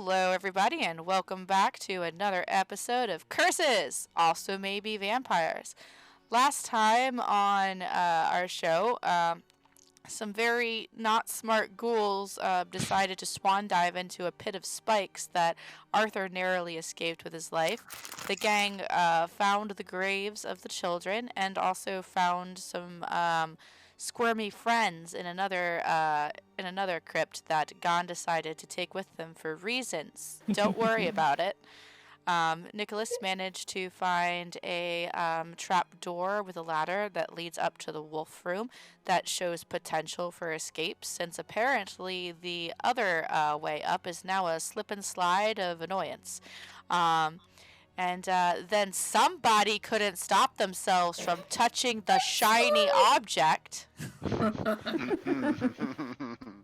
Hello, everybody, and welcome back to another episode of Curses, also maybe vampires. Last time on our show, some very not smart ghouls decided to swan dive into a pit of spikes that Arthur narrowly escaped with his life. The gang found the graves of the children and also found some squirmy friends in another crypt that Gon decided to take with them for reasons. Don't worry about it. Nicholas managed to find a trap door with a ladder that leads up to the wolf room that shows potential for escape, since apparently the other way up is now a slip and slide of annoyance. And then somebody couldn't stop themselves from touching the shiny object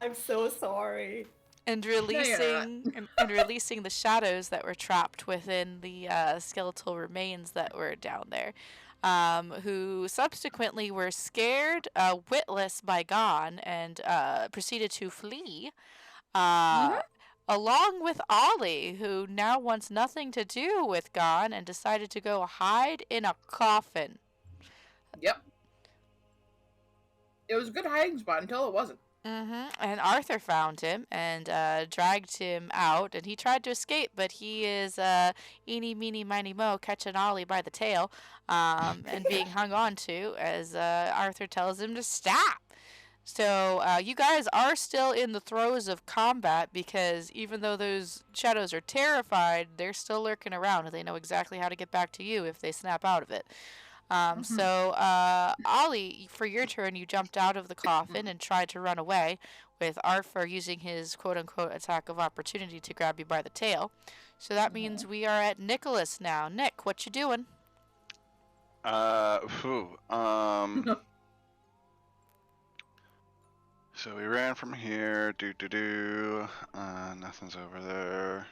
I'm so sorry. and you're releasing the shadows that were trapped within the skeletal remains that were down there, who subsequently were scared witless by Gon and proceeded to flee. Along with Ollie, who now wants nothing to do with Gon and decided to go hide in a coffin. Yep. It was a good hiding spot until it wasn't. And Arthur found him and dragged him out, and he tried to escape, but he is eeny, meeny, miny, mo, catching Ollie by the tail and being hung on to as Arthur tells him to stop. So you guys are still in the throes of combat because even though those shadows are terrified, they're still lurking around and they know exactly how to get back to you if they snap out of it. So, Ollie, for your turn, you jumped out of the coffin and tried to run away, with Arthur using his quote-unquote attack of opportunity to grab you by the tail. So that means we are at Nicholas now. Nick, what you doing? So we ran from here, nothing's over there.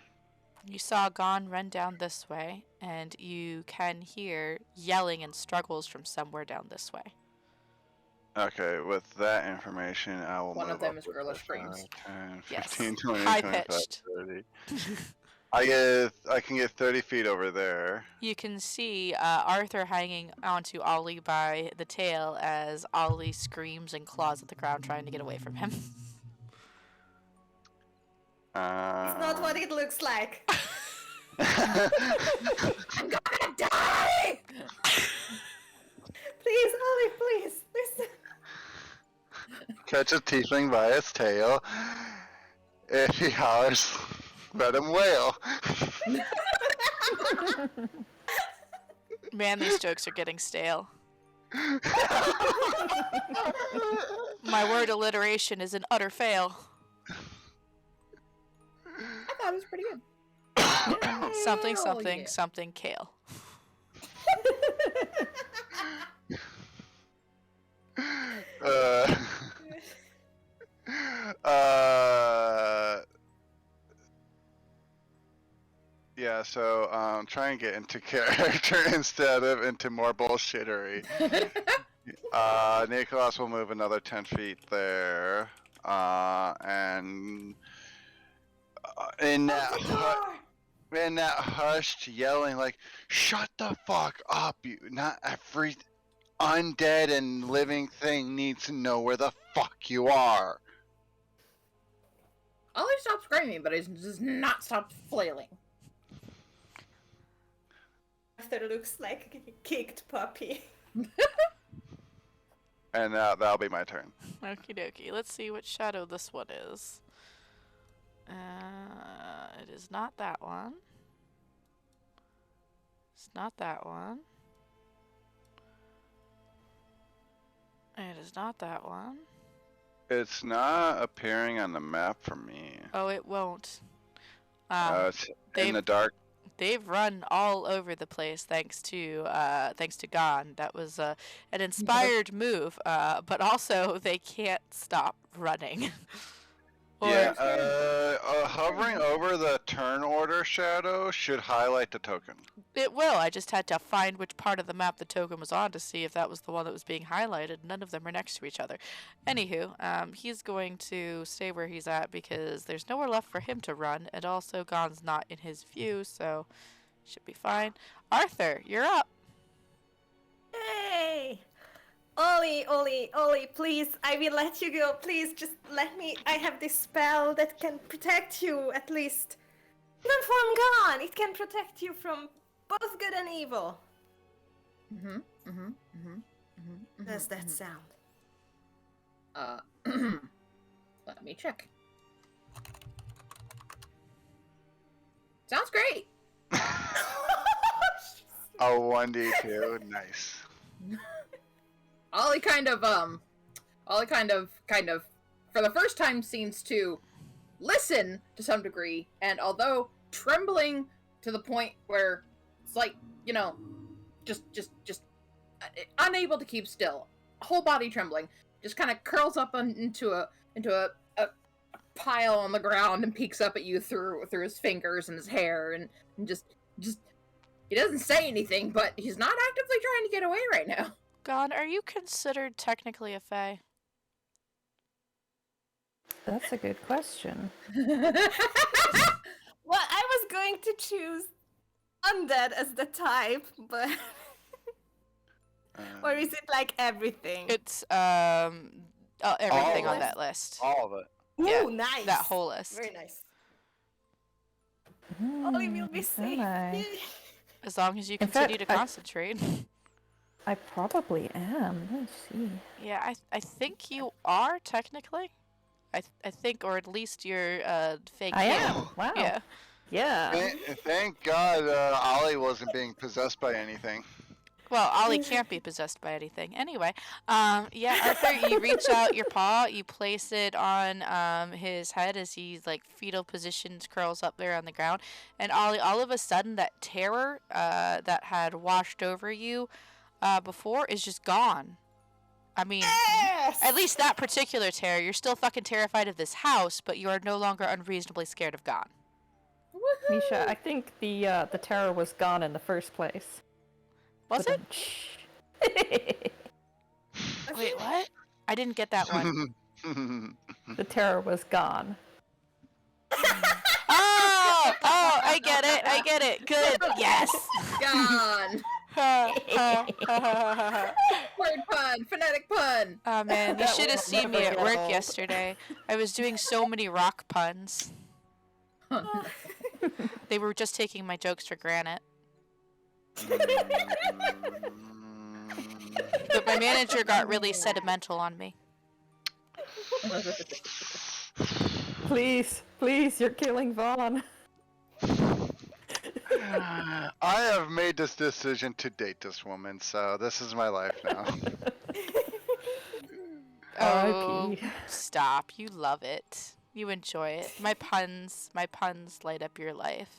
You saw Gon run down this way, and you can hear yelling and struggles from somewhere down this way. Okay, with that information, I will One move of them up is with gorilla the screams. 10, Yes. 15, 20, High 25, pitched. 30. I can get 30 feet over there. You can see Arthur hanging onto Ollie by the tail as Ollie screams and claws at the ground trying to get away from him. It's not what it looks like. I'm gonna die! Please, Ollie, please. Listen. Catch a tiefling by its tail. If he hollers, let him wail. Man, these jokes are getting stale. My word alliteration is an utter fail. I thought it was pretty good. Something, Hell something, yeah. something, kale. Yeah, so try and get into character instead of into more bullshittery. Nicholas will move another 10 feet there. And in that hushed yelling, like, shut the fuck up, you, not every undead and living thing needs to know where the fuck you are. Ollie stopped screaming, but he does not stop flailing. Arthur looks like a kicked puppy. And that'll be my turn. Okie dokie. Let's see what shadow this one is. It is not that one. It's not that one. It is not that one. It's not appearing on the map for me. Oh, it won't. It's in the dark. They've run all over the place thanks to Gon. That was an inspired move, but also they can't stop running. Yeah, hovering over the turn order shadow should highlight the token. It will. I just had to find which part of the map the token was on to see if that was the one that was being highlighted. None of them are next to each other. Anywho, he's going to stay where he's at because there's nowhere left for him to run, and also Gon's not in his view, so should be fine. Arthur, you're up. Hey! Ollie, please, I will let you go. Please, just let me. I have this spell that can protect you, at least. Even from gone, it can protect you from both good and evil. Does that sound? Let me check. Sounds great. A 1d2, nice. Ollie kind of, for the first time seems to listen to some degree, and although trembling to the point where it's like, you know, just unable to keep still, whole body trembling, just kind of curls up into a pile on the ground and peeks up at you through his fingers and his hair, and just he doesn't say anything, but he's not actively trying to get away right now. Gon, are you considered technically a fae? That's a good question. Well, I was going to choose undead as the type, but or is it like everything? It's everything All on of that list. All of it. Ooh, yeah, nice. That whole list. Very nice. Ollie will be safe. I? As long as you In continue fact, to concentrate. I probably am. Let's see. Yeah, I think you are technically. I think, or at least you're fake. I human. am. Wow. Yeah. Yeah. Thank God Ollie wasn't being possessed by anything. Well, Ollie can't be possessed by anything. Anyway, yeah, Arthur, you reach out your paw, you place it on his head as he's like fetal positions, curls up there on the ground, and Ollie, all of a sudden, that terror that had washed over you before is just gone. I mean, Yes! at least that particular terror. You're still fucking terrified of this house, but you are no longer unreasonably scared of Gon. Misha, I think the terror was gone in the first place. Was it? it? Wait, what? I didn't get that one. The terror was gone. Oh, I get it. Good, yes. Gone. Word pun, phonetic pun. Oh man, you That should have will seen me never at get work old. yesterday. I was doing so many rock puns. They were just taking my jokes for granted. But my manager got really sentimental on me. Please, you're killing Vaughn. I have made this decision to date this woman, so this is my life now. Oh, R.I.P. stop. You love it. You enjoy it. My puns light up your life.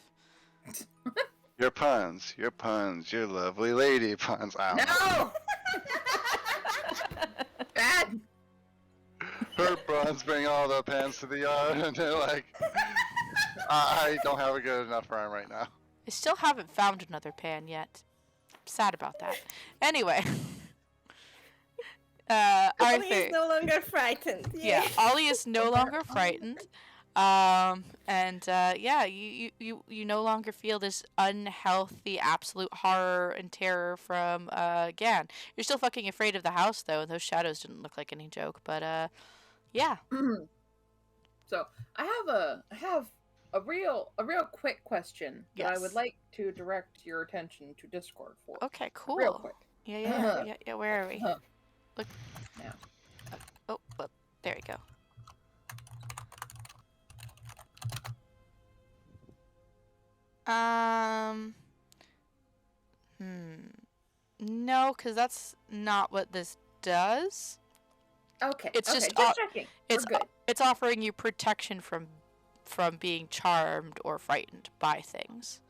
Your puns, your lovely lady puns. I don't know. No! Bad. Her puns bring all the pans to the yard, and they're like, I don't have a good enough rhyme right now. I still haven't found another pan yet. I'm sad about that. Anyway. Ollie Arthur. is no longer frightened. Yeah, Ollie is no longer frightened. Yeah, you no longer feel this unhealthy absolute horror and terror from Gan. You're still fucking afraid of the house though, and those shadows didn't look like any joke, but yeah. So I have a real quick question that I Yes. would like to direct your attention to Discord for. Okay, cool. Real quick. Yeah, where are we? Uh-huh. Look. Now. Oh, there we go. No, because that's not what this does. Okay. It's okay, just checking. It's We're good. it's offering you protection from being charmed or frightened by things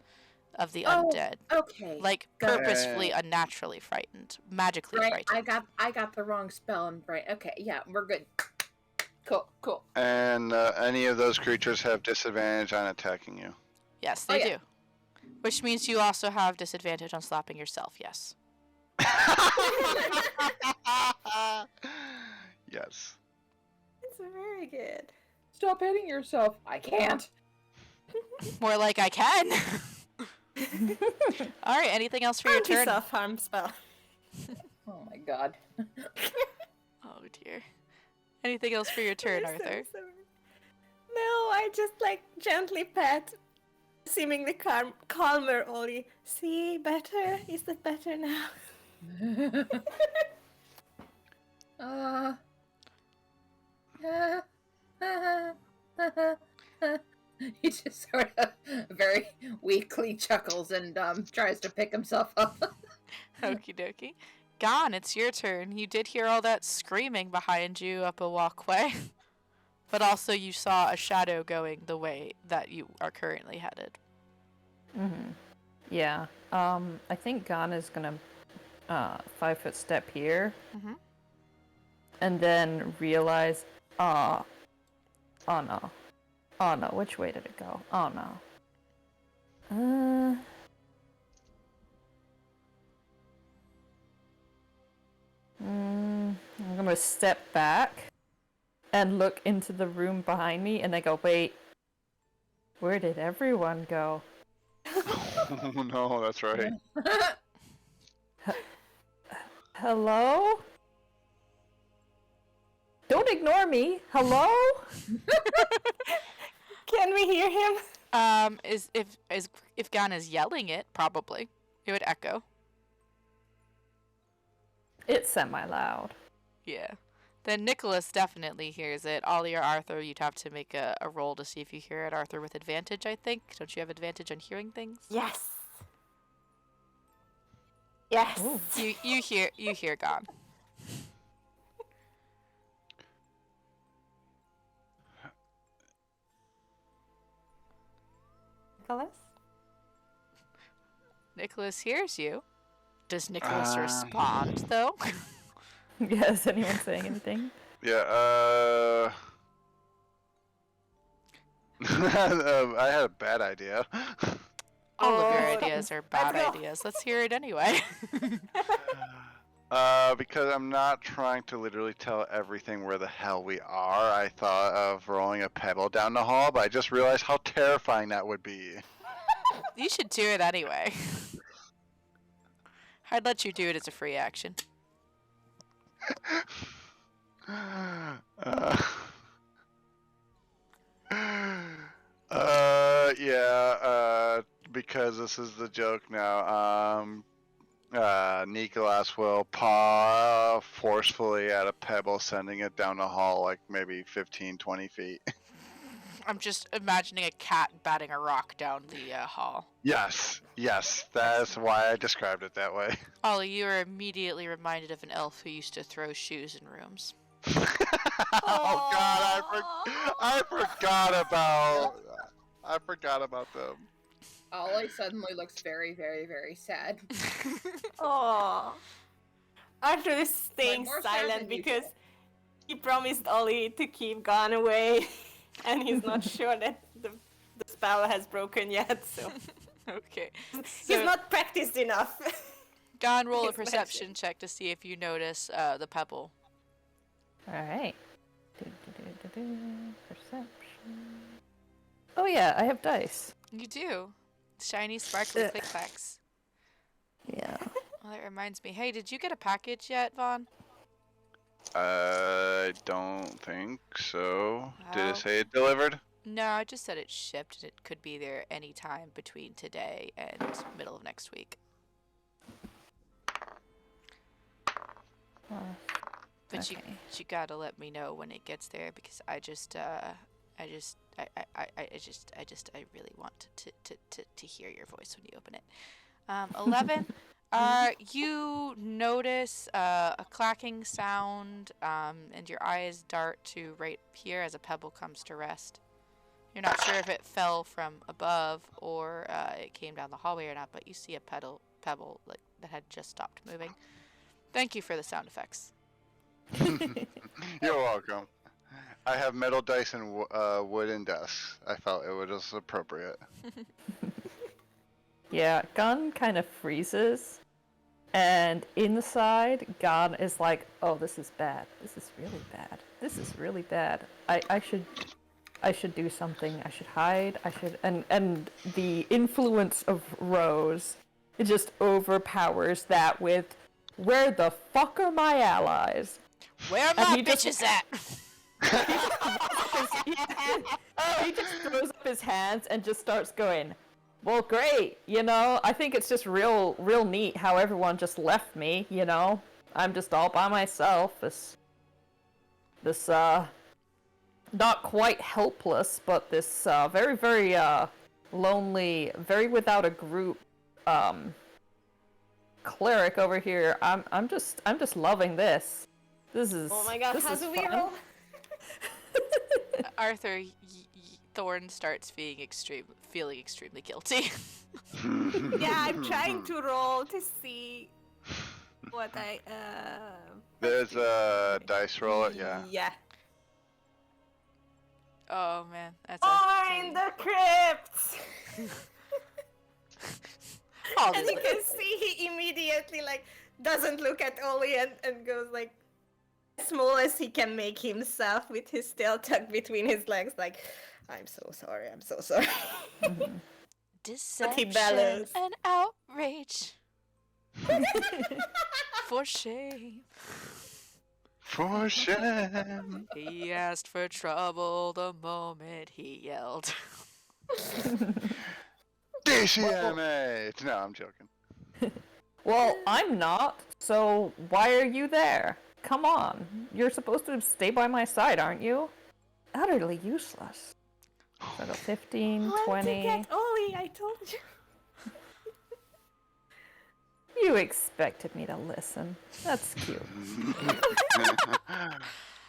of the undead. Okay. Like got it. purposefully unnaturally frightened, magically Right. frightened. I got the wrong spell and right. Okay. Yeah, we're good. Cool. And any of those creatures have disadvantage on attacking you. Yes, Oh, they yeah. do. Which means you also have disadvantage on slapping yourself, yes. Yes. It's very good. Stop hitting yourself. I can't. More like I can. Alright, anything else for your turn? Self-harm spell. Oh my god. Oh dear. Anything else for your turn, I'm so Arthur? sorry. No, I just gently pat, seemingly calmer Ollie. See, better? Is that better now? He just sort of very weakly chuckles and tries to pick himself up. Okie dokie. Gon, it's your turn. You did hear all that screaming behind you up a walkway. But also you saw a shadow going the way that you are currently headed. Yeah. I think Ghana's gonna 5-foot step here. Mhm. And then realize, oh no. Oh no, which way did it go? Oh no. I'm gonna step back and look into the room behind me and I go, wait, where did everyone go? Oh no, that's right. Hello? Don't ignore me. Hello? Can we hear him? If Gon is yelling it, probably. It would echo. It's semi-loud. Yeah. Then Nicholas definitely hears it. Ollie or Arthur, you'd have to make a roll to see if you hear it. Arthur with advantage, I think. Don't you have advantage on hearing things? Yes. Yes. Ooh. You hear Gon. Nicholas? Nicholas hears you. Does Nicholas respond though? Yeah, is anyone saying anything? Yeah, I had a bad idea. All of your Oh, ideas are bad let's go. ideas. Let's hear it anyway. Because I'm not trying to literally tell everything where the hell we are, I thought of rolling a pebble down the hall, but I just realized how terrifying that would be. You should do it anyway. I'd let you do it as a free action. Because this is the joke now. Nicholas will paw forcefully at a pebble, sending it down the hall like maybe 15, 20 feet. I'm just imagining a cat batting a rock down the hall. Yes, that's why I described it that way. Ollie, you are immediately reminded of an elf who used to throw shoes in rooms. Oh God, I forgot about them. Ollie suddenly looks very, very, very sad. Oh. Arthur is staying more sad silent than because usual. he promised Ollie to keep Gon away, and he's not sure that the spell has broken yet, so Okay. he's not practiced enough. Gon, roll a His perception magic. check to see if you notice the pebble. Alright. Perception. Oh yeah, I have dice. You do. Shiny, sparkly click-clacks. Yeah. Well, that reminds me. Hey, did you get a package yet, Vaughn? I don't think so. Did Oh. it say it delivered? No, I just said it shipped, and it could be there any time between today and middle of next week. But Okay. you gotta let me know when it gets there because I really want to hear your voice when you open it. 11. You notice a clacking sound, and your eyes dart to right here as a pebble comes to rest. You're not sure if it fell from above or it came down the hallway or not, but you see a pebble that had just stopped moving. Thank you for the sound effects. You're welcome. I have metal dice and wooden desks. I felt it was appropriate. Yeah, Gun kind of freezes, and inside, Gun is like, "Oh, this is bad. This is really bad. This is really bad. I should do something. I should hide. I should." And the influence of Rose, it just overpowers that with, "Where the fuck are my allies?" Where are And my he just- bitches at? He just throws up his hands and just starts going, "Well, great, you know, I think it's just real neat how everyone just left me, you know? I'm just all by myself, this, not quite helpless, but this, very, very, lonely, very without a group, cleric over here. I'm just loving this. This is, Oh my god, this how is do we fun." roll? Arthur Thorn starts feeling extremely guilty. Yeah, I'm trying to roll to see what I There's a dice roll. Yeah. Yeah. Oh man, that's Find the crypts! All And this- you can see he immediately like doesn't look at Ollie and goes like as small as he can make himself with his tail tucked between his legs, like, I'm so sorry, I'm so sorry. Deception bellows. and outrage. For shame. For shame. He asked for trouble the moment he yelled. DCMA! No, I'm joking. Well, I'm not, so why are you there? Come on. You're supposed to stay by my side, aren't you? Utterly useless. So go 15, Want 20. to get Ollie, I told you. You expected me to listen. That's cute.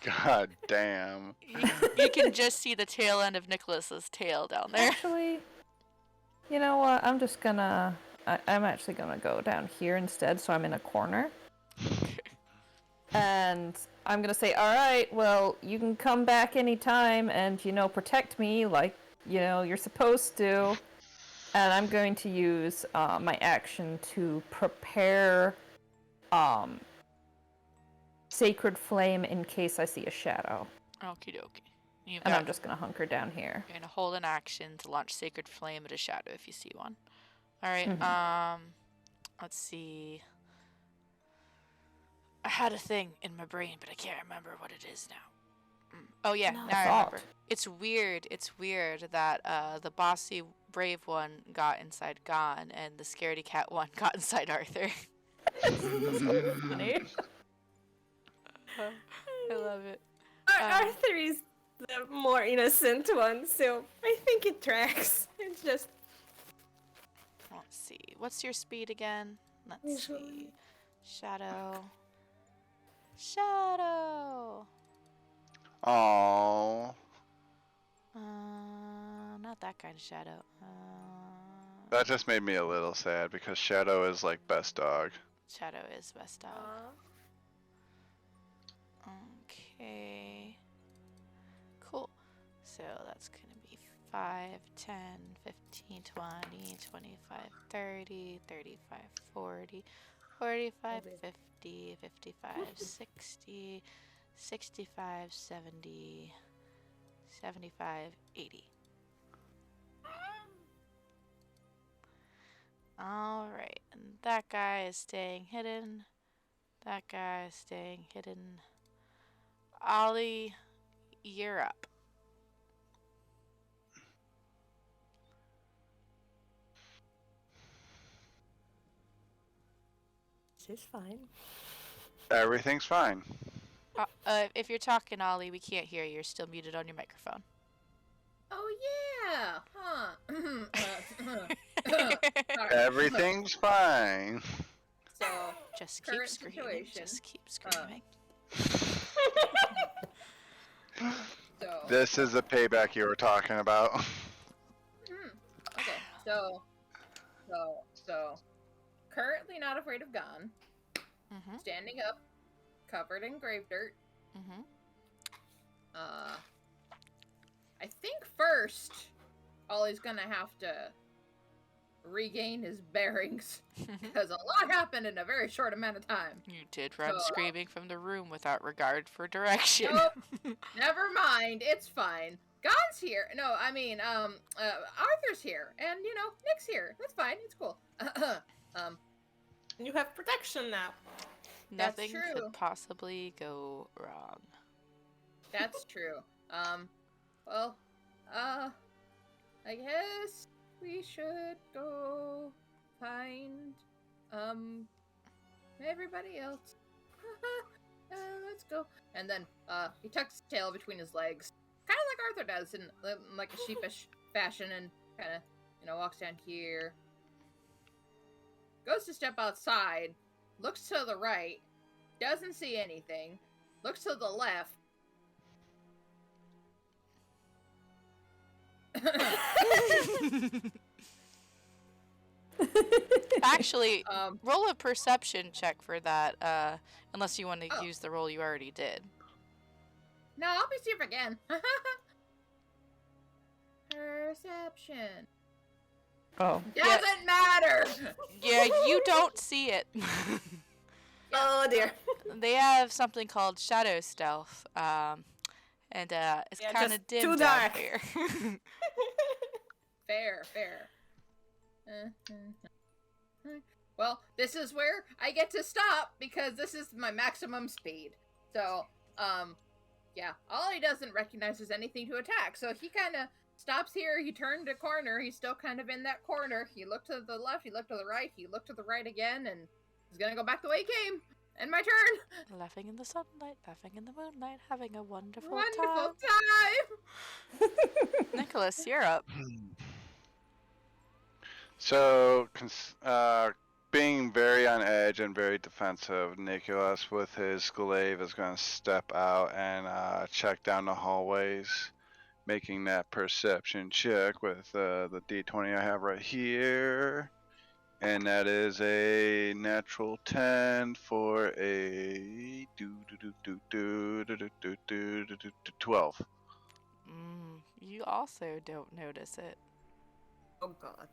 God damn. You can just see the tail end of Nicholas's tail down there. Actually, you know what? I'm just gonna... I'm actually gonna go down here instead, so I'm in a corner. And I'm gonna say, alright, well, you can come back anytime and, you know, protect me like, you know, you're supposed to. And I'm going to use my action to prepare Sacred Flame in case I see a shadow. Okie dokie. You've And got, I'm just gonna hunker down here. you're gonna hold an action to launch Sacred Flame at a shadow if you see one. Alright, let's see. I had a thing in my brain, but I can't remember what it is now. Oh yeah, No. now I Thought. remember. It's weird that the bossy brave one got inside Gon and the scaredy cat one got inside Arthur. Funny. I love it. Arthur is the more innocent one, so I think it tracks. It's just Let's see. What's your speed again? Let's see. Usually. Shadow. Shadow. Aww. Not that kind of shadow. That just made me a little sad because Shadow is like best dog. Shadow is best dog. Okay. Cool. So that's going to be 5, 10, 15, 20, 25, 30, 35, 40, 45, 50, 55, 60, 65, 70, 75, 80. Alright, and that guy is staying hidden. That guy is staying hidden. Ollie, you're up. This is fine. Everything's fine. If you're talking, Ollie, we can't hear you. You're still muted on your microphone. Oh yeah, huh? Everything's fine. So Just keep Current screaming. situation. Just keep screaming. so This is the payback you were talking about. okay, so currently not afraid of Gon. Mhm. Standing up, covered in grave dirt. Mhm. I think first, Ollie's gonna have to regain his bearings because a lot happened in a very short amount of time. You did run So- screaming from the room without regard for direction. Nope. Never mind, it's fine. Gon's here. No, I mean, Arthur's here, and Nick's here. That's fine. It's cool. You have protection now. Nothing true. could possibly go wrong. That's true. Well, I guess we should go find, everybody else. Let's go. And then, he tucks his tail between his legs, kind of like Arthur does, in like a sheepish fashion, and kind of, walks down here. Goes to step outside, looks to the right, doesn't see anything, looks to the left. Actually, Um, roll a perception check for that, unless you want to Oh. use the roll you already did. No, I'll be safe again. Perception. Oh, Doesn't matter! Yeah, you don't see it. Oh dear. They have something called shadow stealth, and it's Yeah, kind of just dim too down dark. here. Fair. Well, this is where I get to stop because this is my maximum speed. So, yeah, Ollie doesn't recognize there's anything to attack. So he kind of stops here. He turned a corner. He's still kind of in that corner. He looked to the left. He looked to the right. He looked to the right again, and he's gonna go back the way he came. And my turn. Laughing in the sunlight, laughing in the moonlight, having a wonderful, Wonderful time. time. Nicholas, you're up. So, being very on edge and very defensive, Nicholas with his glaive is going to step out and check down the hallways, making that perception check with the d20 I have right here. And that is a natural 10 for a 12. You also don't notice it. Oh god.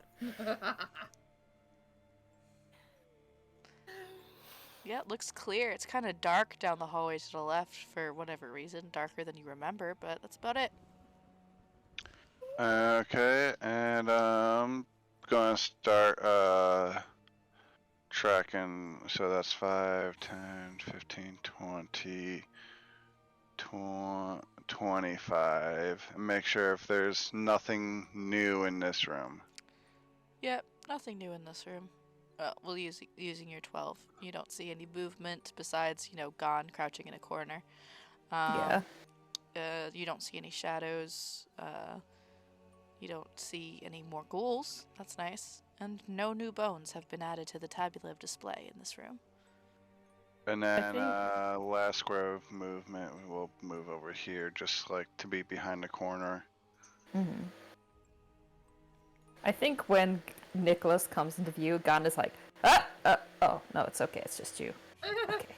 Yeah, it looks clear. It's kind of dark down the hallway to the left for whatever reason. Darker than you remember, but that's about it. Okay, and gonna start tracking. So that's 5, 10, 15, 20, 25. And make sure if there's nothing new in this room. Yep, nothing new in this room. Well, using your 12. You don't see any movement besides, Gon crouching in a corner. yeah. You don't see any shadows. You don't see any more ghouls. That's nice. And no new bones have been added to the tabulative display in this room. And then think- last square of movement, we will move over here, just like to be behind the corner. Mhm. I think when Nicholas comes into view, Gon is like, oh, no, it's okay, it's just you. Okay.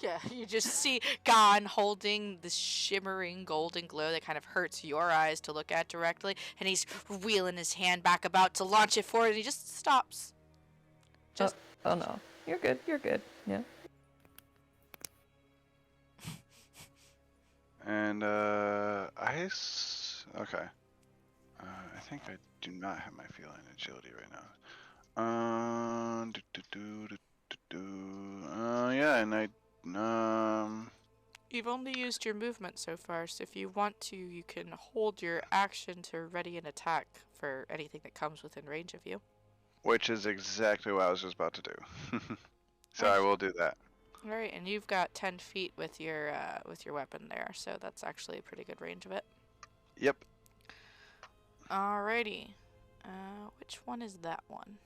Yeah, you just see Gon holding this shimmering golden glow that kind of hurts your eyes to look at directly, and he's wheeling his hand back about to launch it forward, and he just stops. Just Oh no, you're good, yeah. And okay. I think I do not have my feline agility right now. Yeah, and You've only used your movement so far, so if you want to, you can hold your action to ready an attack for anything that comes within range of you. which is exactly what I was just about to do. So I will do that. All right, and you've got 10 feet with your weapon there, so that's actually a pretty good range of it. Yep. Alrighty. Which one is that one?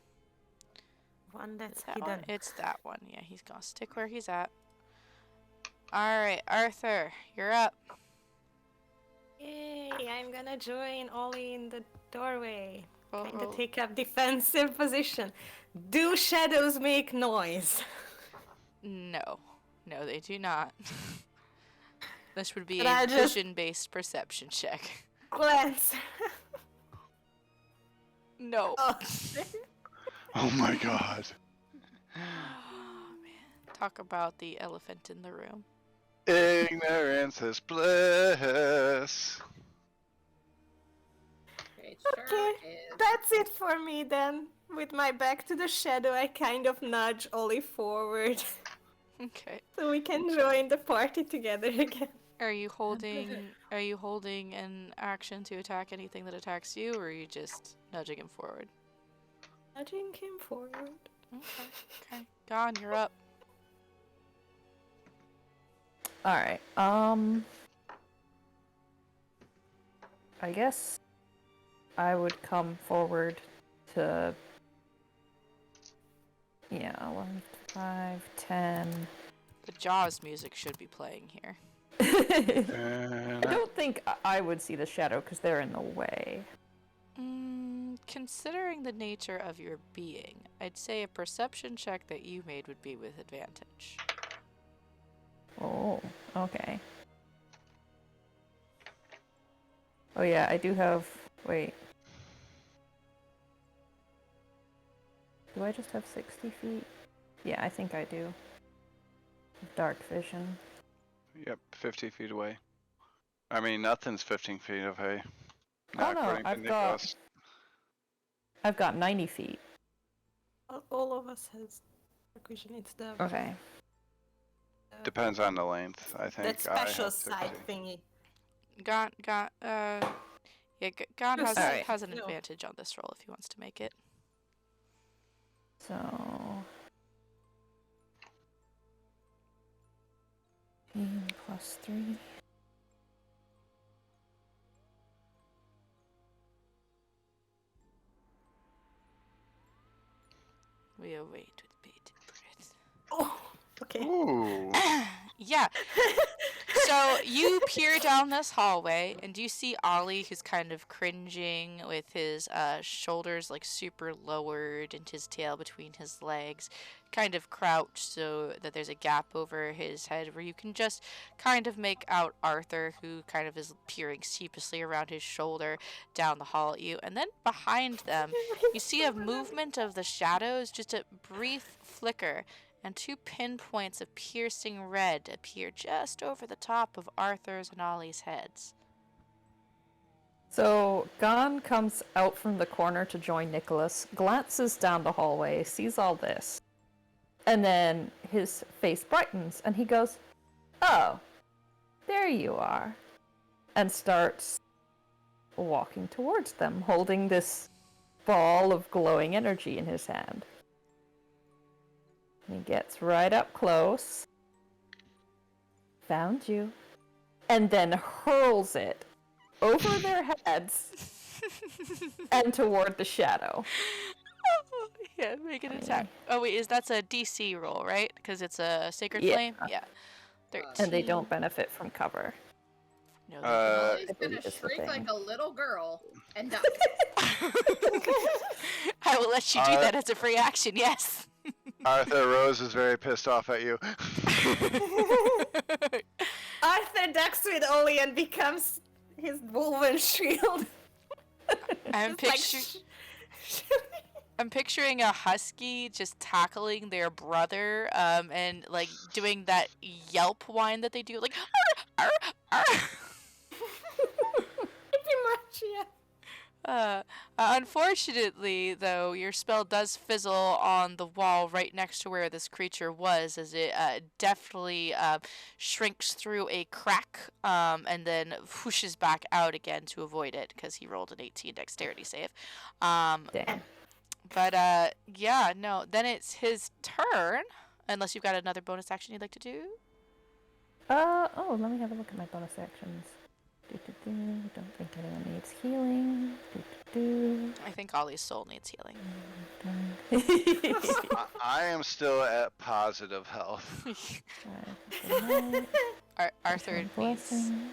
One that's Is that hidden. one? It's that one. Yeah, he's gonna stick where he's at. Alright, Arthur, you're up. Yay, I'm gonna join Ollie in the doorway. Kinda Oh, take up defensive position. Do shadows make noise? no. No, they do not. This would be But a I just- vision-based perception check. glance. No. Oh. Oh my god. Oh, man. Talk about the elephant in the room. Ignorance is bliss. It Okay, sure is. that's it for me then. With my back to the shadow, I kind of nudge Ollie forward Okay. so we can join the party together again. Are you holding an action to attack anything that attacks you, or are you just nudging him forward? Nudging him forward. Okay. Okay. Gone, you're up. Alright, I guess I would come forward to... Yeah, 11, 5, 10... The Jaws music should be playing here. I don't think I would see the shadow because they're in the way. Considering the nature of your being, I'd say a perception check that you made would be with advantage. Oh, okay. Oh yeah, I do have... Wait. Do I just have 60 feet? Yeah, I think I do. Dark vision. Yep, 50 feet away. I mean, nothing's 15 feet away. Oh Not no, according to Nicholas. I've got 90 feet. All of us has dark vision. It's the Okay. Depends on the length, I think. that special I have side 60. thingy. Gon has Alright. has an No. advantage on this roll if he wants to make it. So... 15 plus 3. We await with bated breath. Oh, okay. Ooh. Yeah. So you peer down this hallway and you see Ollie, who's kind of cringing with his shoulders like super lowered and his tail between his legs, kind of crouched so that there's a gap over his head where you can just kind of make out Arthur, who kind of is peering sheepishly around his shoulder down the hall at you. And then behind them, you see a movement of the shadows, just a brief flicker, and two pinpoints of piercing red appear just over the top of Arthur's and Ollie's heads. So, Gon comes out from the corner to join Nicholas, glances down the hallway, sees all this, and then his face brightens, and he goes, "Oh, there you are," and starts walking towards them, holding this ball of glowing energy in his hand. He gets right up close. Found you. And then hurls it over their heads and toward the shadow. Yeah, make an attack. Oh wait, that's a DC roll, right? Because it's a sacred Yeah. flame. Yeah. 13. And they don't benefit from cover. No, Ollie's I gonna believe it's the shriek thing. like a little girl and die. I will let you do that as a free action. Yes. Arthur Rose is very pissed off at you. Arthur ducks with Ollie and becomes his woven shield. I'm Just like I'm picturing a husky just tackling their brother, and like doing that yelp whine that they do, like. "Arr, arr, arr." Pretty much, yeah. Unfortunately, though, your spell does fizzle on the wall right next to where this creature was, as it deftly shrinks through a crack, and then whooshes back out again to avoid it, because he rolled an 18 dexterity save. Damn. But yeah, no, then it's his turn, unless you've got another bonus action you'd like to do. Oh, let me have a look at my bonus actions. Don't think anyone needs healing. I think Ollie's soul needs healing. I am still at positive health. Arthur needs Blessing.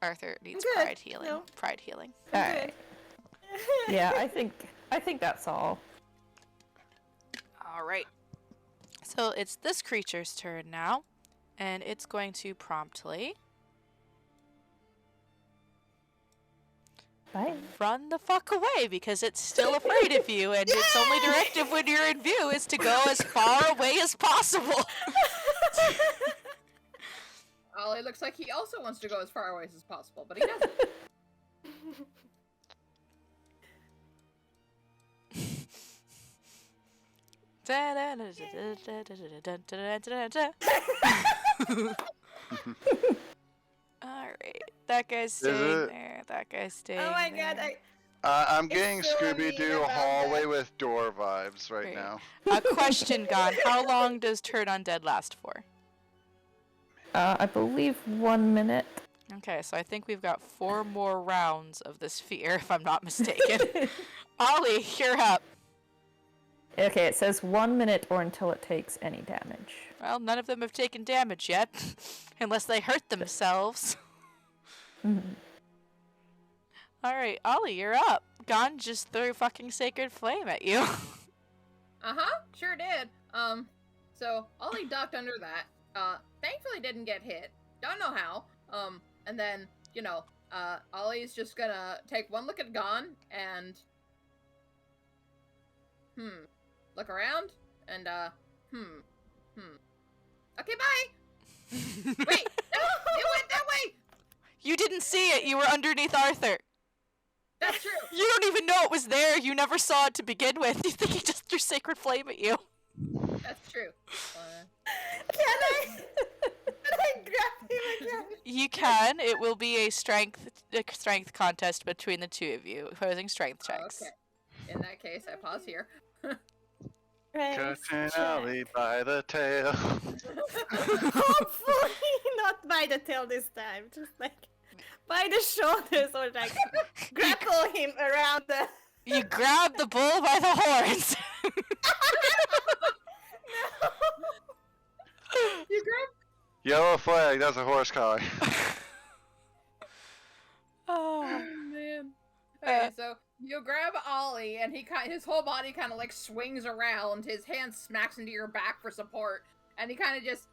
Arthur needs Good. pride healing. No. Pride healing. Alright. Yeah, I think that's all. All right. So it's this creature's turn now, and it's going to promptly Bye. run the fuck away because it's still afraid of you, and its only directive when you're in view is to go as far away as possible. Ollie looks like he also wants to go as far away as possible, but he doesn't. Alright, that guy's staying there. That guy's staying Oh my there. god, I'm It's getting so Scooby-Doo mean about hallway that. with door vibes right Great. now. A question, Gon. How long does Turn Undead last for? I believe 1 minute. Okay, so I think we've got 4 more rounds of this fear, if I'm not mistaken. Ollie, you're up. Okay, it says 1 minute or until it takes any damage. Well, none of them have taken damage yet, unless they hurt themselves. Mhm. Alright, Ollie, you're up. Gon just threw fucking Sacred Flame at you. Uh-huh, sure did. So Ollie ducked under that. Thankfully didn't get hit. Don't know how. And then, Ollie's just gonna take one look at Gon and look around and okay, bye. Wait, no, it went that way. You didn't see it, you were underneath Arthur. That's true. You don't even know it was there, you never saw it to begin with. You think he just threw Sacred Flame at you. That's true. can I grab him again? You can. It will be a strength contest between the two of you, opposing strength checks. Okay. In that case, I pause here. Catching Ollie by the tail. Hopefully not by the tail this time, just like by the shoulders or like grapple him around the. You grab the bull by the horns. You grab. Yellow flag, that's a horse collar. Oh. Man. Okay, so you grab Ollie, and his whole body kind of like swings around. His hand smacks into your back for support, and he kind of just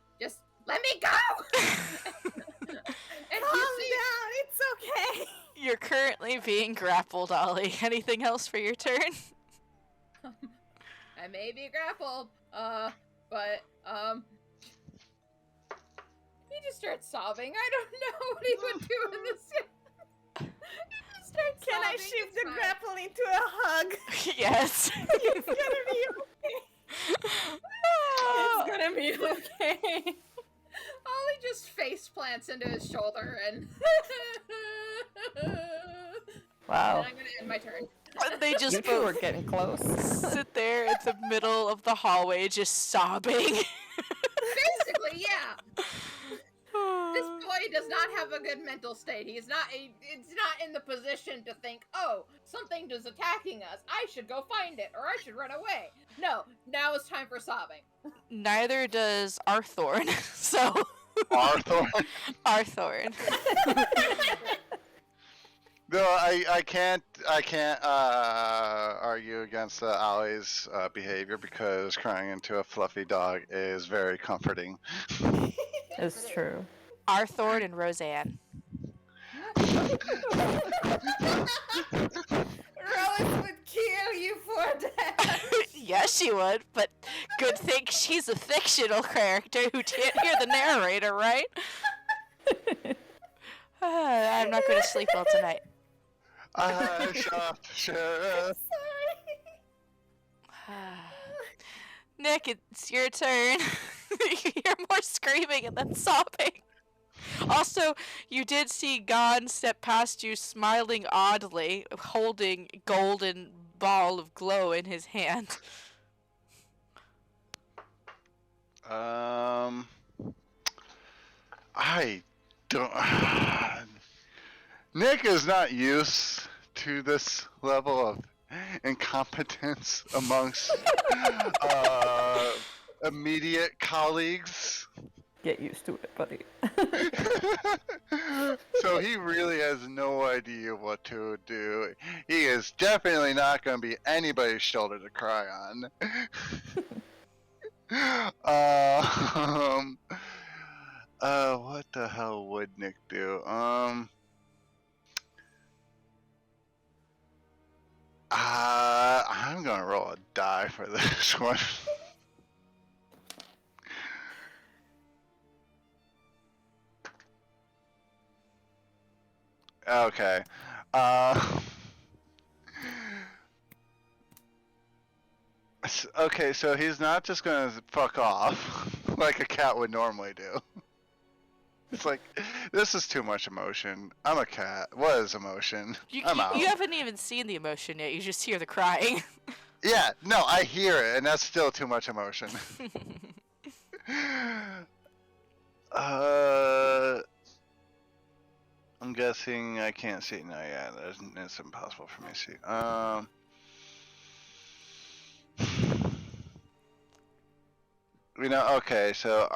let me go. And Calm down, it's okay. You're currently being grappled, Ollie. Anything else for your turn? I may be grappled, but he just starts sobbing. I don't know what he would do in this. He just starts Can I sobbing, shift it's the fine. grapple into a hug? Yes. It's gonna be okay. It's gonna be okay. Ollie just face plants into his shoulder and. Wow. And I'm gonna end my turn. They just You two are both getting close. sit there in the middle of the hallway just sobbing. Basically, yeah. This boy does not have a good mental state. It's not in the position to think, oh, something is attacking us. I should go find it, or I should run away. No, now it's time for sobbing. Neither does Arthorn. So Arthur. Arthorn. No, I can't argue against Ollie's behavior because crying into a fluffy dog is very comforting. It's true. Arthorn and Roseanne. Rose would kill you for that. Yes, she would, but good thing she's a fictional character who can't hear the narrator, right? I'm not going to sleep well tonight. I shot the sheriff. Nick, it's your turn. You hear more screaming and then sobbing. Also, you did see Gon step past you smiling oddly, holding a golden ball of glow in his hand. I don't. Nick is not used to this level of incompetence amongst immediate colleagues. Get used to it, buddy. So he really has no idea what to do. He is definitely not going to be anybody's shoulder to cry on. What the hell would Nick do? die for this one. Okay. Okay, so he's not just gonna fuck off like a cat would normally do. It's like, this is too much emotion. I'm a cat. What is emotion? I'm out. You haven't even seen the emotion yet. You just hear the crying. Yeah, no, I hear it, and that's still too much emotion. I'm guessing I can't see. No, yeah, it's impossible for me to see. Okay, so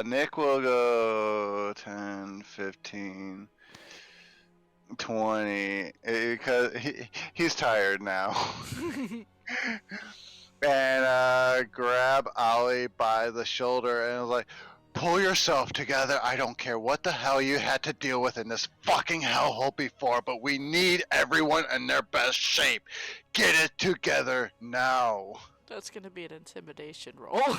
Nick will go 10, 15, 20, because he's tired now. And grab Ollie by the shoulder and was like, pull yourself together. I don't care what the hell you had to deal with in this fucking hellhole before, but we need everyone in their best shape. Get it together now. That's gonna be an intimidation roll.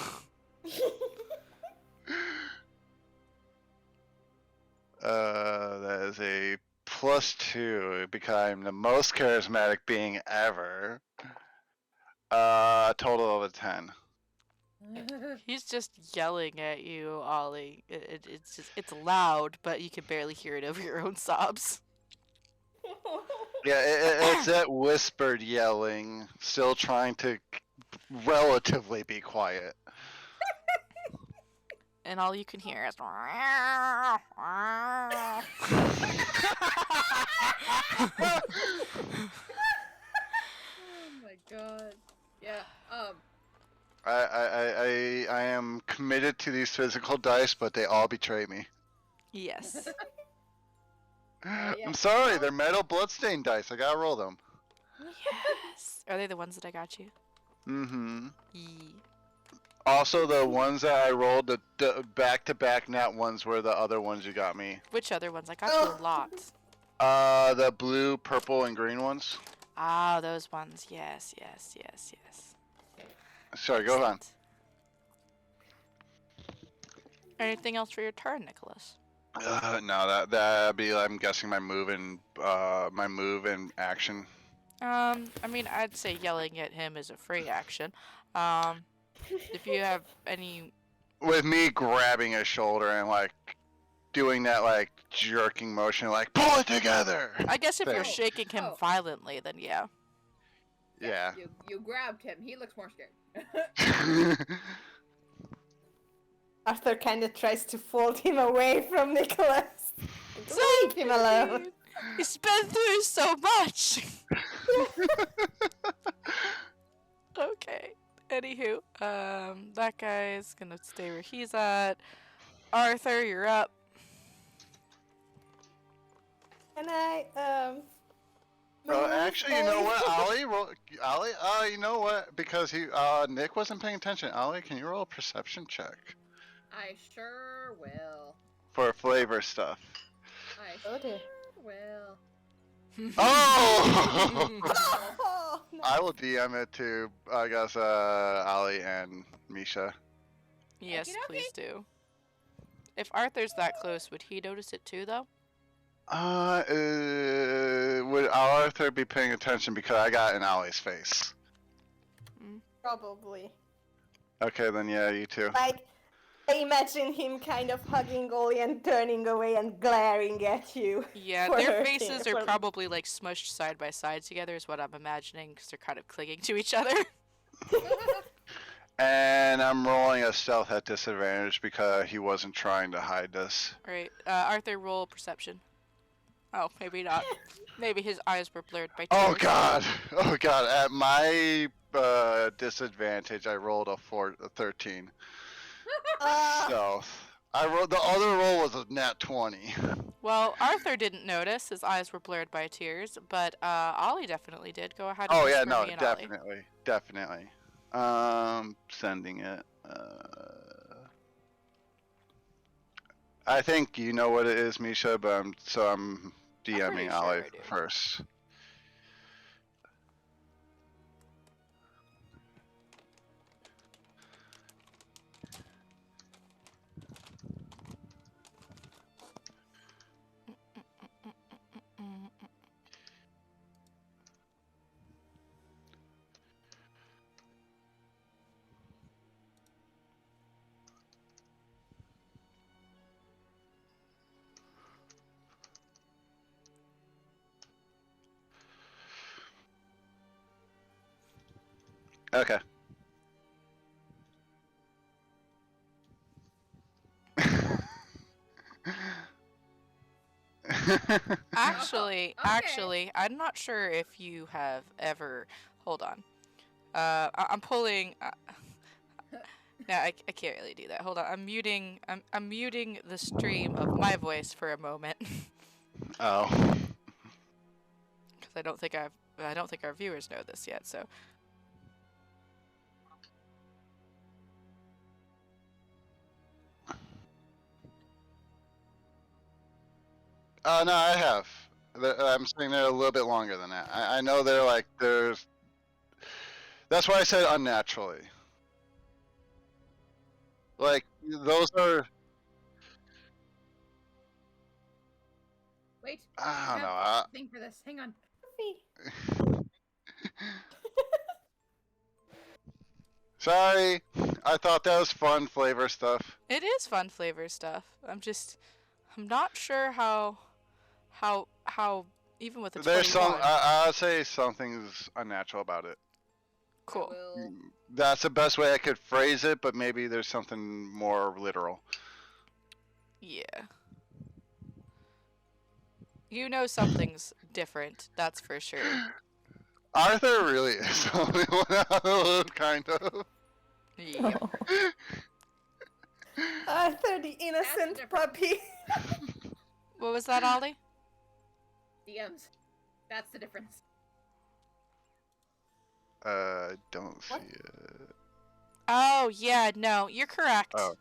That is a +2 because I'm the most charismatic being ever. Total of a 10. He's just yelling at you, Ollie. It's loud, but you can barely hear it over your own sobs. Yeah, it's that whispered yelling, still trying to relatively be quiet. And all you can hear is. Oh my god. Yeah. I am committed to these physical dice, but they all betray me. Yes. Yeah. I'm sorry, they're metal bloodstain dice. I gotta roll them. Yes. Are they the ones that I got you? Mm-hmm. Yee. Also, the ones that I rolled, the back-to-back nat ones were the other ones you got me. Which other ones? I got you a lot. The blue, purple, and green ones. Ah, those ones. Yes. Sorry, go on. Excellent. Anything else for your turn, Nicholas? No, that'd be, I'm guessing, my move and action. I mean, I'd say yelling at him is a free action. If you have any... With me grabbing his shoulder and, like, doing that, like, jerking motion, like, pull it together! I guess if you're thing. shaking him violently, then yeah. Yeah. You grabbed him. He looks more scared. Arthur kind of tries to fold him away from Nicholas. Leave him alone. He's been through so much! Okay. Anywho, that guy's gonna stay where he's at. Arthur, you're up. Can I, Actually, you know what, Ollie, you know what? Because Nick wasn't paying attention. Ollie, can you roll a perception check? I sure will. For flavor stuff. I dear. sure will. Oh! Oh, no. I will DM it to, I guess, Ollie and Misha. Yes, Okey-dokey. please do. If Arthur's that close, would he notice it too, though? Would Arthur be paying attention because I got in Ollie's face? Probably. Okay, then yeah, you too. Like, I imagine him kind of hugging Ollie and turning away and glaring at you. Yeah, For their hurting- faces are for- probably like smushed side by side together is what I'm imagining because they're kind of clinging to each other. And I'm rolling a stealth at disadvantage because he wasn't trying to hide this. Right. Arthur, roll perception. Oh, maybe not. Maybe his eyes were blurred by tears. Oh god! Oh god! At my disadvantage, I rolled a 13. Stealth. I rolled the other roll was a nat 20. Well, Arthur didn't notice. His eyes were blurred by tears, but Ollie definitely did. Go ahead and Oh yeah, whisper no, me and Ollie. definitely. Sending it. I think you know what it is, Misha, but I'm pretty DMing sure Ollie I do. first. Okay. Actually, Okay. actually, I'm not sure if you have ever. Hold on. I'm pulling. No, I can't really do that. Hold on. I'm muting. I'm muting the stream of my voice for a moment Oh. because I don't think our viewers know this yet. So No, I have. I'm sitting there a little bit longer than that. I know they're like there's. That's why I said unnaturally. Like those are. Wait. I don't know. have a thing for this. Hang on. Sorry. I thought that was fun flavor stuff. it is fun flavor stuff. I'm not sure how even with the There's 21. I'll say something's unnatural about it. Cool. Will... That's the best way I could phrase it, but maybe there's something more literal. Yeah. You know something's different, that's for sure. Arthur really is the only one out of the loop, kind of. Yeah. Oh. Arthur, the innocent different. puppy. What was that, Ollie? DMs. That's the difference. Don't see What? it. Oh, yeah, no, you're correct. Oh.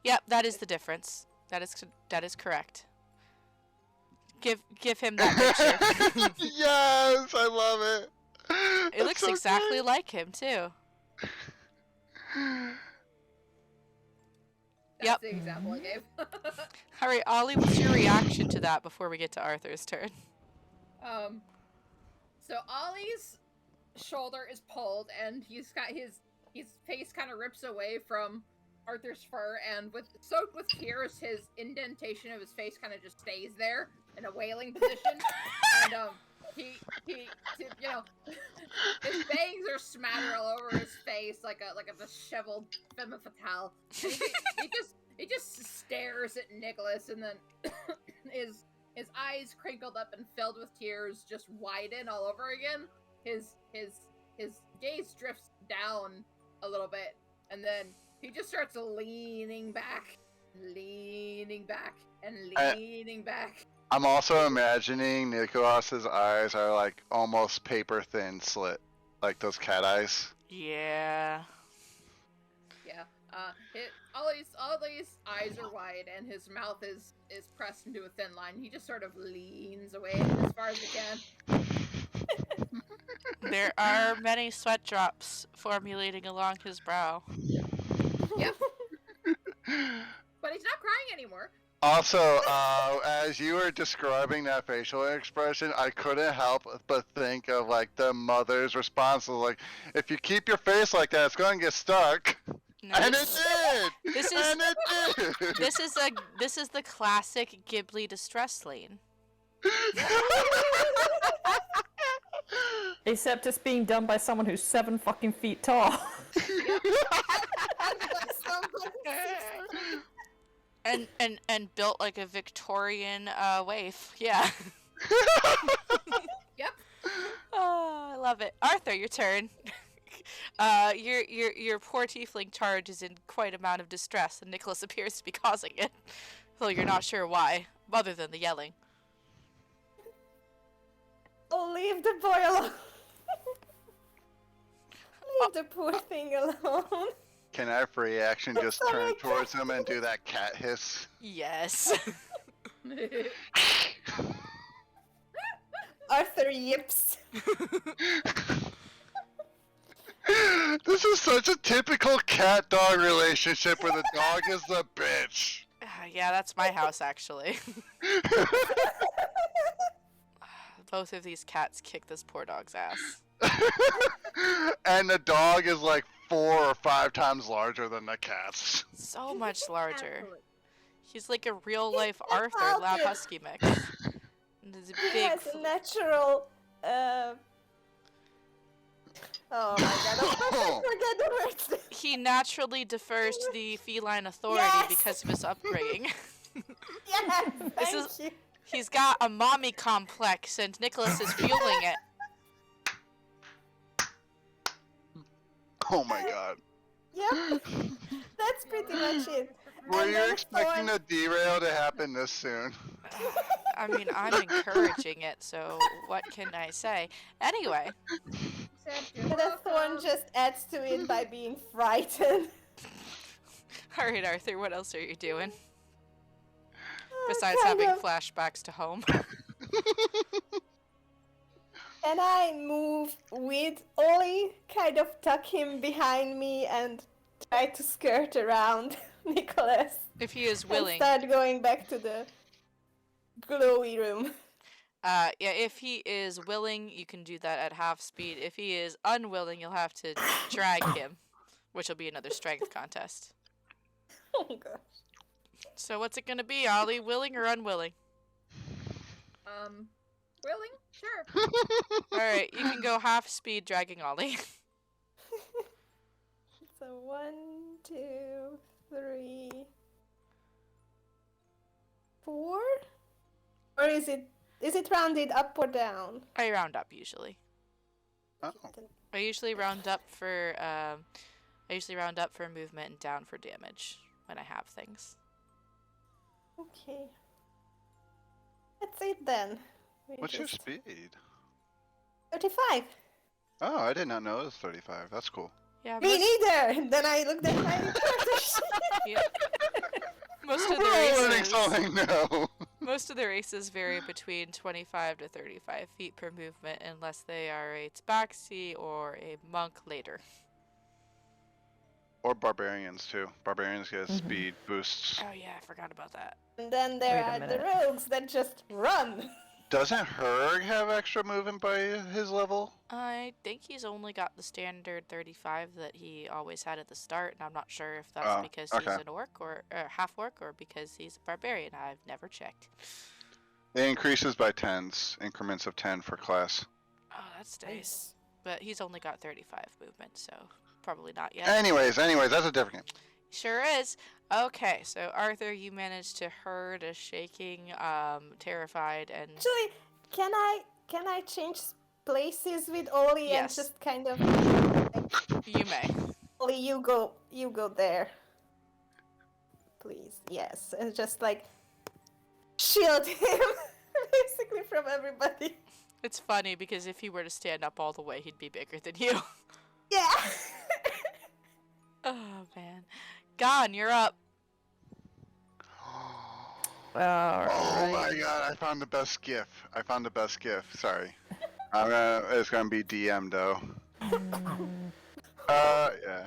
Yep, that is the difference. That is correct. Give him that picture. Yes, I love it. It That's looks so exactly great. like him too. That's Yep. the example I gave. All right, Ollie, what's your reaction to that before we get to Arthur's turn? So Ollie's shoulder is pulled, and he's got his face kind of rips away from Arthur's fur, and soaked with tears, his indentation of his face kind of just stays there in a wailing position, and he you know, his bangs are smattered all over his face like a disheveled femme fatale. And he just stares at Nicholas, and then his eyes crinkled up and filled with tears just widen all over again. His gaze drifts down a little bit, and then he just starts leaning back, and leaning back. I'm also imagining Nicholas's eyes are like almost paper thin slit, like those cat eyes. Yeah. Yeah. Ollie's eyes are wide, and his mouth is pressed into a thin line. He just sort of leans away as far as he can. There are many sweat drops formulating along his brow. Yep. But he's not crying anymore. Also, as you were describing that facial expression, I couldn't help but think of like the mother's response was like, "If you keep your face like that, it's going to get stuck." No, And it did. this is- And it did. this is the classic Ghibli distress lean. Except it's being done by someone who's 7 fucking feet tall. And built like a Victorian waif. Yeah. Yep. Oh, I love it. Arthur, your turn. Your poor tiefling charge is in quite amount of distress, and Nicholas appears to be causing it, though you're not sure why, other than the yelling. Oh, leave the boy alone. Leave the poor thing alone. Can I free action just Sorry, turn I towards him and do that cat hiss? Yes. Arthur yips. This is such a typical cat-dog relationship where the dog is the bitch. Yeah, that's my house, actually. Both of these cats kick this poor dog's ass. And the dog is like 4 or 5 times larger than the cats. So much larger. Absolutely. He's like a real-life He's Arthur not Lab Arthur. Husky mix. And he's a He big... has a natural Oh my god, of course I forget the words. He naturally defers to the feline authority Yes! because of his upbringing. Yes, This is- thank you. He's got a mommy complex, and Nicholas is fueling it. Oh my god. Yep, that's pretty much it. Were And you then expecting Thorn- a derail to happen this soon? I mean, I'm encouraging it, so what can I say? Anyway, Except you're And then Thorn welcome. just adds to it by being frightened. alright, Arthur, what else are you doing? Oh, Besides kind having of. flashbacks to home. And I move with Ollie, kind of tuck him behind me and try to skirt around Nicholas. If he is And willing. start going back to the glowy room. Yeah, if he is willing, you can do that at half speed. If he is unwilling, you'll have to drag him, which will be another strength contest. Oh gosh. So what's it gonna be, Ollie? Willing or unwilling? Willing? Sure. Alright, you can go half speed dragging Ollie. So 1, 2, 3, 4? Or is it rounded up or down? I round up usually. Oh. I usually round up for movement and down for damage when I have things. Okay. That's it then. We What's your just- speed? 35. Oh, I did not know it was 35. That's cool. Yeah, Me neither! Then I looked at my most of the We're all learning races. something new. Most of the races vary between 25 to 35 feet per movement unless they are a tabaxi or a monk later. Or barbarians too. Barbarians get Mhm. speed boosts. Oh yeah, I forgot about that. And then there Wait a are the minute. rogues that just run. Doesn't Herg have extra movement by his level? I think he's only got the standard 35 that he always had at the start, and I'm not sure if that's Oh, because okay. he's an orc or half orc or because he's a barbarian. I've never checked. It increases by tens, increments of 10 for class. Oh, that stays. But he's only got 35 movement, so probably not yet. Anyways, that's a different game. Sure is. Okay, so Arthur, you managed to herd a shaking, terrified, and Actually, can I change places with Ollie Yes. and just kind of you may. Ollie, you go there. Please, yes. And just like shield him basically from everybody. It's funny because if he were to stand up all the way, he'd be bigger than you. Yeah. Oh man, Gon, you're up. Oh my Alright. god, I found the best GIF. Sorry. It's gonna be DM though. Mm, Yeah.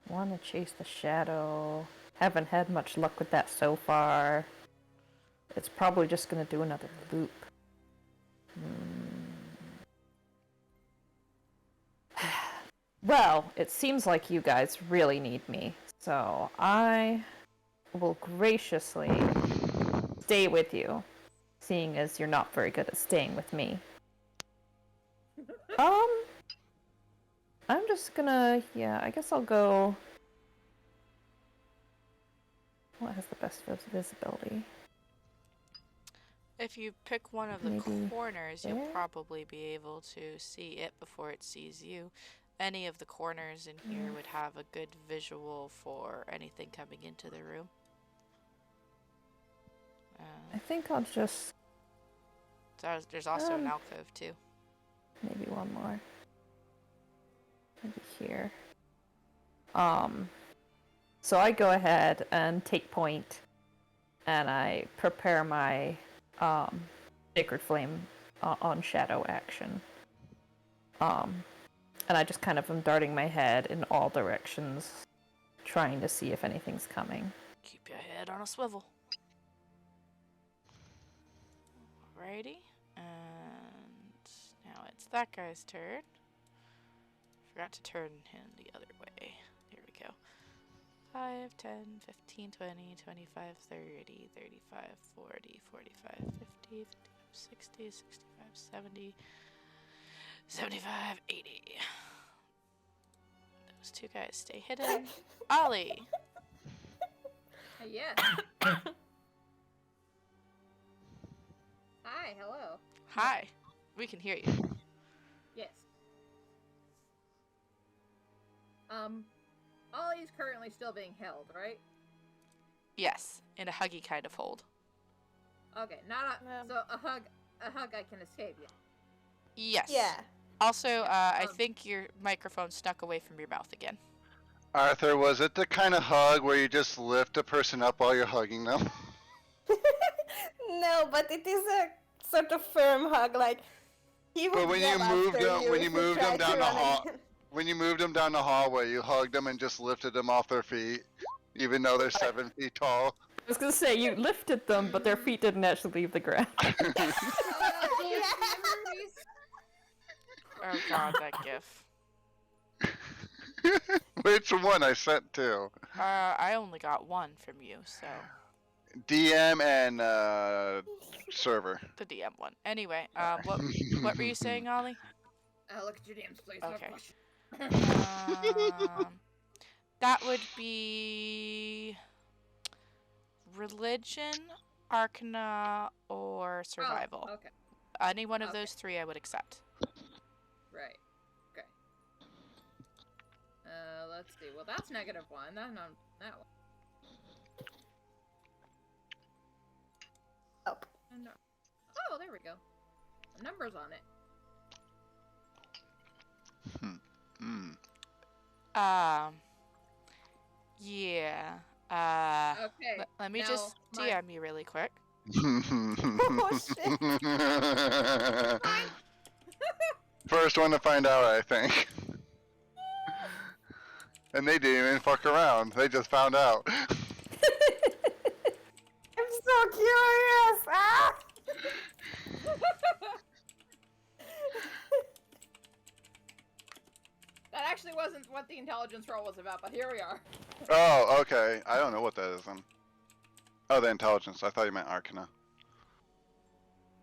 Wanna chase the shadow. Haven't had much luck with that so far. It's probably just gonna do another loop. Well, it seems like you guys really need me, so I will graciously stay with you, seeing as you're not very good at staying with me. I'm just gonna, yeah, I guess I'll go. What has the best visibility? If you pick one of the Maybe corners, you'll there? probably be able to see it before it sees you. Any of the corners in here would have a good visual for anything coming into the room. I think I'll just There's also an Um, alcove too. maybe one more. Maybe here. So I go ahead and take point, and I prepare my sacred flame on shadow action. And I just kind of am darting my head in all directions, trying to see if anything's coming. Keep your head on a swivel. Alrighty, and now it's that guy's turn. Forgot to turn him the other way. Here we go. 5, 10, 15, 20, 25, 30, 35, 40, 45, 50, 55, 60, 65, 70, 75, 80. Those two guys stay hidden. Ollie. Yes. Hi, hello. Hi. We can hear you. Yes. Ollie's currently still being held, right? Yes, in a huggy kind of hold. Okay, not a, so a hug I can escape, yeah. Yes. Yeah. Also, I think your microphone snuck away from your mouth again. Arthur, was it the kind of hug where you just lift a person up while you're hugging them? No, but it is a sort of firm hug, like he would But when grab you moved after them, you when you if moved them tried to down the run hall, again. when you moved them down the hallway, you hugged them and just lifted them off their feet, even though they're 7 feet tall. I was gonna say, you lifted them, but their feet didn't actually leave the ground. Oh god, that gif. Which one I sent to? I only got one from you, so DM and server. the DM one. Anyway, what were you saying, Ollie? Look at your DMs, please. Okay. No question. That would be religion, arcana, or survival. Oh, okay. Any one of Okay. those three I would accept. Right. Okay. Let's see. Well, that's -1. That's not that one. Oh. And, oh, there we go. Numbers on it. Yeah. Okay. Let me now just my- DM you really quick. Oh shit. First one to find out, I think. And they didn't even fuck around. They just found out. I'm so curious. Ah! That actually wasn't what the intelligence roll was about, but here we are. Oh, okay. I don't know what that is then. Oh, the intelligence. I thought you meant Arcana.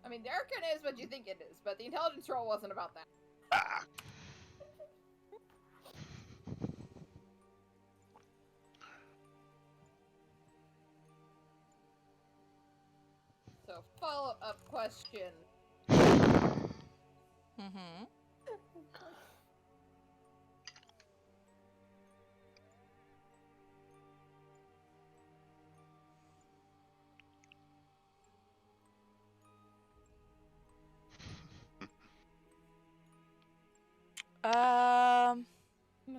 I mean, the Arcana is what you think it is, but the intelligence roll wasn't about that. Ah. So, follow-up question. Mm-hmm.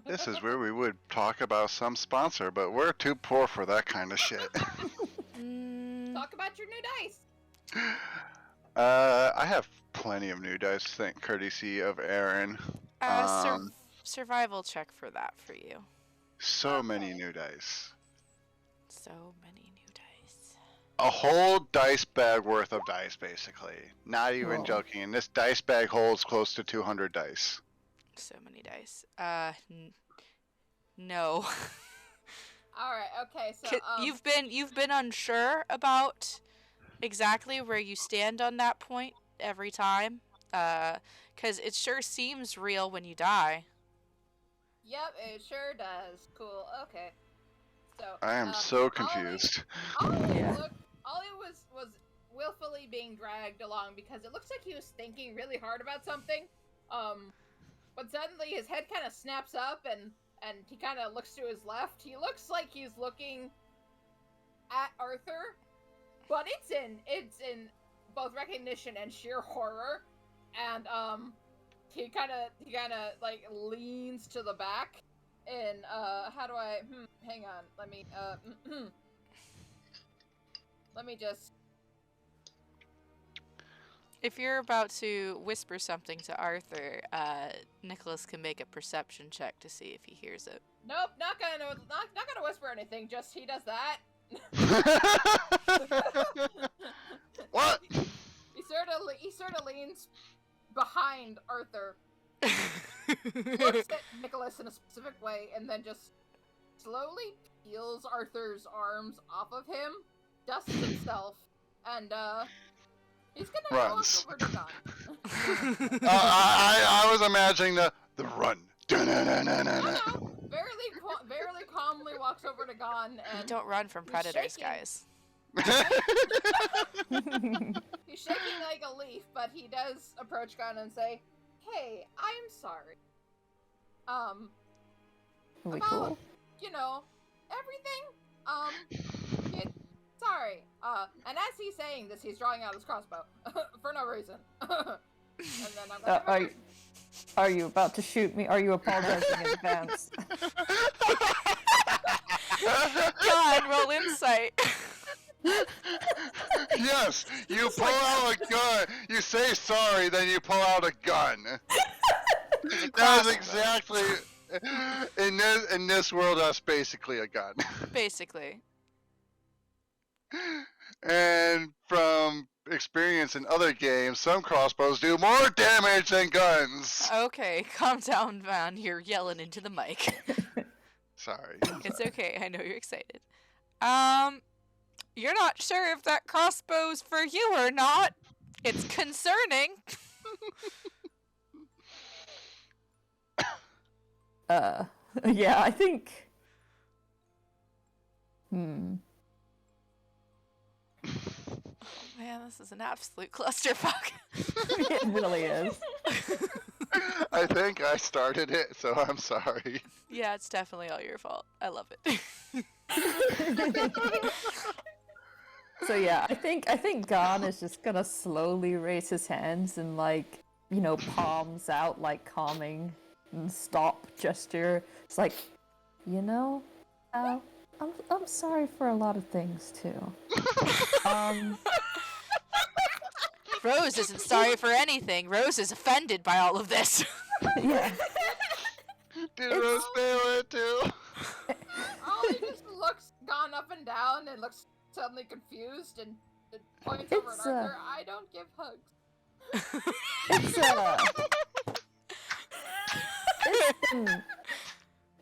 This is where we would talk about some sponsor, but we're too poor for that kind of shit. Talk about your new dice. I have plenty of new dice, thank courtesy of Aaron. Survival check for that for you. So many Okay. new dice. So many new dice. A whole dice bag worth of dice, basically. Not even Whoa. joking. And this dice bag holds close to 200 dice. So many dice. No. All right. Okay. So, You've been unsure about exactly where you stand on that point every time. 'Cause it sure seems real when you die. Yep, it sure does. Cool. Okay. So I am so confused. Ollie Yeah. was willfully being dragged along because it looks like he was thinking really hard about something. But suddenly his head kind of snaps up and he kind of looks to his left. He looks like he's looking at Arthur, but it's in both recognition and sheer horror. And he kind of like leans to the back and how do I hang on, let me let me just If you're about to whisper something to Arthur, Nicholas can make a perception check to see if he hears it. nope, not gonna whisper anything, just he does that. What? He sort of leans behind Arthur, looks at Nicholas in a specific way, and then just slowly peels Arthur's arms off of him, dusts himself, and he's gonna runs. Over to Gon. I was imagining the run. Very calmly walks over to Gon You and don't run from he's predators, shaking. guys. He's shaking like a leaf, but he does approach Gon and say, "Hey, I'm sorry. Are we About, cool? you know, everything. Sorry. And as he's saying this, he's drawing out his crossbow for no reason. And then I'm gonna Are you about to shoot me? Are you apologizing in advance? God, roll insight. Yes, you pull out a gun. You say sorry, then you pull out a gun. That is exactly in this world. That's basically a gun. Basically. And from experience in other games, some crossbows do more damage than guns. Okay, calm down, Van. You're yelling into the mic. Sorry. It's okay. I know you're excited. You're not sure if that crossbow's for you or not. It's concerning. Yeah, I think. Man, this is an absolute clusterfuck. It really is. I think I started it, so I'm sorry. Yeah, it's definitely all your fault. I love it. So yeah, I think Gon is just gonna slowly raise his hands and palms out like calming and stop gesture. It's like, Al, I'm sorry for a lot of things too. Rose isn't sorry for anything. Rose is offended by all of this. Yeah. Did Rose fail it too? Ollie just looks Gon up and down and looks suddenly confused and points over at Arthur. I don't give hugs.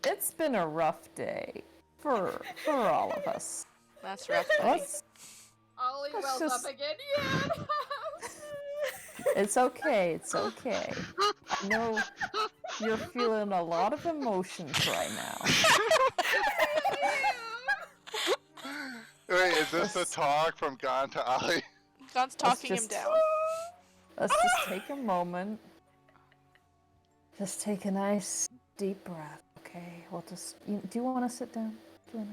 It's been a rough day for all of us. That's rough, buddy. Ollie wells just- up again. Yeah. It's okay. I know you're feeling a lot of emotions right now. Wait, is this a talk from Gon to Ali? Gon's talking him down. Let's just take a moment. Just take a nice deep breath, okay? We'll just. Do you want to sit down? Do you wanna...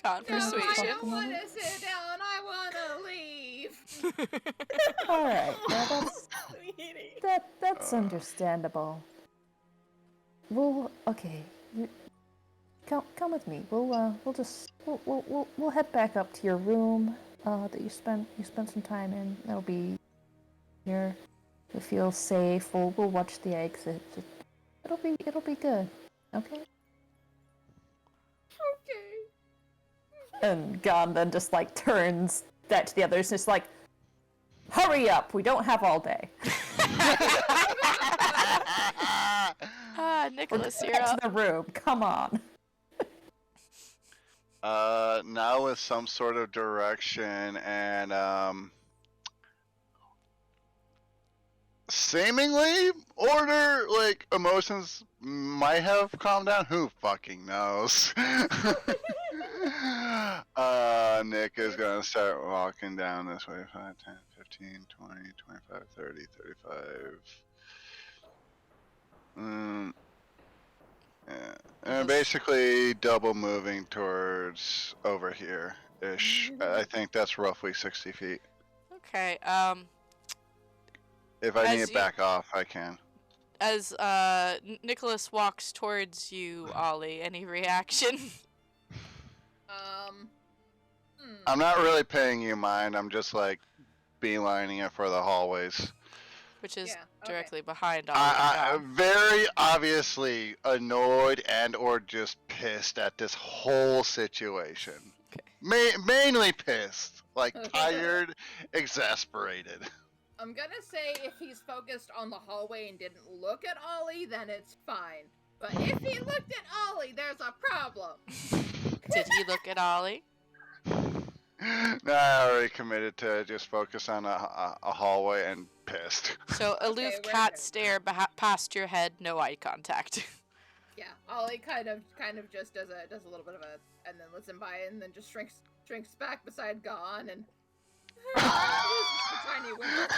Gon, No, I persuasion. don't want to sit down. I want to leave. All right. Now that's understandable. Well, okay. Come with me. We'll head back up to your room that you spent some time in. It'll be here. You'll feel safe. We'll watch the exit. It'll be good. Okay. Okay. And Gon then just turns that to the others, just hurry up. We don't have all day. Nicholas, you're Get up. to the room. Come on. Now with some sort of direction and seemingly order, emotions might have calmed down. Who fucking knows? Nick is gonna start walking down this way. 5, 10, 15, 20, 25, 30, 35. Yeah. And basically double moving towards over here ish. I think that's roughly 60 feet. Okay, If I As need to you- back off, I can. as Nicholas walks towards you, Ollie, any reaction? I'm not really paying you mind. I'm just beelining it for the hallways. Which is Yeah, okay. directly behind Ollie. I'm very obviously annoyed and or just pissed at this whole situation. Okay. Mainly pissed. Tired, exasperated. I'm gonna say if he's focused on the hallway and didn't look at Ollie, then it's fine. But if he looked at Ollie, there's a problem. Did he look at Ollie? No, I already committed to just focus on a hallway and pissed. So aloof Okay, we're cat good. stare past your head, no eye contact. Yeah, Ollie kind of just does a little bit of a, and then lets him by, and then just shrinks back beside Gon, and just a tiny whimper.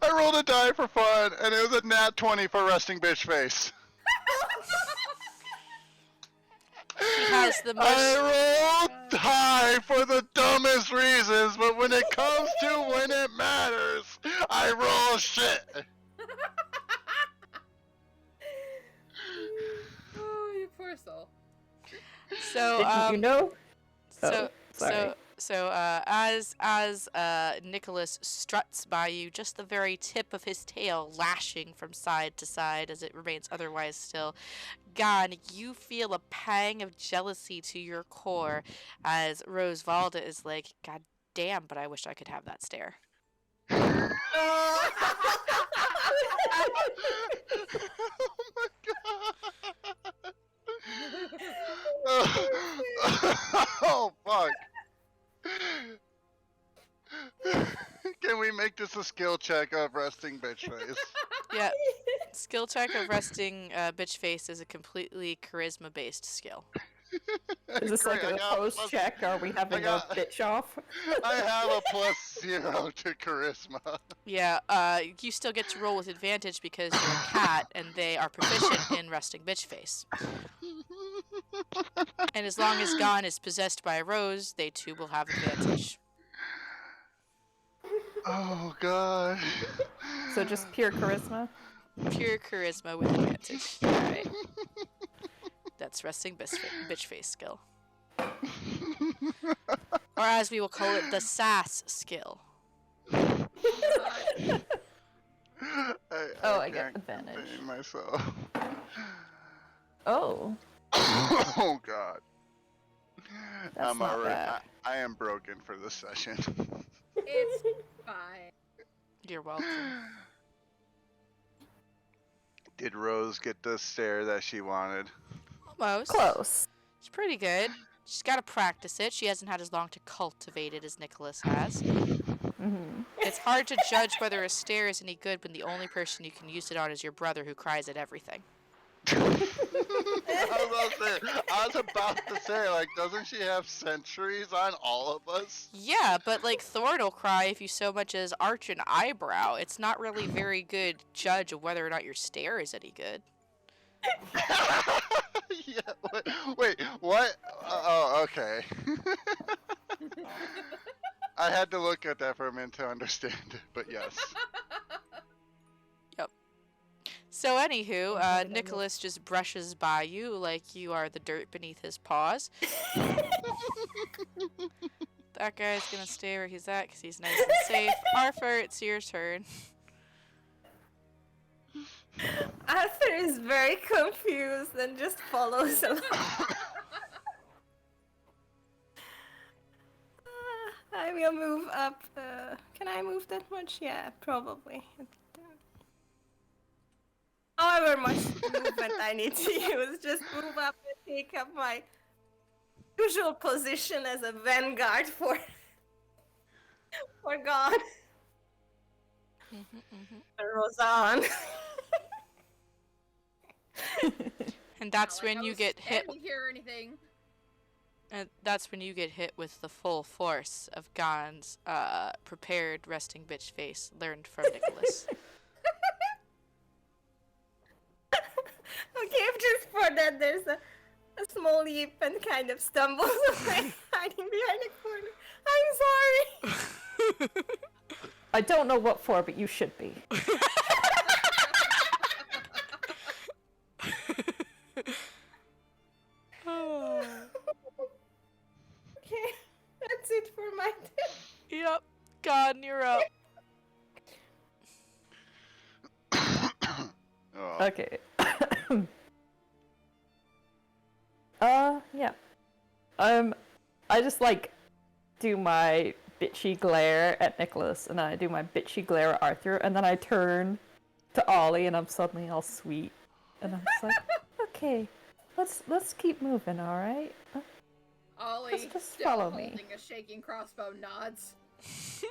I rolled a die for fun, and it was a nat 20 for resting bitch face. She has the most. I rolled high for the dumbest reasons, but when it comes to when it matters, I roll shit. Oh, you poor soul. So Didn't you know? So sorry. as Nicholas struts by you, just the very tip of his tail lashing from side to side as it remains otherwise still, Gon, you feel a pang of jealousy to your core as Rosevalda is like, God damn, but I wish I could have that stare. Oh my god! Oh fuck! Can we make this a skill check of resting bitch face? Yeah, skill check of resting bitch face is a completely charisma based skill. Is this like Great, I a got post plus- check? Are we having got- a bitch off? I have a +0 to charisma. Yeah, you still get to roll with advantage because you're a cat and they are proficient in resting bitch face. And as long as Gon is possessed by a rose, they too will have advantage. Oh god. So just pure charisma? Pure charisma with advantage. Alright. That's resting bitch face skill. Or as we will call it, the sass skill. I get can't advantage. contain myself. Oh, Oh god. that's I'm not already. bad. I am broken for this session. It's fine. You're welcome. Did Rose get the stare that she wanted? Almost. Close. She's pretty good. She's got to practice it. She hasn't had as long to cultivate it as Nicholas has. Mm-hmm. It's hard to judge whether a stare is any good when the only person you can use it on is your brother who cries at everything. I was about to say, like, doesn't she have sentries on all of us? Yeah, but like Thorn will cry if you so much as arch an eyebrow. It's not really very good judge of whether or not your stare is any good. Yeah. Wait. What? Oh, okay. I had to look at that for a minute to understand it, but yes. So anywho, Nicholas just brushes by you like you are the dirt beneath his paws. That guy's gonna stay where he's at because he's nice and safe. Arthur, it's your turn. Arthur is very confused and just follows along. I will move up. Can I move that much? Yeah, probably. However much movement I need to use, just move up and take up my usual position as a vanguard for God. Roseanne. And that's Not like when I you was get hit. standing here or anything. And that's when you get hit with the full force of Gon's prepared resting bitch face learned from Nicholas. Okay, just for that, there's a small leap and kind of stumbles away, hiding behind a corner. I'm sorry. I don't know what for, but you should be. Okay, that's it for my turn. Yep, Gon, you're up. Oh. Okay. Yeah. I just like do my bitchy glare at Nicholas, and I do my bitchy glare at Arthur, and then I turn to Ollie, and I'm suddenly all sweet, and I'm just like, okay, let's keep moving, all right? Ollie, Just still follow me. holding a shaking crossbow, nods.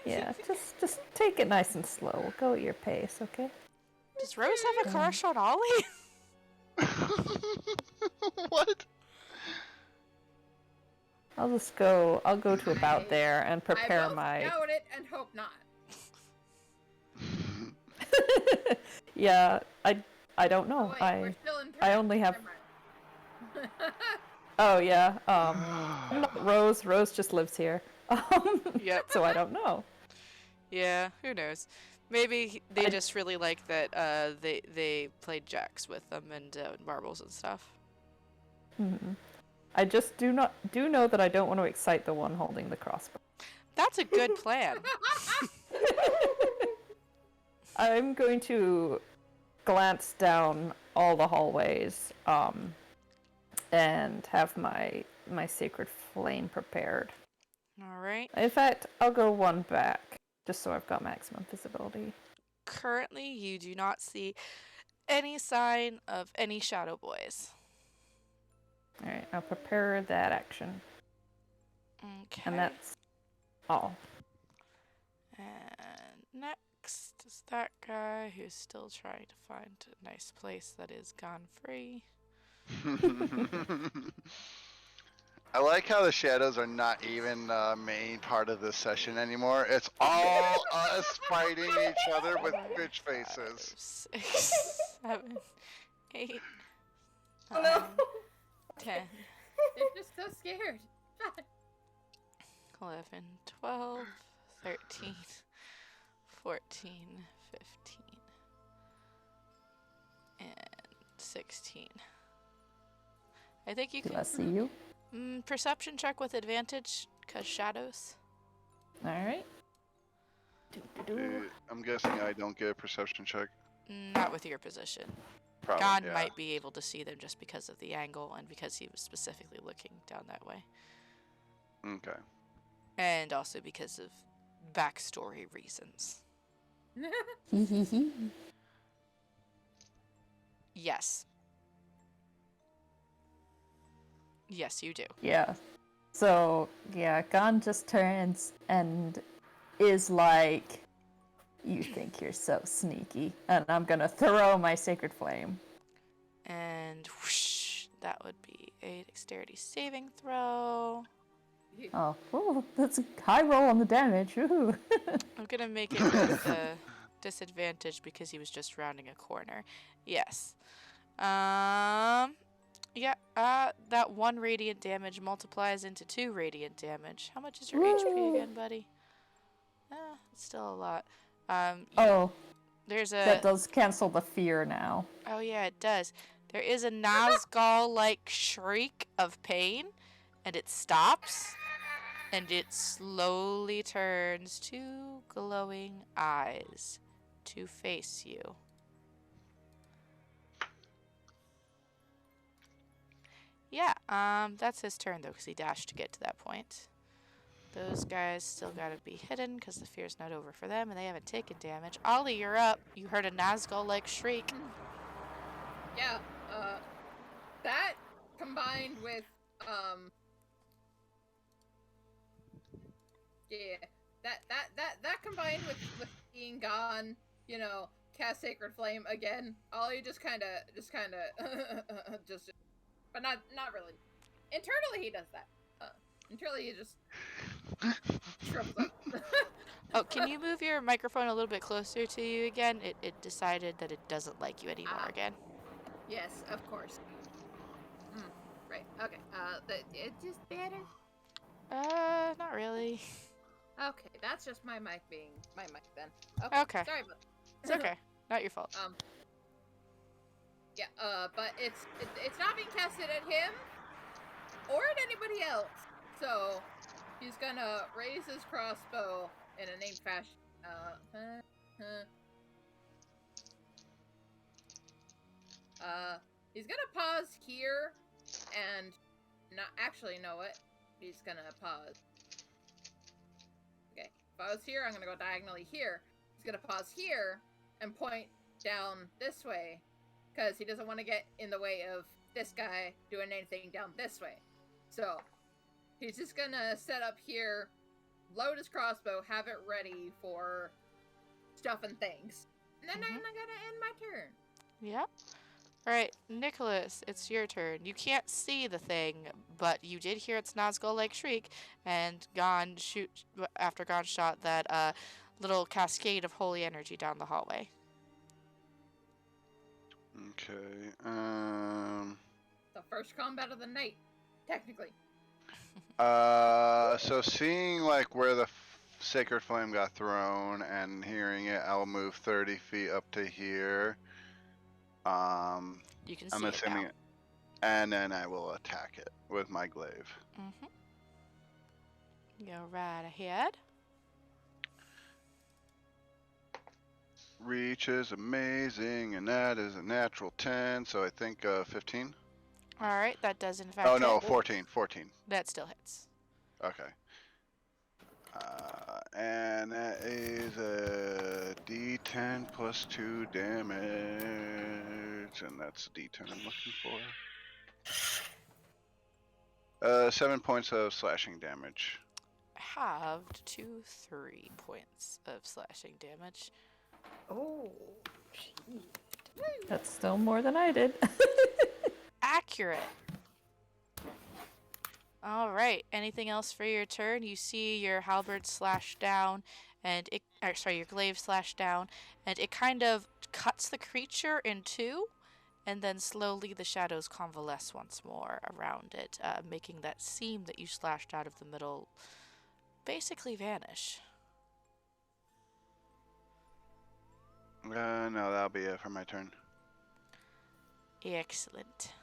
Yeah, just take it nice and slow. We'll go at your pace, okay? Does Rose have a crush on Ollie? What? I'll go to about there and prepare I both my... doubt it and hope not. Yeah, I don't know. Oh, wait, we're still in I turn. only have... Never mind. Oh, yeah, Rose just lives here. Yep. So I don't know. Yeah, who knows? Maybe they just really like that they played jacks with them and marbles and stuff. Mm-hmm. I just do know that I don't want to excite the one holding the crossbow. That's a good plan. I'm going to glance down all the hallways, and have my sacred flame prepared. All right. In fact, I'll go one back, just so I've got maximum visibility. Currently, you do not see any sign of any shadow boys. Alright, I'll prepare that action. Okay. And that's all. And next is that guy who's still trying to find a nice place that is gone free. I like how the shadows are not even main part of this session anymore. It's all us fighting each other with bitch faces. 5, 6, 7, 8, Oh 9, no. 10, They're just so scared. 11, 12, 13, 14, 15, and 16. I think you Do can... I see you? Perception check with advantage, because shadows. Alright. I'm guessing I don't get a perception check. Not with your position. Probably, God yeah. might be able to see them just because of the angle and because he was specifically looking down that way. Okay. And also because of backstory reasons. Yes. Yes, you do. Yeah. So, yeah, Gon just turns and is like, you think you're so sneaky. And I'm gonna throw my sacred flame. And whoosh, that would be a dexterity saving throw. Oh, ooh, that's a high roll on the damage. Ooh. I'm gonna make it with disadvantage because he was just rounding a corner. Yes. Yeah, that 1 radiant damage multiplies into 2 radiant damage. How much is your HP again, buddy? It's still a lot. Oh, There's that does cancel the fear now. Oh yeah, it does. There is a Nazgul-like shriek of pain, and it stops, and it slowly turns 2 glowing eyes to face you. Yeah, that's his turn though, because he dashed to get to that point. Those guys still gotta be hidden, because the fear's not over for them, and they haven't taken damage. Ollie, you're up. You heard a Nazgul-like shriek. Yeah, that combined with, yeah, that combined with being gone, you know, cast Sacred Flame again, Ollie just kinda, but not really. Internally he does that. Internally he just shrubs up. Oh, can you move your microphone a little bit closer to you again? It decided that it doesn't like you anymore again. Yes, of course. Right, okay. It's just better? Not really. Okay, that's just my mic being my mic then. Okay. Sorry about that. It's okay. Not your fault. Yeah, but it's not being casted at him or at anybody else. So he's gonna raise his crossbow in a named fashion. He's gonna pause here and not actually know it. He's gonna pause. Okay, pause here. I'm gonna go diagonally here. He's gonna pause here and point down this way because he doesn't want to get in the way of this guy doing anything down this way. So He's just gonna set up here, load his crossbow, have it ready for stuff and things. And then I'm gonna end my turn. Yep. Alright, Nicholas, it's your turn. You can't see the thing, but you did hear its Nazgul-like shriek, and after Gon shot that little cascade of holy energy down the hallway. Okay. The first combat of the night, technically. So seeing like where the sacred flame got thrown and hearing it, I'll move 30 feet up to here. You can I'm see it assuming now. And then I will attack it with my glaive. Go right ahead. Reach is amazing, and that is a natural 10, so I think 15. Alright, that does in fact Oh no, hit. 14. That still hits. Okay. And that is a D10 plus 2 damage, and that's the D10 I'm looking for. 7 points of slashing damage. Halved to 3 points of slashing damage. Oh, gee. That's still more than I did. Accurate. All right. Anything else for your turn? You see your halberd slash down, and your glaive slash down, and it kind of cuts the creature in two, and then slowly the shadows convalesce once more around it, making that seam that you slashed out of the middle basically vanish. No, that'll be it for my turn. Excellent.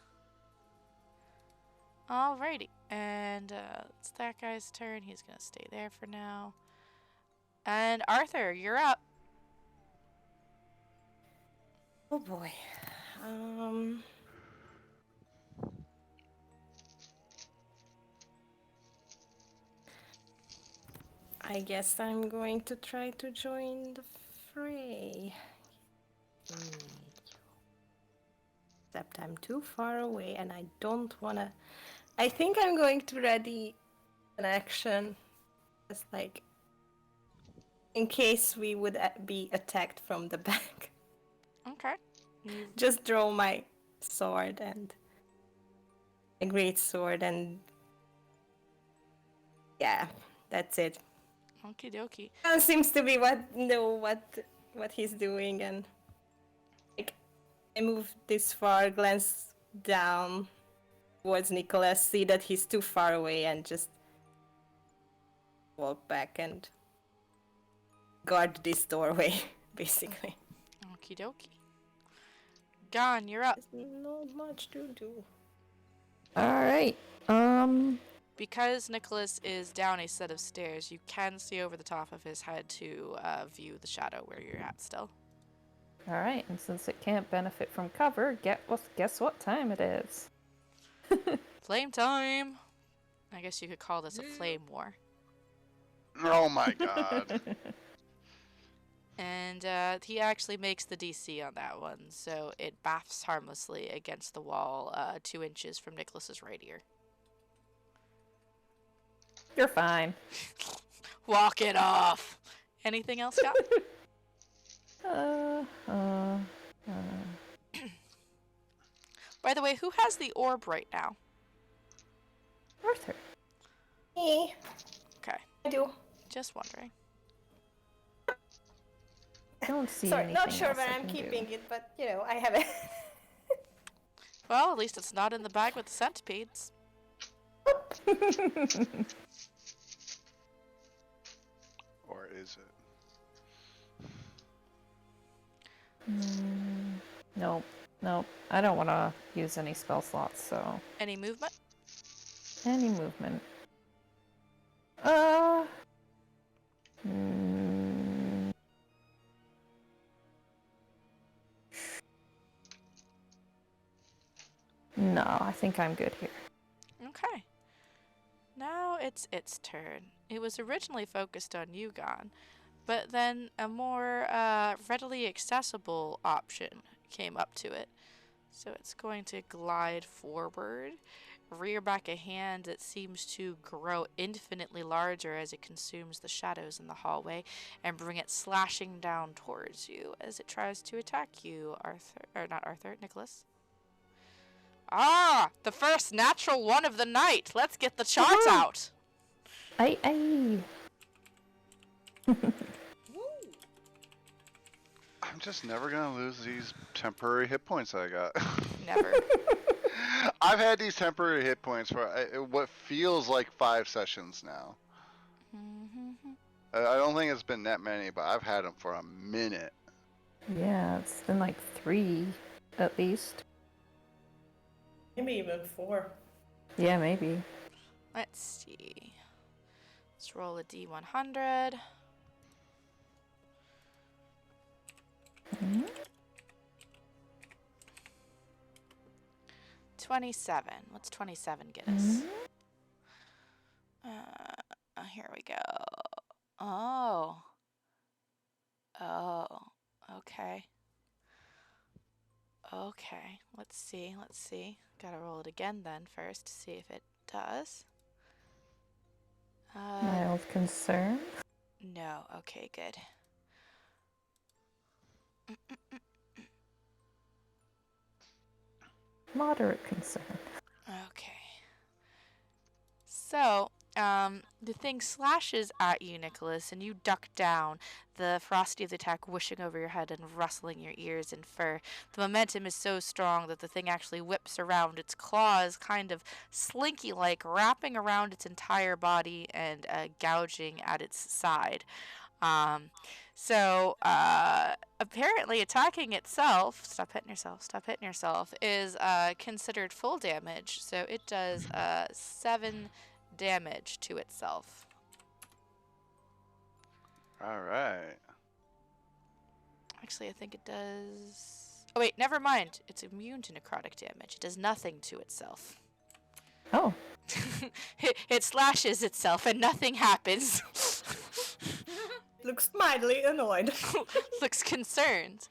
Alrighty, and it's that guy's turn. He's gonna stay there for now. And Arthur, you're up. Oh boy. I guess I'm going to try to join the fray. Except I'm too far away and I don't wanna. I think I'm going to ready an action, just like in case we would be attacked from the back. Okay. Just draw my sword and a great sword, and yeah, that's it. Okie dokie. Seems to be what he's doing, and like I move this far, glance down towards Nicholas, see that he's too far away, and just walk back and guard this doorway, basically. Okie dokie. Gon, you're up. There's not much to do. Alright. Because Nicholas is down a set of stairs, you can see over the top of his head to view the shadow where you're at still. Alright, and since it can't benefit from cover, guess what time it is? Flame time! I guess you could call this a flame war. Oh my god. And he actually makes the DC on that one, so it baffs harmlessly against the wall 2 inches from Nicholas's right ear. You're fine. Walk it off! Anything else, Scott? By the way, who has the orb right now? Arthur. Me, Okay, I do. just wondering. I don't see Sorry, anything not sure else where I I'm can keeping do. it, but you know, I have it. Well, at least it's not in the bag with the centipedes. Or is it? Nope. I don't want to use any spell slots, so... Any movement? Any movement. No, I think I'm good here. Okay. Now it's its turn. It was originally focused on you, Gon, but then a more readily accessible option came up to it. So it's going to glide forward rear back a hand that seems to grow infinitely larger as it consumes the shadows in the hallway and bring it slashing down towards you as it tries to attack you, Arthur. Or not Arthur, Nicholas. Ah! The first natural one of the night! Let's get the charts out! Aye. Woo! I'm just never gonna lose these temporary hit points I got. Never. I've had these temporary hit points for what feels like 5 sessions now. I don't think it's been that many, but I've had them for a minute. Yeah, it's been like 3 at least. Maybe even 4. Yeah, maybe. Let's see. Let's roll a D100. Mhm. 27. What's 27 get us? Here we go. Oh. Oh. Okay. Okay. Let's see. Let's see. Gotta roll it again then first to see if it does. Mild concern. No. Okay, good. Moderate concern. Okay. So, the thing slashes at you, Nicholas, and you duck down, the ferocity of the attack whooshing over your head and rustling your ears and fur. The momentum is so strong that the thing actually whips around, its claws kind of slinky-like, wrapping around its entire body and gouging at its side. Apparently attacking itself, stop hitting yourself, is considered full damage. So it does 7 damage to itself. Alright. Actually, I think it does... Oh wait, never mind. It's immune to necrotic damage. It does nothing to itself. Oh. It slashes itself and nothing happens. Looks mildly annoyed. Looks concerned.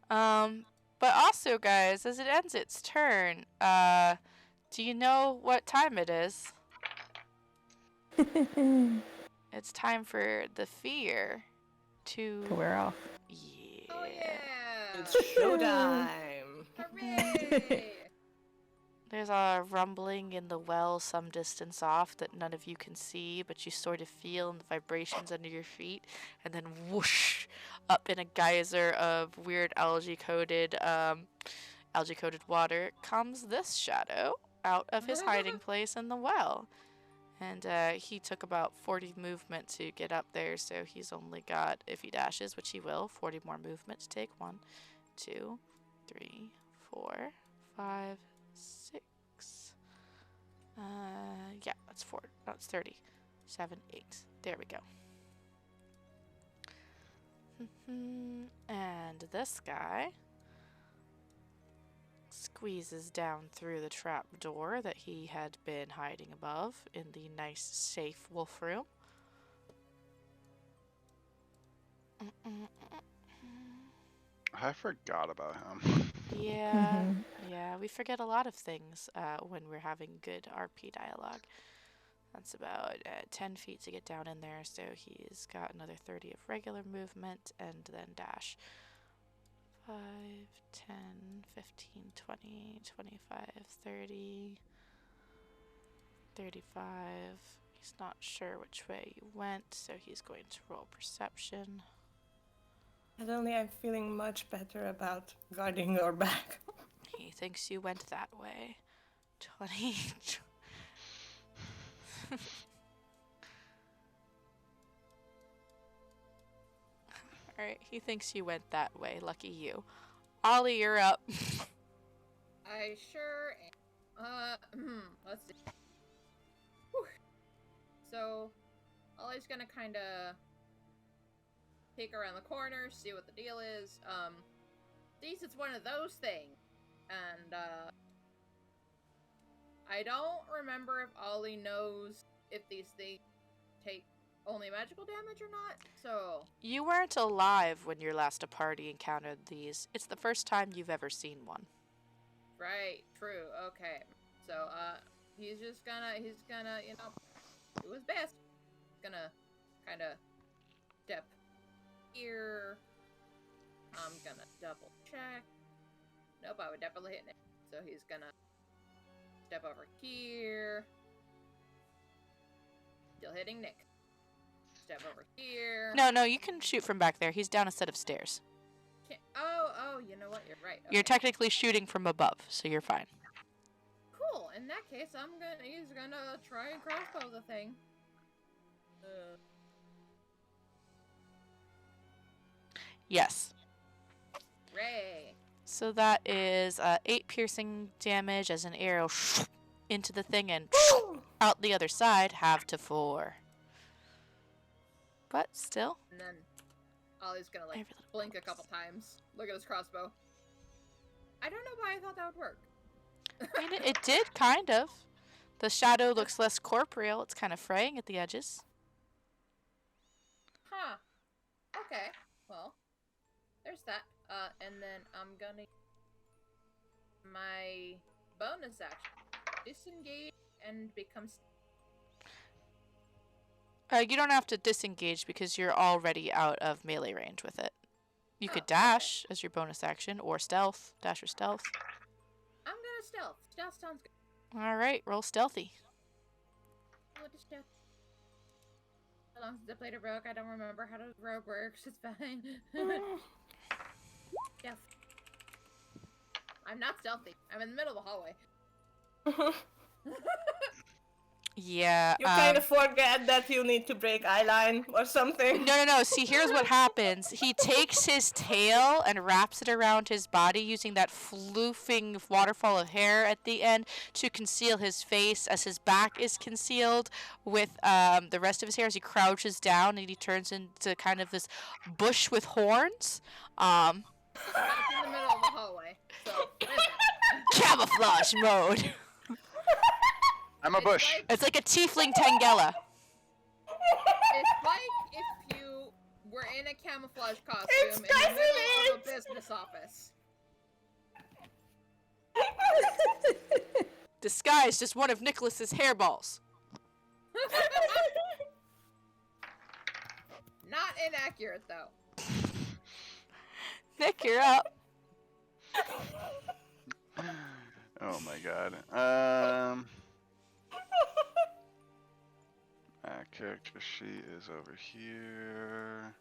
But also, guys, as it ends its turn, do you know what time it is? It's time for the fear to Wear off. Yeah. Oh yeah! It's showtime. Hooray! There's a rumbling in the well some distance off that none of you can see, but you sort of feel in the vibrations under your feet, and then whoosh, up in a geyser of weird algae-coated water comes this shadow out of his hiding place in the well. And he took about 40 movement to get up there, so he's only got, if he dashes, which he will, 40 more movement to take. 1, 2, 3, 4, 5, 6. Yeah, that's 4. That's 30. 7, 8. There we go. And this guy squeezes down through the trap door that he had been hiding above in the nice, safe wolf room. I forgot about him. Yeah, yeah, we forget a lot of things when we're having good RP dialogue. That's about 10 feet to get down in there, so he's got another 30 of regular movement and then dash. 5, 10, 15, 20, 25, 30, 35. He's not sure which way you went, so he's going to roll perception. Suddenly I'm feeling much better about guarding your back. He thinks you went that way. 20. Alright, he thinks you went that way. Lucky you. Ollie, you're up. I sure am. Let's see. Whew. So, Ollie's gonna kinda peek around the corner, see what the deal is. Sees it's one of those things. And, I don't remember if Ollie knows if these things take only magical damage or not, so... You weren't alive when your last party encountered these. It's the first time you've ever seen one. Right, true, okay. So, he's gonna, you know, do his best. He's gonna kind of step here. I'm gonna double check. Nope, I would definitely hit Nick. So he's gonna step over here. Still hitting Nick. Step over here. No, you can shoot from back there. He's down a set of stairs. Oh, you know what? You're right. Okay. You're technically shooting from above, so you're fine. Cool. In that case, he's gonna try and crossbow the thing. Yes. Ray. So that is 8 piercing damage as an arrow into the thing and out the other side, half to 4. But still. And then Ollie's gonna like Every little blink a couple times. Look at his crossbow. I don't know why I thought that would work. I mean, it did, kind of. The shadow looks less corporeal. It's kind of fraying at the edges. Huh. Okay. Well, there's that. And then I'm gonna my bonus action disengage and become. You don't have to disengage because you're already out of melee range with it. You could okay. dash as your bonus action, or stealth. Dash or stealth. I'm gonna stealth. Stealth sounds good. Alright, roll stealthy. What is stealth? How long since I played a rogue? I don't remember how the rogue works. It's fine. Stealth. I'm not stealthy. I'm in the middle of the hallway. Yeah. You kind of forget that you need to break eyeline or something. No. See, here's what happens. He takes his tail and wraps it around his body using that floofing waterfall of hair at the end to conceal his face as his back is concealed with the rest of his hair as he crouches down and he turns into kind of this bush with horns. I'm in the middle of the hallway. So, Camouflage mode. I'm a bush. It's like a tiefling Tangela. It's like if you were in a camouflage costume in the middle of a business office. Disguised as one of Nicholas's hairballs. Not inaccurate, though. Nick, you're up. Oh my god. Character sheet is over here.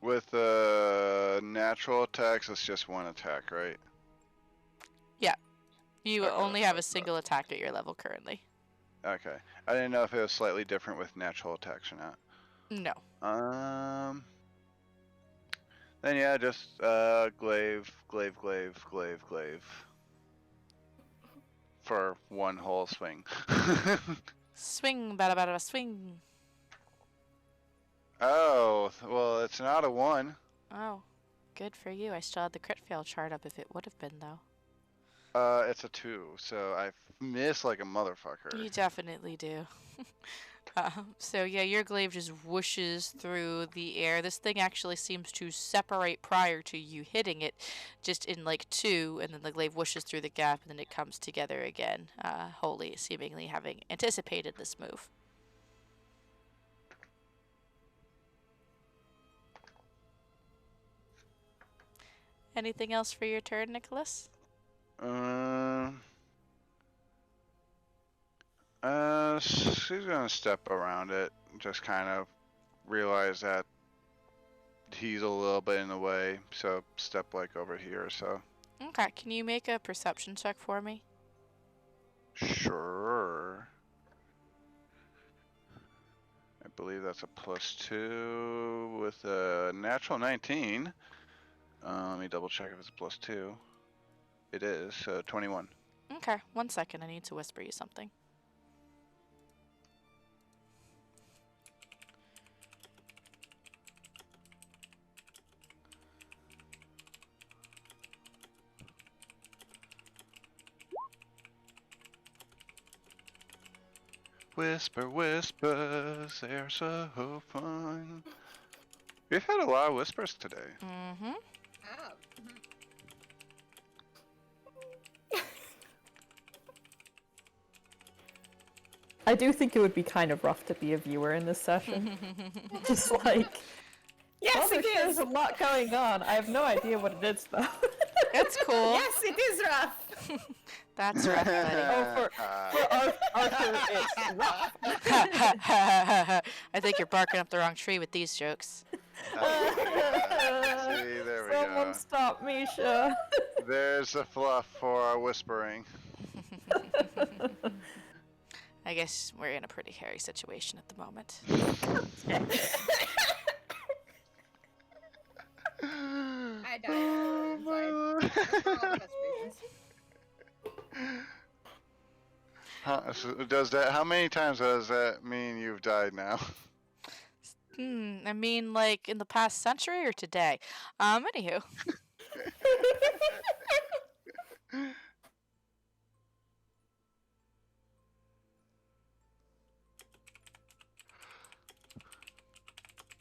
With natural attacks, it's just one attack, right? You only have a single attack at your level currently. Okay. I didn't know if it was slightly different with natural attacks or not. No. Then yeah, just glaive. For one whole swing. Swing, bada bada swing. Oh, well, it's not a 1. Oh, good for you. I still had the crit fail chart up if it would have been, though. It's a 2, so I miss like a motherfucker. You definitely do. So yeah, your glaive just whooshes through the air. This thing actually seems to separate prior to you hitting it, just in like 2, and then the glaive whooshes through the gap, and then it comes together again, wholly seemingly having anticipated this move. Anything else for your turn, Nicholas? She's gonna step around it, just kind of realize that he's a little bit in the way, so step like over here or so. Okay, can you make a perception check for me? Sure. I believe that's a +2 with a natural 19. Let me double check if it's a +2. It is, so 21. Okay, 1 second. I need to whisper you something. Whisper, whispers, they're so fun. We've had a lot of whispers today. Mm-hmm. Oh. I do think it would be kind of rough to be a viewer in this session. Just like, Yes, well, it there's is. a lot going on. I have no idea what it is though. It's cool. Yes, it is rough. That's rough, buddy. Oh, for Arthur, it's rough. I think you're barking up the wrong tree with these jokes. See, there we Someone go. stop Misha. There's the fluff for our whispering. I guess we're in a pretty hairy situation at the moment. I died inside. For all the best reasons. So does that? How many times does that mean you've died now? I mean, like in the past century or today? Anywho.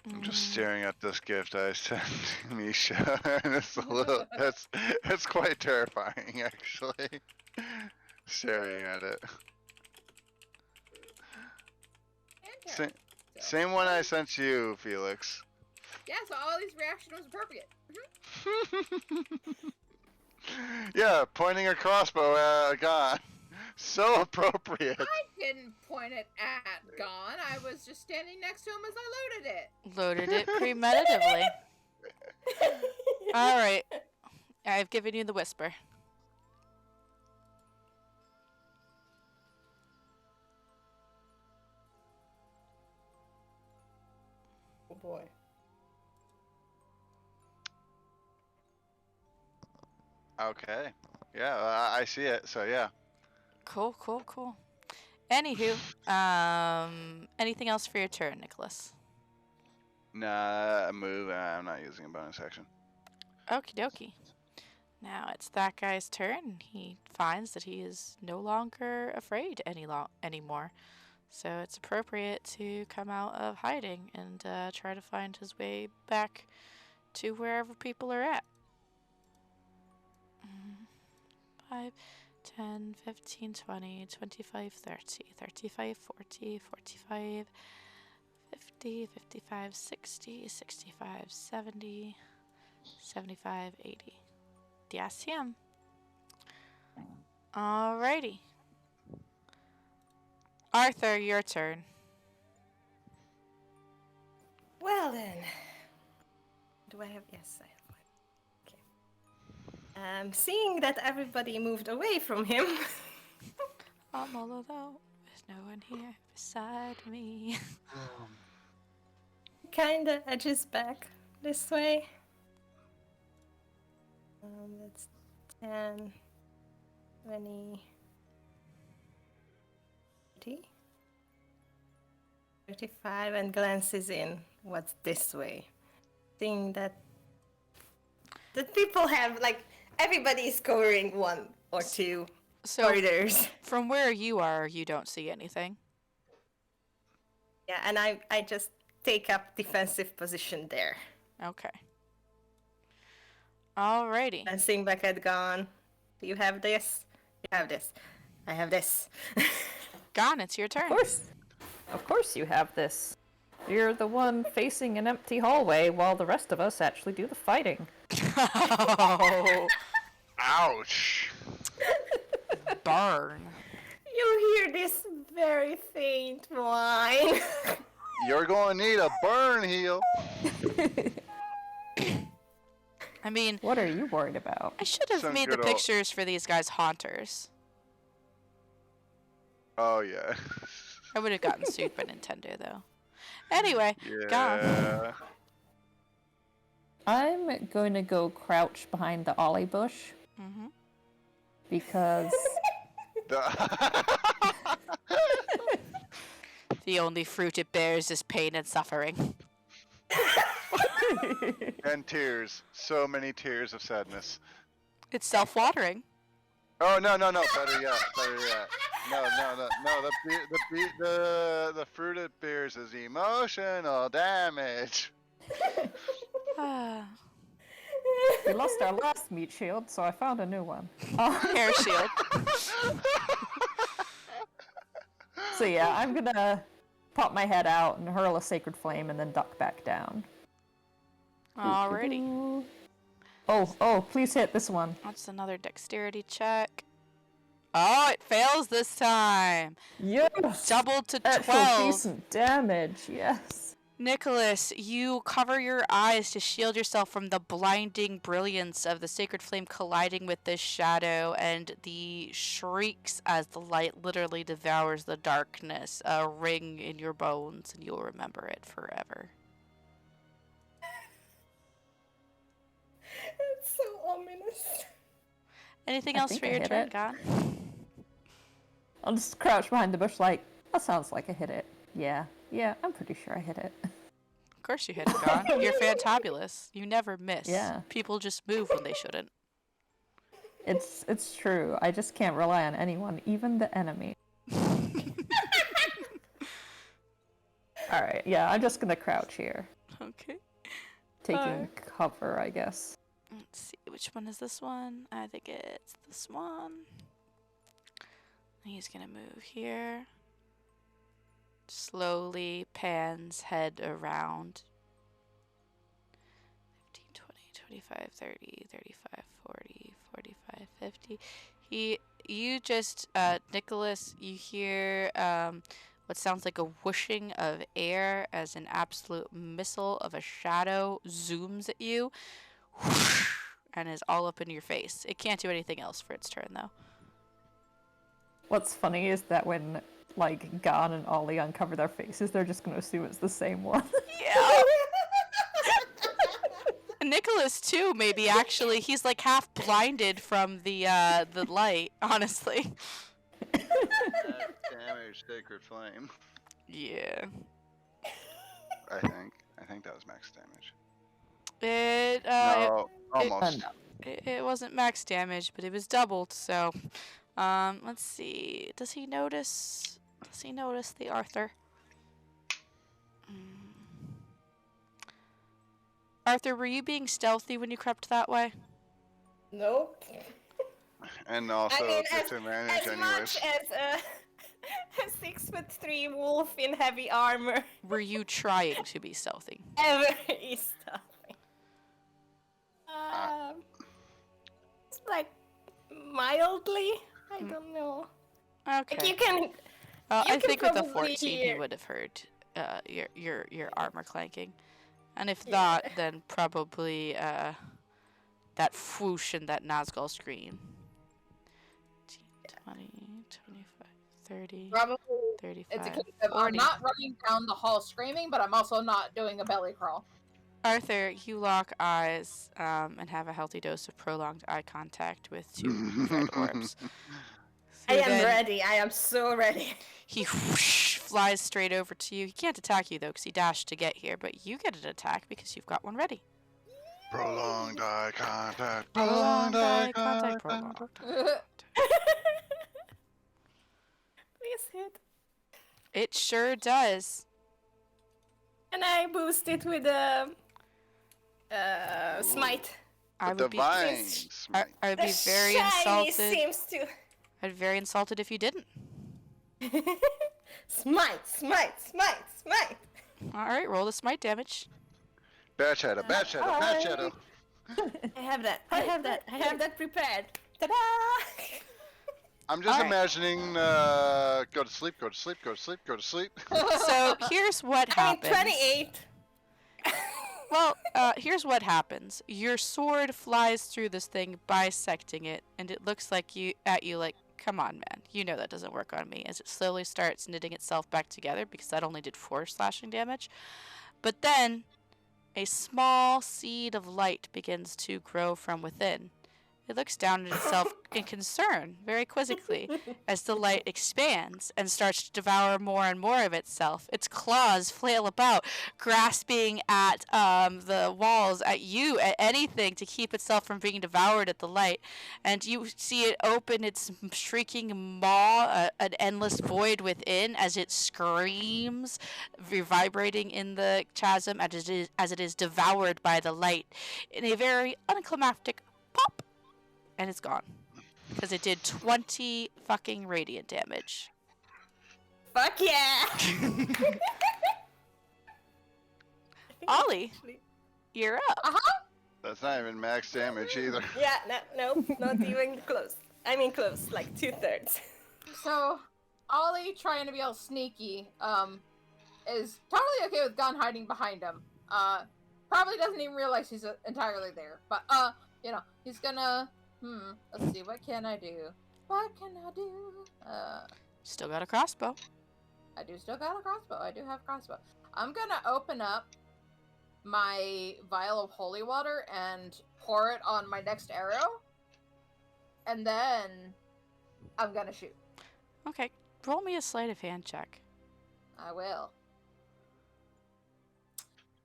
I'm just staring at this gift I sent Misha, and it's a little. It's quite terrifying, actually. Staring at it. And Same one I sent you, Felix. yeah, so all these reactions was appropriate. Yeah, pointing a crossbow at a gun. So appropriate. I didn't point it at Gon. I was just standing next to him as I loaded it. Loaded it premeditatively. Alright. I've given you the whisper. Oh boy. Okay. Yeah, I see it. So yeah. Cool. Anywho, anything else for your turn, Nicholas? Nah, move. I'm not using a bonus action. Okie dokie. Now it's that guy's turn. He finds that he is no longer afraid anymore. So it's appropriate to come out of hiding and try to find his way back to wherever people are at. 5, 10, 15, 20, 25, 30, 35, 40, 45, 50, 55, 60, 65, 70, 75, 80. Yes, him. Alrighty. Arthur, your turn. Well then. Do I have? Yes, I have one. Okay. Seeing that everybody moved away from him, I'm all alone. There's no one here beside me. kinda edges back this way. That's 10, 20, 30, 35, and glances in. What's this way? Seeing that people have, like, everybody's covering one or two So, corridors. from where you are, you don't see anything. Yeah, and I just take up defensive position there. Okay. Alrighty. Glancing back at Gon. Do you have this? You have this. I have this. Gone, it's your turn. Of course you have this. You're the one facing an empty hallway while the rest of us actually do the fighting. Oh, Ouch. burn. You hear this very faint whine. You're going to need a burn heal. I mean, What are you worried about? I should have Some made the good old- pictures for these guys haunters. Oh yeah. I would have gotten sued by Nintendo, though. Anyway, Gone. Yeah. I'm going to go crouch behind the ollie bush Mm-hmm. because The only fruit it bears is pain and suffering. And tears. So many tears of sadness. It's self-watering. Oh no, no, no! Better yet, better yet. No, no, no, no. The fruit it bears is emotional damage. Ah, We lost our last meat shield, so I found a new one. hair shield. So yeah, I'm gonna pop my head out and hurl a sacred flame and then duck back down. Alrighty. Oh, please hit this one. That's another dexterity check. Oh, it fails this time. Yes! Doubled to Actual 12. decent damage, yes. Nicholas, you cover your eyes to shield yourself from the blinding brilliance of the sacred flame colliding with this shadow and the shrieks as the light literally devours the darkness ring in your bones, and you'll remember it forever. It's so ominous. Anything I else think for I your hit turn, it. God? I'll just crouch behind the bush like, that sounds like I hit it. Yeah, I'm pretty sure I hit it. Of course you hit it, God. You're fantabulous. You never miss. Yeah. People just move when they shouldn't. It's true. I just can't rely on anyone, even the enemy. Alright, yeah, I'm just gonna crouch here. Okay. Taking cover, I guess. Let's see, which one is this one? I think it's this one. He's gonna move here. Slowly pans head around. 15, 20, 25, 30, 35, 40, 45, 50. You just, Nicholas, you hear what sounds like a whooshing of air as an absolute missile of a shadow zooms at you and is all up in your face. It can't do anything else for its turn, though. What's funny is that when, like, Gon and Ollie uncover their faces, they're just gonna assume it's the same one. Yeah. Nicholas too, maybe actually. He's like half blinded from the light, honestly. Damage, sacred flame. Yeah. I think that was max damage. It No, almost. it wasn't max damage, but it was doubled, so let's see. Does he notice the Arthur? Arthur, were you being stealthy when you crept that way? Nope. And also, I mean, disadvantage as anyways. much as a 6'3" wolf in heavy armor Were you trying to be stealthy? ever is stealthy. It's like mildly. I don't know. Okay. Like you can. I can think with the probably 14 he hear- would have heard your armor clanking. And if not, then probably that whoosh and that Nazgul scream. 20, 25, 30, Probably 35, it's a case of 40. I'm not running down the hall screaming, but I'm also not doing a belly crawl. Arthur, you lock eyes and have a healthy dose of prolonged eye contact with two red orbs. I So am then ready. I am so ready. He whoosh, flies straight over to you. He can't attack you, though, because he dashed to get here, but you get an attack because you've got one ready. Prolonged eye contact. Prolonged eye contact. Prolonged. Please hit. It sure does. And I boost it with a smite. I The would be, divine Please. smite. Oh, I would be The very shiny insulted. seems to. I'd be very insulted if you didn't. Smite, smite, smite, smite. All right, roll the smite damage. Bad shadow, bad shadow, bad shadow. I have that. I have that. I have that prepared. Ta-da! I'm just Alright. imagining go to sleep, go to sleep, go to sleep, go to sleep. So here's what I mean, happens. 28. Well, here's what happens. Your sword flies through this thing, bisecting it, and it looks like you like, come on, man. You know that doesn't work on me. As it slowly starts knitting itself back together, because that only did 4 slashing damage. But then, a small seed of light begins to grow from within, It looks down at itself in concern, very quizzically, as the light expands and starts to devour more and more of itself. Its claws flail about, grasping at the walls, at you, at anything to keep itself from being devoured at the light. And you see it open its shrieking maw, an endless void within, as it screams, vibrating in the chasm as it is devoured by the light in a very unclimactic pop. And it's gone. Because it did 20 fucking radiant damage. Fuck yeah! Ollie, you're up. That's not even max damage either. Yeah, no, not even close. I mean close, like 2/3. So, Ollie, trying to be all sneaky, is totally okay with Gun hiding behind him. Probably doesn't even realize he's entirely there. But, he's gonna... let's see, what can I do? What can I do? Still got a crossbow. I do still got a crossbow. I do have a crossbow. I'm gonna open up my vial of holy water and pour it on my next arrow. And then I'm gonna shoot. Okay, roll me a sleight of hand check. I will.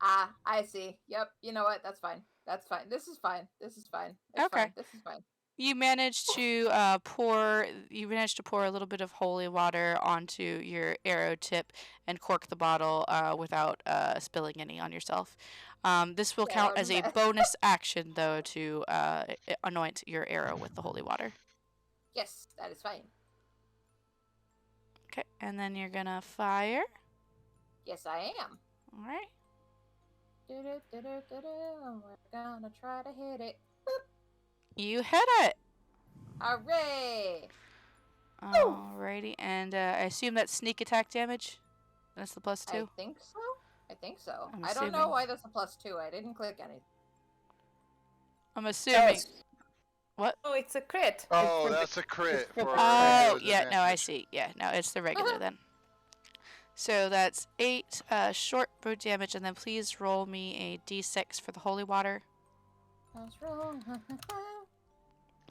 Ah, I see. Yep, you know what? That's fine. That's fine. This is fine. This is fine. It's Okay. fine. This is fine. You managed to pour a little bit of holy water onto your arrow tip and cork the bottle without spilling any on yourself. This will count as a bonus action, though, to anoint your arrow with the holy water. Yes, that is fine. Okay, and then you're gonna fire. Yes, I am. All right. We're gonna try to hit it. You hit it. Hooray! Alrighty, and I assume that's sneak attack damage. That's the +2. I think so. I'm I don't know assuming. why that's a +2. I didn't click anything. I'm assuming. What? Oh, it's a crit. Oh, that's a crit. For Oh, his yeah. No, I advantage. see. Yeah, no, it's the regular then. So that's 8 short bow damage, and then please roll me a d6 for the holy water. What's wrong?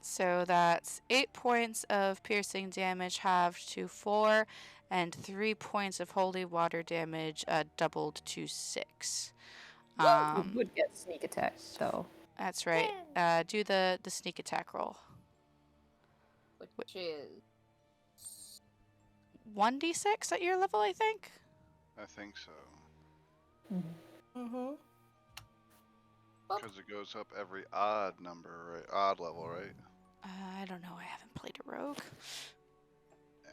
So that's 8 points of piercing damage halved to 4, and 3 points of holy water damage doubled to 6. You would get sneak attack, though. That's right. Do the sneak attack roll. Which is 1d6 at your level, I think. I think so. Mm-hmm. Because it goes up every odd number, right? Odd level, right? I don't know. I haven't played a rogue.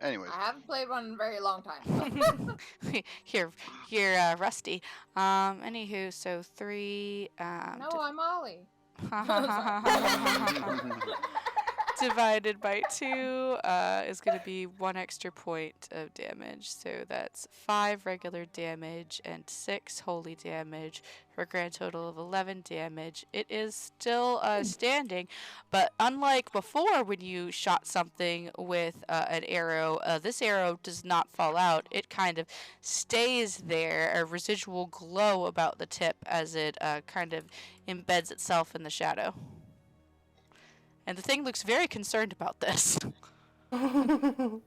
Anyways. I haven't played one in a very long time. You're rusty. Anywho, so 3. No, I'm Ollie. Divided by 2 is going to be 1 extra point of damage. So that's 5 regular damage and 6 holy damage for a grand total of 11 damage. It is still standing, but unlike before when you shot something with an arrow, this arrow does not fall out. It kind of stays there, a residual glow about the tip as it kind of embeds itself in the shadow. And the thing looks very concerned about this. You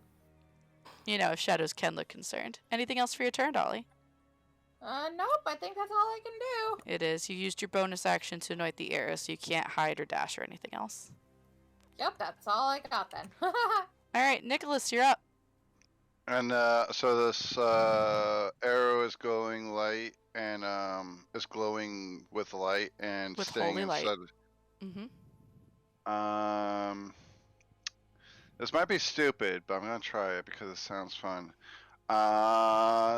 know, shadows can look concerned. Anything else for your turn, Dolly? Nope, I think that's all I can do. It is. You used your bonus action to anoint the arrow, so you can't hide or dash or anything else. Yep, that's all I got then. Alright, Nicholas, you're up. And so this arrow is glowing light and is glowing with light and With staying holy light. inside. Mm-hmm. This might be stupid, but I'm gonna try it because it sounds fun.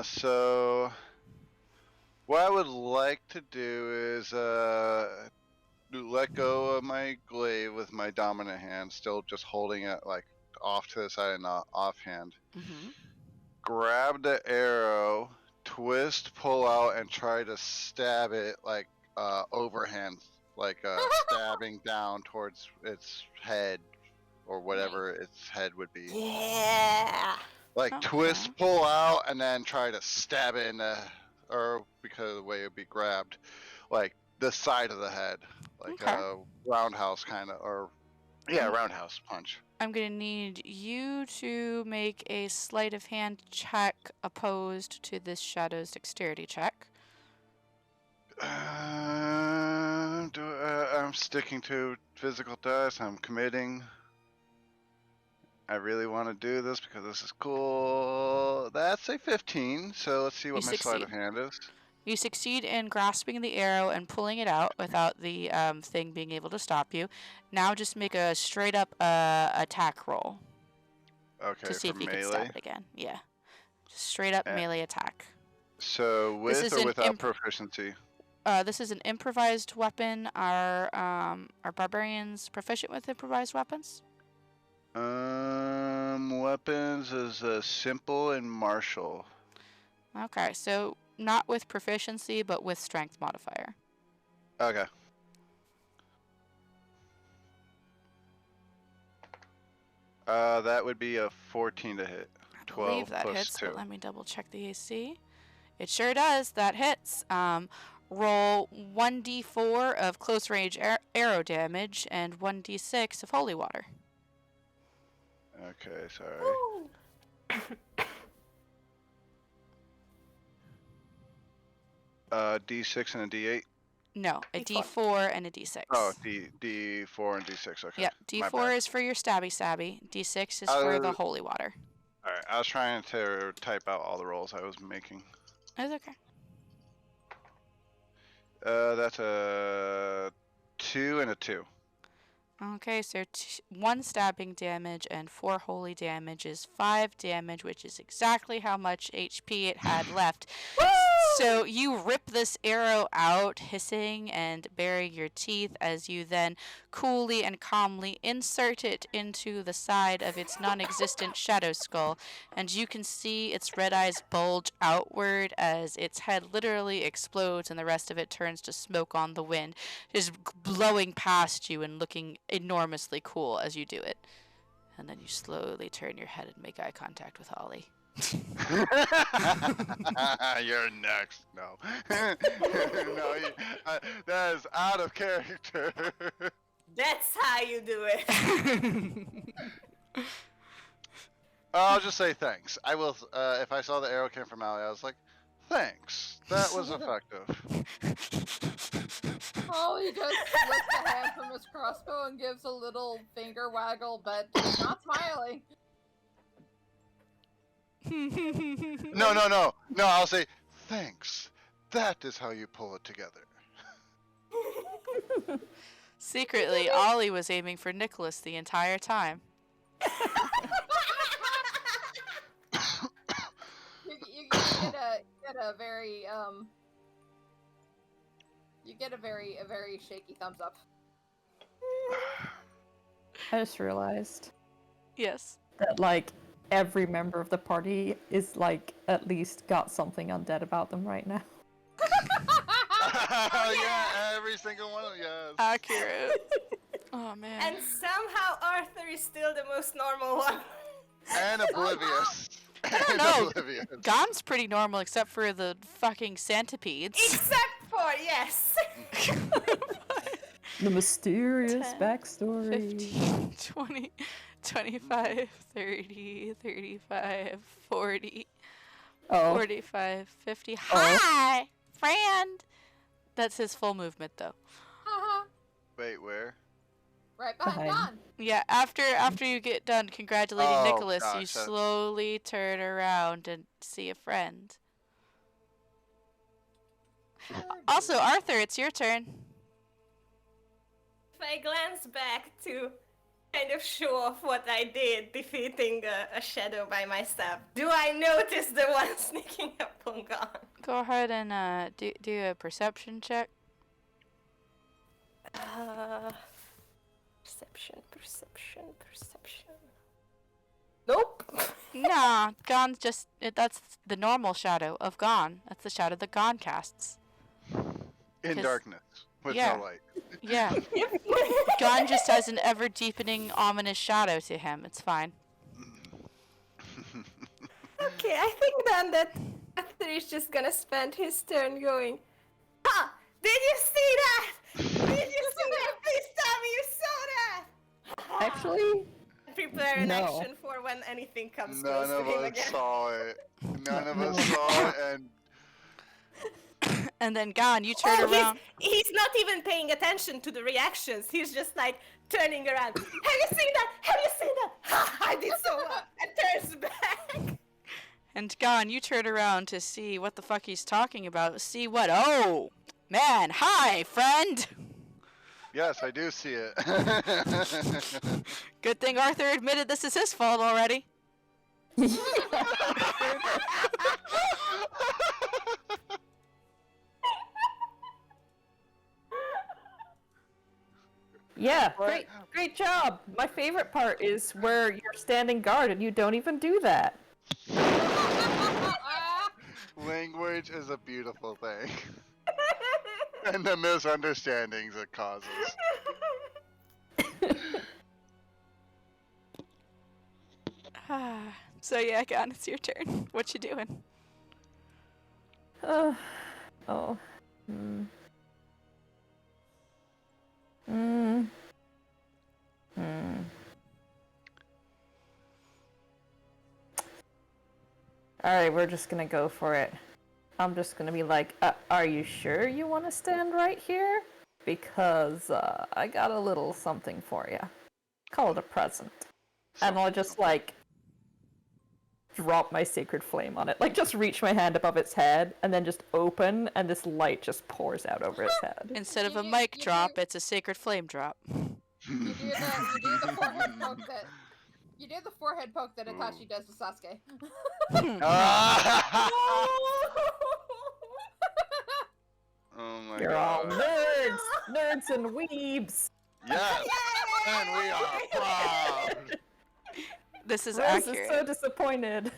So what I would like to do is let go of my glaive with my dominant hand, still just holding it like off to the side and not offhand. Mm-hmm. Grab the arrow, twist, pull out, and try to stab it like overhand, like stabbing down towards its head or whatever its head would be. Yeah. Like Okay. twist, pull out, and then try to stab it in the, or because of the way it would be grabbed, like the side of the head, like Okay. a roundhouse kind of, or Yeah, roundhouse punch. I'm gonna need you to make a sleight of hand check opposed to this shadow's dexterity check. I'm sticking to physical dice. I'm committing. I really want to do this because this is cool. That's a 15, so let's see what You my sleight of succeed. hand is. You succeed in grasping the arrow and pulling it out without the thing being able to stop you. Now just make a straight up attack roll Okay, to see for if you can melee. stab it again. Yeah. Just straight up Eh. melee attack. So This with is or an without proficiency? This is an improvised weapon. Are barbarians proficient with improvised weapons? Weapons is simple and martial. Okay, so not with proficiency, but with strength modifier. Okay. That would be a 14 to hit. I believe 12 that plus hits, 2. but let me double check the AC. It sure does. That hits. Roll 1d4 of close range arrow damage and 1d6 of holy water. Okay, sorry. Woo! D6 and a D8. No, a D4. d4 and a d6. Oh, D4 and D6. Okay. Yeah, My d4 bad. is for your stabby. D6 is for the holy water. All right. I was trying to type out all the rolls I was making. That's okay. That's a 2 and a 2. Okay, so 1 stabbing damage and 4 holy damage is 5 damage, which is exactly how much HP it had left. So you rip this arrow out, hissing and baring your teeth, as you then coolly and calmly insert it into the side of its non-existent shadow skull, and you can see its red eyes bulge outward as its head literally explodes and the rest of it turns to smoke on the wind, just blowing past you and looking enormously cool as you do it. And then you slowly turn your head and make eye contact with Ollie. You're next. No. No, that is out of character. That's how you do it. I'll just say thanks. I will, if I saw the arrow came from Allie, I was like, thanks. That was effective. Ollie just lifts a hand from his crossbow and gives a little finger waggle, but he's not smiling. No, I'll say, thanks. That is how you pull it together. Secretly, Ollie was aiming for Nicholas the entire time. You get a very you get a very shaky thumbs up. I just realized Yes. that, like, every member of the party is, like, at least got something undead about them right now. Yeah, every single one of yes. Accurate. Oh, man. And somehow Arthur is still the most normal one. And oblivious. I don't know. Gon's pretty normal except for the fucking centipedes. Except for, yes. The mysterious 10, backstory. 15, 20, 25, 30, 35, 40, Oh, 45, 50. Hi, friend! That's his full movement, though. Haha. Wait, where? Right behind Behind. Don. Yeah, after you get done congratulating Oh, Nicholas, you gosh, that- slowly turn around and see a friend. Also, Arthur, it's your turn. If I glance back to kind of show off what I did defeating a shadow by myself, do I notice the one sneaking up on Gon? Go ahead and do a perception check. Perception. Nope. Nah, Gon's just that's the normal shadow of Gon. That's the shadow that Gon casts. In 'Cause- darkness. With yeah. no light. Yeah, Gon just has an ever deepening ominous shadow to him. It's fine. Okay, I think then that Arthur is just gonna spend his turn going, Ha! Did you see that? Did you see that? Please tell me you saw that! Actually, Prepare an No. action for when anything comes None close to of him us again. saw it. None of No. us saw it, and And then gone, you turn Oh, around. he's not even paying attention to the reactions. He's just like turning around. Have you seen that? Have you seen that? Ha! I did so well. And turns back. And gone, you turn around to see what the fuck he's talking about. See what? Oh, man. Hi, friend. yes, I do see it. Good thing Arthur admitted this is his fault already. Yeah, great job. My favorite part is where you're standing guard and you don't even do that. Language is a beautiful thing. And the misunderstandings it causes. So yeah, gone, it's your turn. What you doing? Oh. Hmm. Hmm. Alright, we're just gonna go for it. I'm just gonna be like, are you sure you want to stand right here? Because, I got a little something for you. Call it a present. And I'll just, like, drop my sacred flame on it. Like, just reach my hand above its head, and then just open, and this light just pours out over its head. Instead of a You mic do- drop, it's a sacred flame drop. You do the forehead poke that. You do the forehead poke that Itachi does to Sasuke. Oh my You're all god. nerds! Nerds and weebs! Yes! And we are proud! This is Rose accurate. is so disappointed.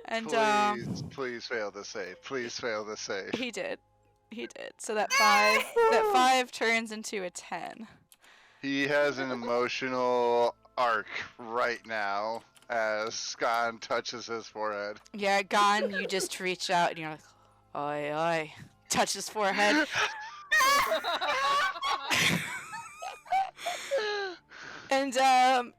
And Please fail to save. Please fail to save. he did. So that five turns into a 10. He has an emotional arc right now as Skan touches his forehead. Yeah, gone. You just reach out and you're like, oi, oi. Touch his forehead. And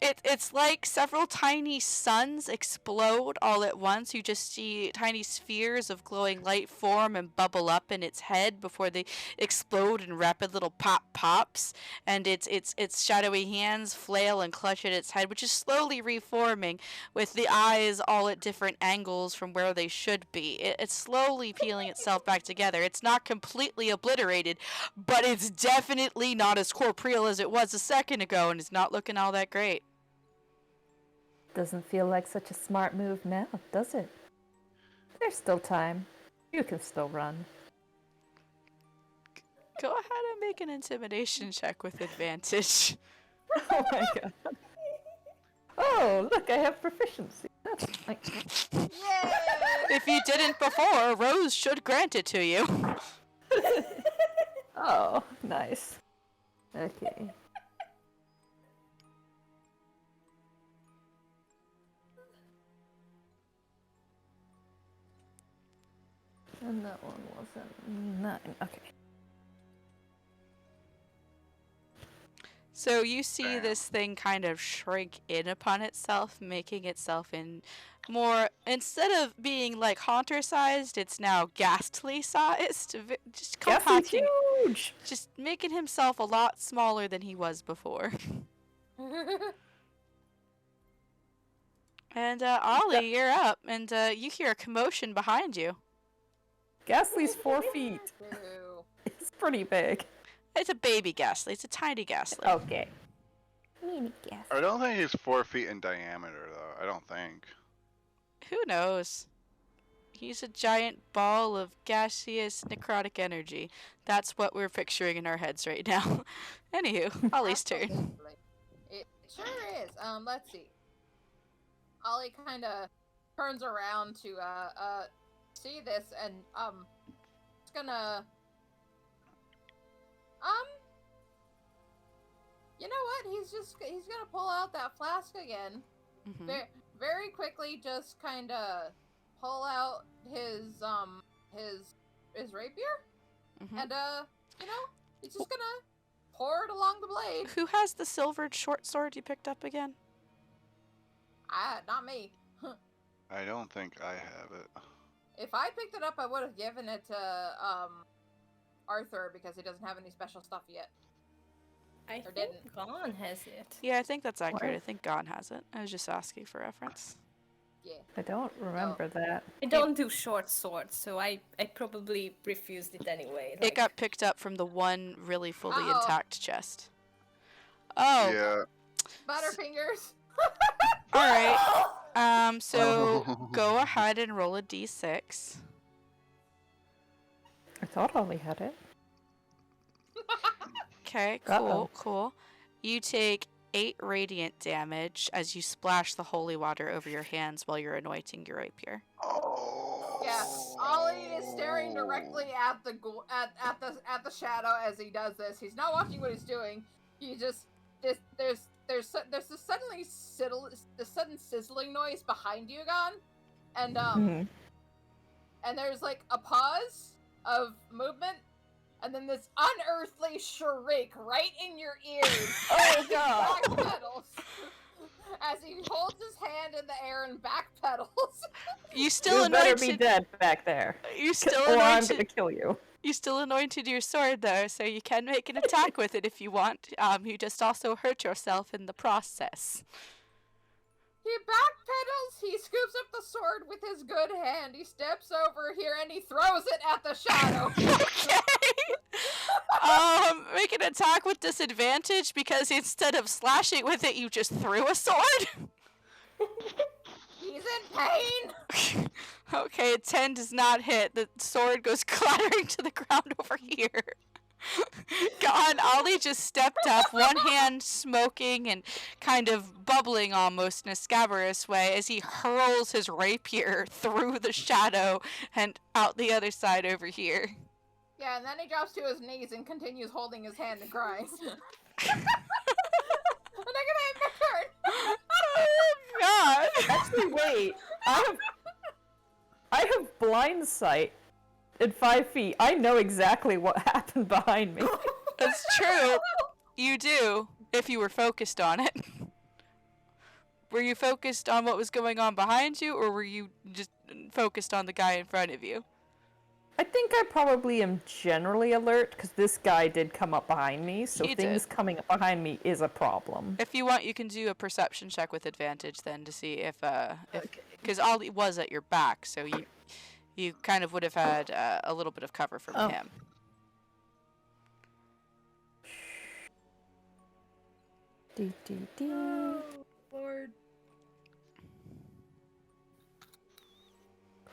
it's like several tiny suns explode all at once. You just see tiny spheres of glowing light form and bubble up in its head before they explode in rapid little pops. And its shadowy hands flail and clutch at its head, which is slowly reforming with the eyes all at different angles from where they should be. It's slowly peeling itself back together. It's not completely obliterated, but it's definitely not as corporeal as it was a second ago, and it's not looking all that great. Doesn't feel like such a smart move now, does it? There's still time. You can still run. Go ahead and make an intimidation check with advantage. Oh my god. Oh, look, I have proficiency. That's like... If you didn't before, Rose should grant it to you. Oh, nice. Okay. And that one wasn't 9. Okay. So you see this thing kind of shrink in upon itself, making itself in more, instead of being like Haunter sized, it's now ghastly sized. Just Ghastly's compacting, huge! just making himself a lot smaller than he was before. And Ollie, you're up, and you hear a commotion behind you. Ghastly's 4 feet. Boo. It's pretty big. It's a baby ghastly. It's a tiny ghastly. Okay. Mini ghastly. I don't think he's 4 feet in diameter, though. I don't think. Who knows? He's a giant ball of gaseous necrotic energy. That's what we're picturing in our heads right now. Anywho, Ollie's turn. Absolutely. It sure is. Let's see. Ollie kind of turns around to see this, and it's gonna you know what? He's gonna pull out that flask again. Mhm. Very quickly, just kind of pull out his rapier, Mhm. and you know, he's just gonna pour it along the blade. Who has the silvered short sword you picked up again? Not me. I don't think I have it. If I picked it up, I would have given it to Arthur because he doesn't have any special stuff yet. I Or think didn't. Gon has it. Yeah, I think that's accurate. What? I think Gon has it. I was just asking for reference. Yeah. I don't remember that. I don't do short swords, so I probably refused it anyway. It got picked up from the one really fully Uh-oh. intact chest. Oh, Yeah. Butterfingers. all right. So go ahead and roll a d6. I thought Ollie had it. Okay, Uh-oh. cool. You take 8 radiant damage as you splash the holy water over your hands while you're anointing your rapier. Oh. Yeah, Ollie is staring directly at the at the shadow as he does this. He's not watching what he's doing. He just there's this sudden sizzling noise behind you, Gon, and Mhm. and there's like a pause of movement, and then this unearthly shriek right in your ears. Oh god! Backpedals as he holds his hand in the air and backpedals. You still You better be anointed. dead back there. You still Or I'm gonna anointed. kill you. You still anointed your sword though, so you can make an attack with it if you want. You just also hurt yourself in the process. He backpedals, he scoops up the sword with his good hand, he steps over here and he throws it at the shadow. Okay. Make an attack with disadvantage because instead of slashing with it, you just threw a sword. He's in pain. Okay, a 10 does not hit. The sword goes clattering to the ground over here. God, Ollie just stepped up, one hand smoking and kind of bubbling almost in a scabrous way as he hurls his rapier through the shadow and out the other side over here. Yeah, and then he drops to his knees and continues holding his hand and cries. And I'm gonna end my turn. Oh, God. Actually, wait. I have blind sight at 5 feet. I know exactly what happened behind me. That's true. You do, if you were focused on it. Were you focused on what was going on behind you, or were you just focused on the guy in front of you? I think I probably am generally alert because this guy did come up behind me, so He things did. coming up behind me is a problem. If you want, you can do a perception check with advantage then to see if because Ollie was at your back, so you kind of would have had a little bit of cover from Oh. him. Lord.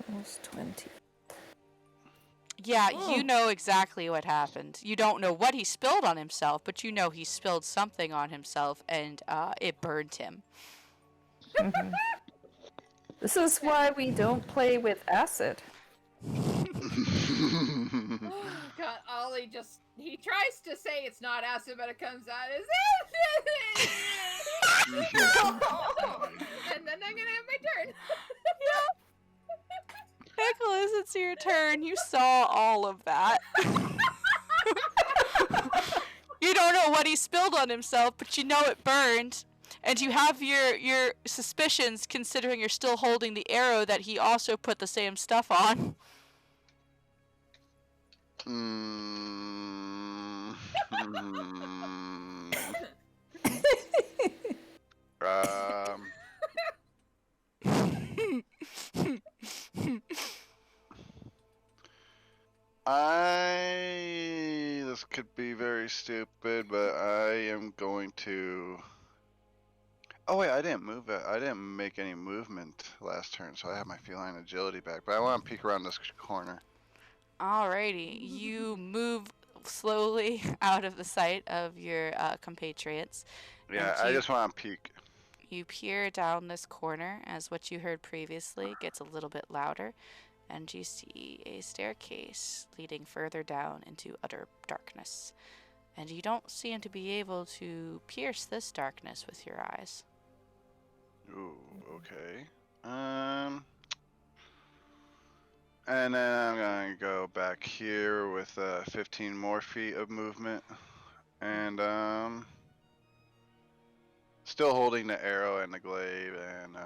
Almost 20. Yeah, you know exactly what happened. You don't know what he spilled on himself, but you know he spilled something on himself, and it burned him. Mhm. This is why we don't play with acid. God, Ollie just, he tries to say it's not acid, but it comes out as and then I'm gonna have my turn. Nicholas, it's your turn. You saw all of that. You don't know what he spilled on himself, but you know it burned. And you have your suspicions, considering you're still holding the arrow, that he also put the same stuff on. Um, this could be very stupid, but I am going to. Oh wait, I didn't move it. I didn't make any movement last turn, so I have my feline agility back. But I want to peek around this corner. Alrighty, you move slowly out of the sight of your compatriots. Yeah, And I you- just want to peek. You peer down this corner as what you heard previously gets a little bit louder, and you see a staircase leading further down into utter darkness. And you don't seem to be able to pierce this darkness with your eyes. Ooh, okay. And then I'm gonna go back here with 15 more feet of movement, and still holding the arrow and the glaive, and 5,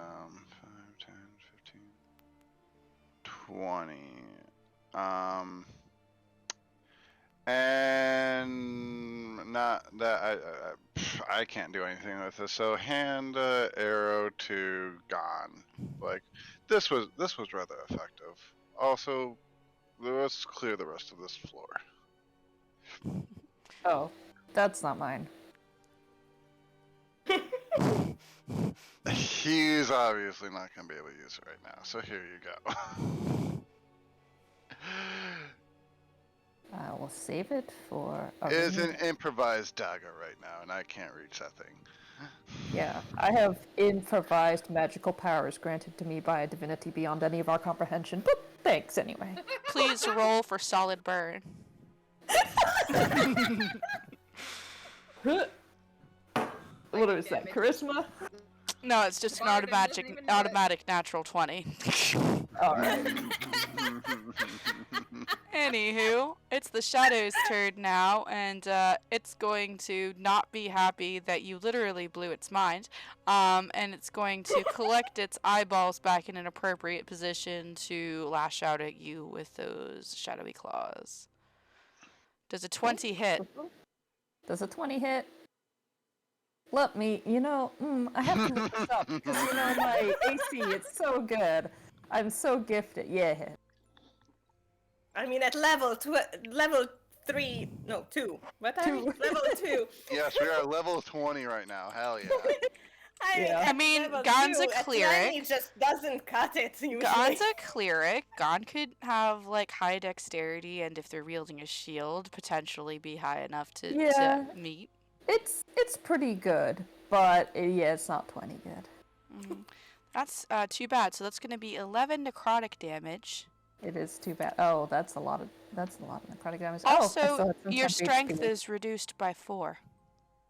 10, 15, 20. And not that I can't do anything with this. So hand the arrow to Gon. Like this was rather effective. Also, let's clear the rest of this floor. Oh, that's not mine. He's obviously not going to be able to use it right now, so here you go. I will save it for a It is rainy an improvised dagger right now, and I can't reach that thing. Yeah, I have improvised magical powers granted to me by a divinity beyond any of our comprehension, but thanks anyway. Please roll for solid burn. What is that, charisma? No, it's just an Barbarian doesn't even know it. automatic natural 20. Alright. Anywho, it's the Shadow's turn now, and it's going to not be happy that you literally blew its mind, and it's going to collect its eyeballs back in an appropriate position to lash out at you with those shadowy claws. Does a 20 hit? Does a 20 hit? Let me, I have to look this up because, my AC, it's so good. I'm so gifted. Yeah, hit. I mean, at level 3, no, 2. What are we? Two. Level 2. Yes, we are level 20 right now. Hell yeah. Yeah. I mean, level Gon's a 2, at cleric. 20 just doesn't cut it usually. Gon's a cleric. Gon could have like high dexterity, and if they're wielding a shield, potentially be high enough to Yeah. meet. It's pretty good, but yeah, it's not 20 good. That's too bad. So that's going to be 11 necrotic damage. It is too bad. Oh, that's a lot of necrotic damage. Also, I still have some your temp strength HP. is reduced by 4.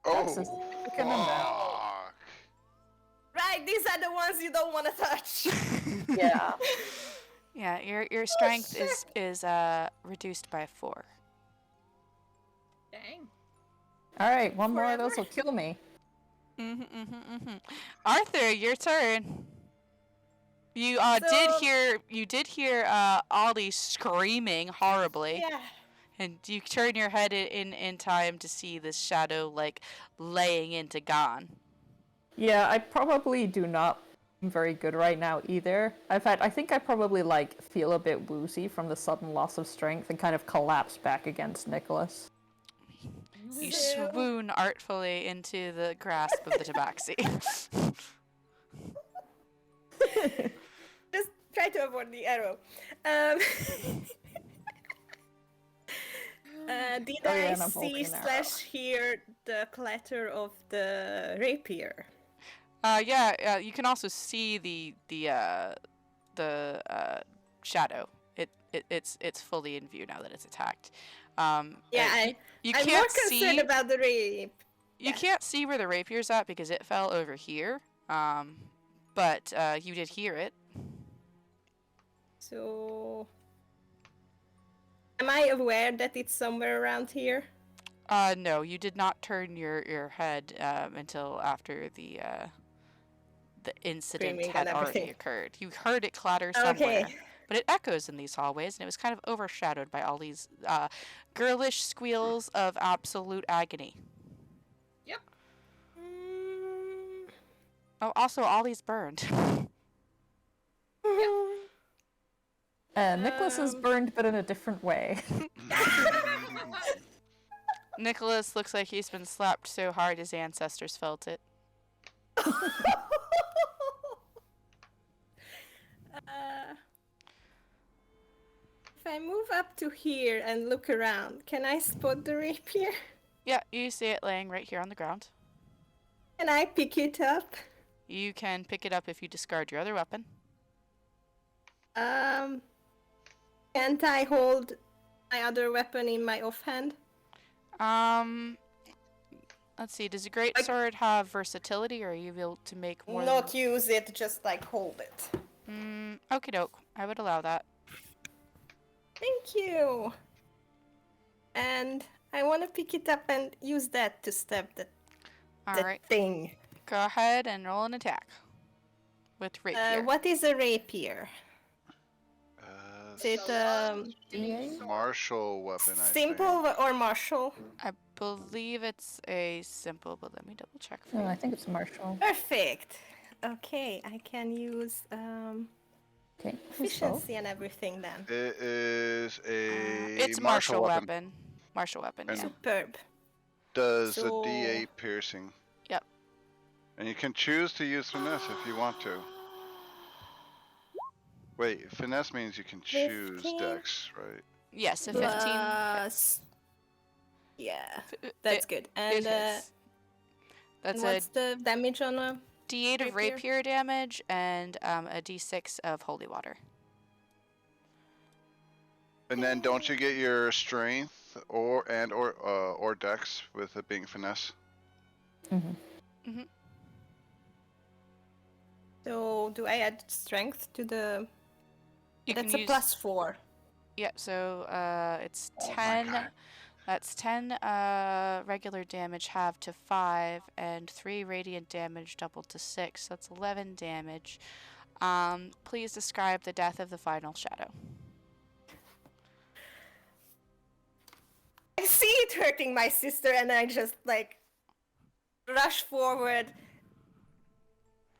That's a Oh, significant amount. fuck. Right, these are the ones you don't want to touch. Yeah. Yeah, your strength is reduced by 4. Dang. All right, one more of Forever? those will kill me. Arthur, your turn. You did hear Ollie screaming horribly, Yeah. and you turn your head in time to see this shadow like laying into Gon. Yeah, I probably do not feel very good right now either. In fact, I think I probably feel a bit woozy from the sudden loss of strength and kind of collapse back against Nicholas. You swoon artfully into the grasp of the tabaxi. Just try to avoid the arrow. Did Oh, yeah, I and I'm holding see an arrow. / hear the clatter of the rapier? Yeah, you can also see the shadow. It's fully in view now that it's attacked. Yeah, you I'm can't more concerned see. about the rape. You can't see where the rapier's at because it fell over here. But you did hear it. So, am I aware that it's somewhere around here? No, you did not turn your head until after the incident Screaming had and already everything. occurred. You heard it clatter somewhere. Okay. But it echoes in these hallways, and it was kind of overshadowed by all these girlish squeals of absolute agony. Yep. Mm, Oh, also, Ollie's burned. Nicholas is burned, but in a different way. Nicholas looks like he's been slapped so hard his ancestors felt it. If I move up to here and look around, can I spot the rapier? Yeah, you see it laying right here on the ground. Can I pick it up? You can pick it up if you discard your other weapon. Can't I hold my other weapon in my offhand? Let's see. Does a great sword have versatility, or are you able to make more Not use it, just hold it. Okie doke. I would allow that. Thank you. And I want to pick it up and use that to stab the All right. thing. Go ahead and roll an attack with rapier. What is a rapier? Is it D8? martial weapon, I simple think. or martial? I believe it's a simple, but let me double check for No, you. I think it's martial. Perfect. Okay, I can use Okay. efficiency and everything then. It is a It's martial weapon. Martial weapon, And- yeah. Superb. Does So- a D8 piercing. Yep. And you can choose to use finesse if you want to. Wait, finesse means you can choose 15. dex, right? Yes, a 15. Plus... Yeah, that's good. It And hits. That's a what's the damage on a... D8 of rapier? rapier damage and a D6 of holy water. And then don't you get your strength or dex with it being finesse? Mm-hmm. So, do I add strength to the... You That's can a use, +4. Yeah, so it's Oh my 10. God. That's 10 regular damage halved to 5, and 3 radiant damage doubled to 6. So that's 11 damage. Please describe the death of the final shadow. I see it hurting my sister and I just like rush forward.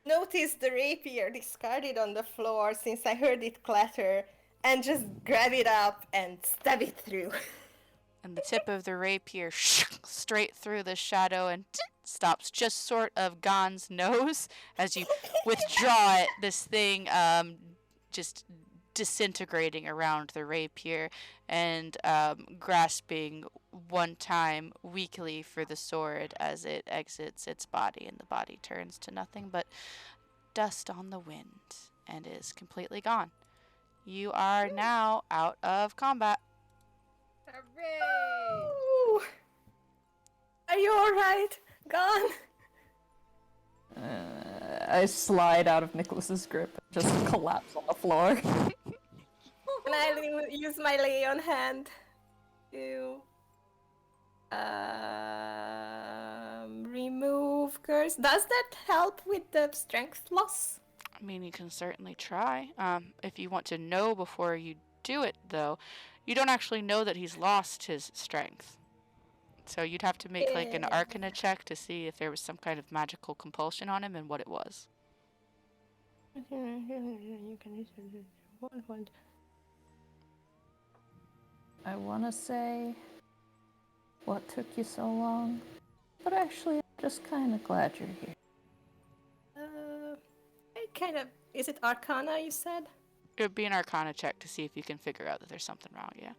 Notice the rapier discarded on the floor since I heard it clatter and just grab it up and stab it through. And the tip of the rapier straight through the shadow and stops just sort of Gon's nose as you withdraw it. This thing just disintegrating around the rapier and grasping one time weakly for the sword as it exits its body, and the body turns to nothing but dust on the wind and is completely gone. You are now out of combat. Hooray! Ooh. Are you alright? Gone? I slide out of Nicholas's grip and just collapse on the floor. And I use my lay on hand to remove curse. Does that help with the strength loss? I mean, you can certainly try. If you want to know before you do it, though, you don't actually know that he's lost his strength. So you'd have to make like an Yeah. Arcana check to see if there was some kind of magical compulsion on him and what it was. You can use one. I want to say, what took you so long? But actually, I'm just kind of glad you're here. I kind of. Is it Arcana you said? It would be an Arcana check to see if you can figure out that there's something wrong, yeah.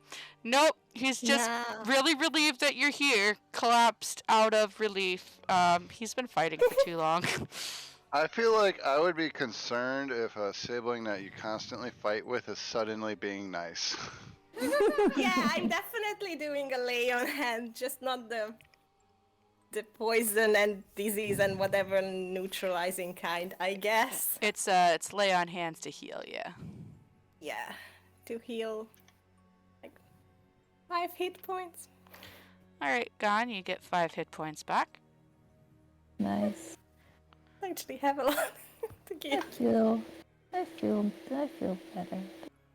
Nope, he's just Yeah. really relieved that you're here, collapsed out of relief. He's been fighting for too long. I feel like I would be concerned if a sibling that you constantly fight with is suddenly being nice. Yeah, I'm definitely doing a lay on hand, just not the poison and disease and whatever neutralizing kind, I guess. It's lay on hands to heal, yeah. Yeah, to heal like 5 hit points. Alright, Gon, you get 5 hit points back. Nice. I actually have a lot to give. I feel better.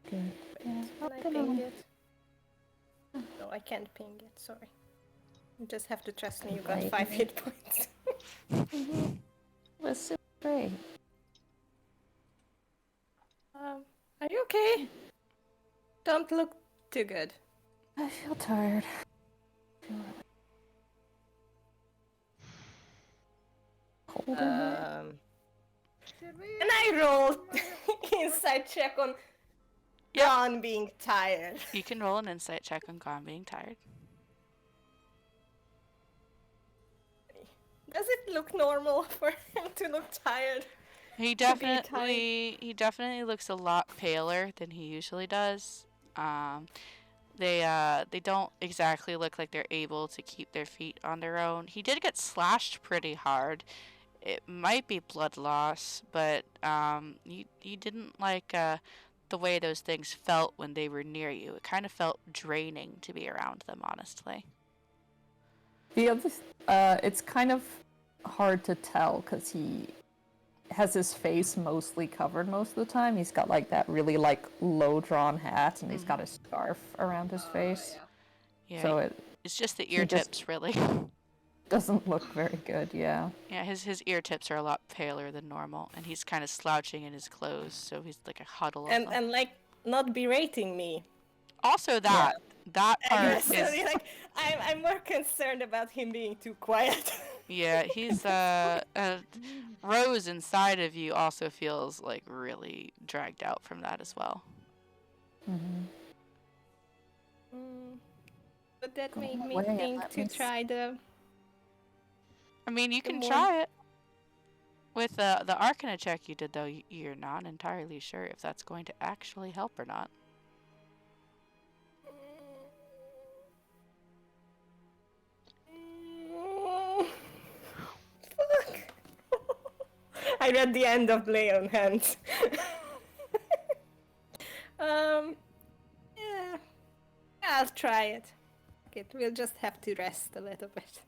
Good. Yeah, Can I come ping on. it? No, I can't ping it, sorry. You just have to trust me, you got Right. 5 hit points. Was super great. Are you okay? Don't look too good. I feel tired. Cold in here. Should we? And I rolled inside check on Yep. Ron being tired. You can roll an insight check on Gon being tired. Does it look normal for him to look tired? He To be definitely looks a lot paler than he usually does. They don't exactly look like they're able to keep their feet on their own. He did get slashed pretty hard. It might be blood loss, but you didn't like the way those things felt when they were near you. It kind of felt draining to be around them, honestly. The other, it's kind of hard to tell because he has his face mostly covered most of the time. He's got like that really like low drawn hat, and he's got a scarf around his face. Yeah. Yeah, So it's just the he ear just- tips, really. doesn't look very good. Yeah. Yeah, his ear tips are a lot paler than normal, and he's kind of slouching in his clothes, so he's like a huddle of them. And like not berating me. Also, that part is Aggressively, like I'm more concerned about him being too quiet. yeah. He's Rose inside of you also feels like really dragged out from that as well. Mm-hmm. But that Go made me away and think let to me try the. I mean, you can more- try it. With the Arcana check you did, though, you're not entirely sure if that's going to actually help or not. Fuck. I read the end of Lay on Hands. Yeah. I'll try it. We'll just have to rest a little bit.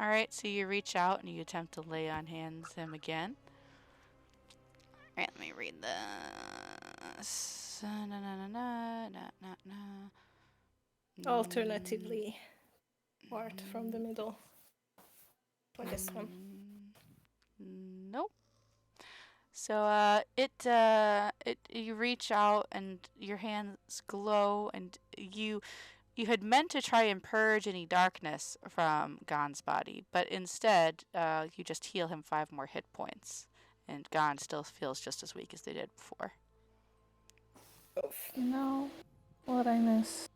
Alright, so you reach out and you attempt to lay on hands him again. Alright, let me read this. Alternatively, part from the middle. For this one. Nope. So you reach out and your hands glow, and you had meant to try and purge any darkness from Gon's body, but instead you just heal him 5 more hit points, and Gon still feels just as weak as they did before. No. What I miss?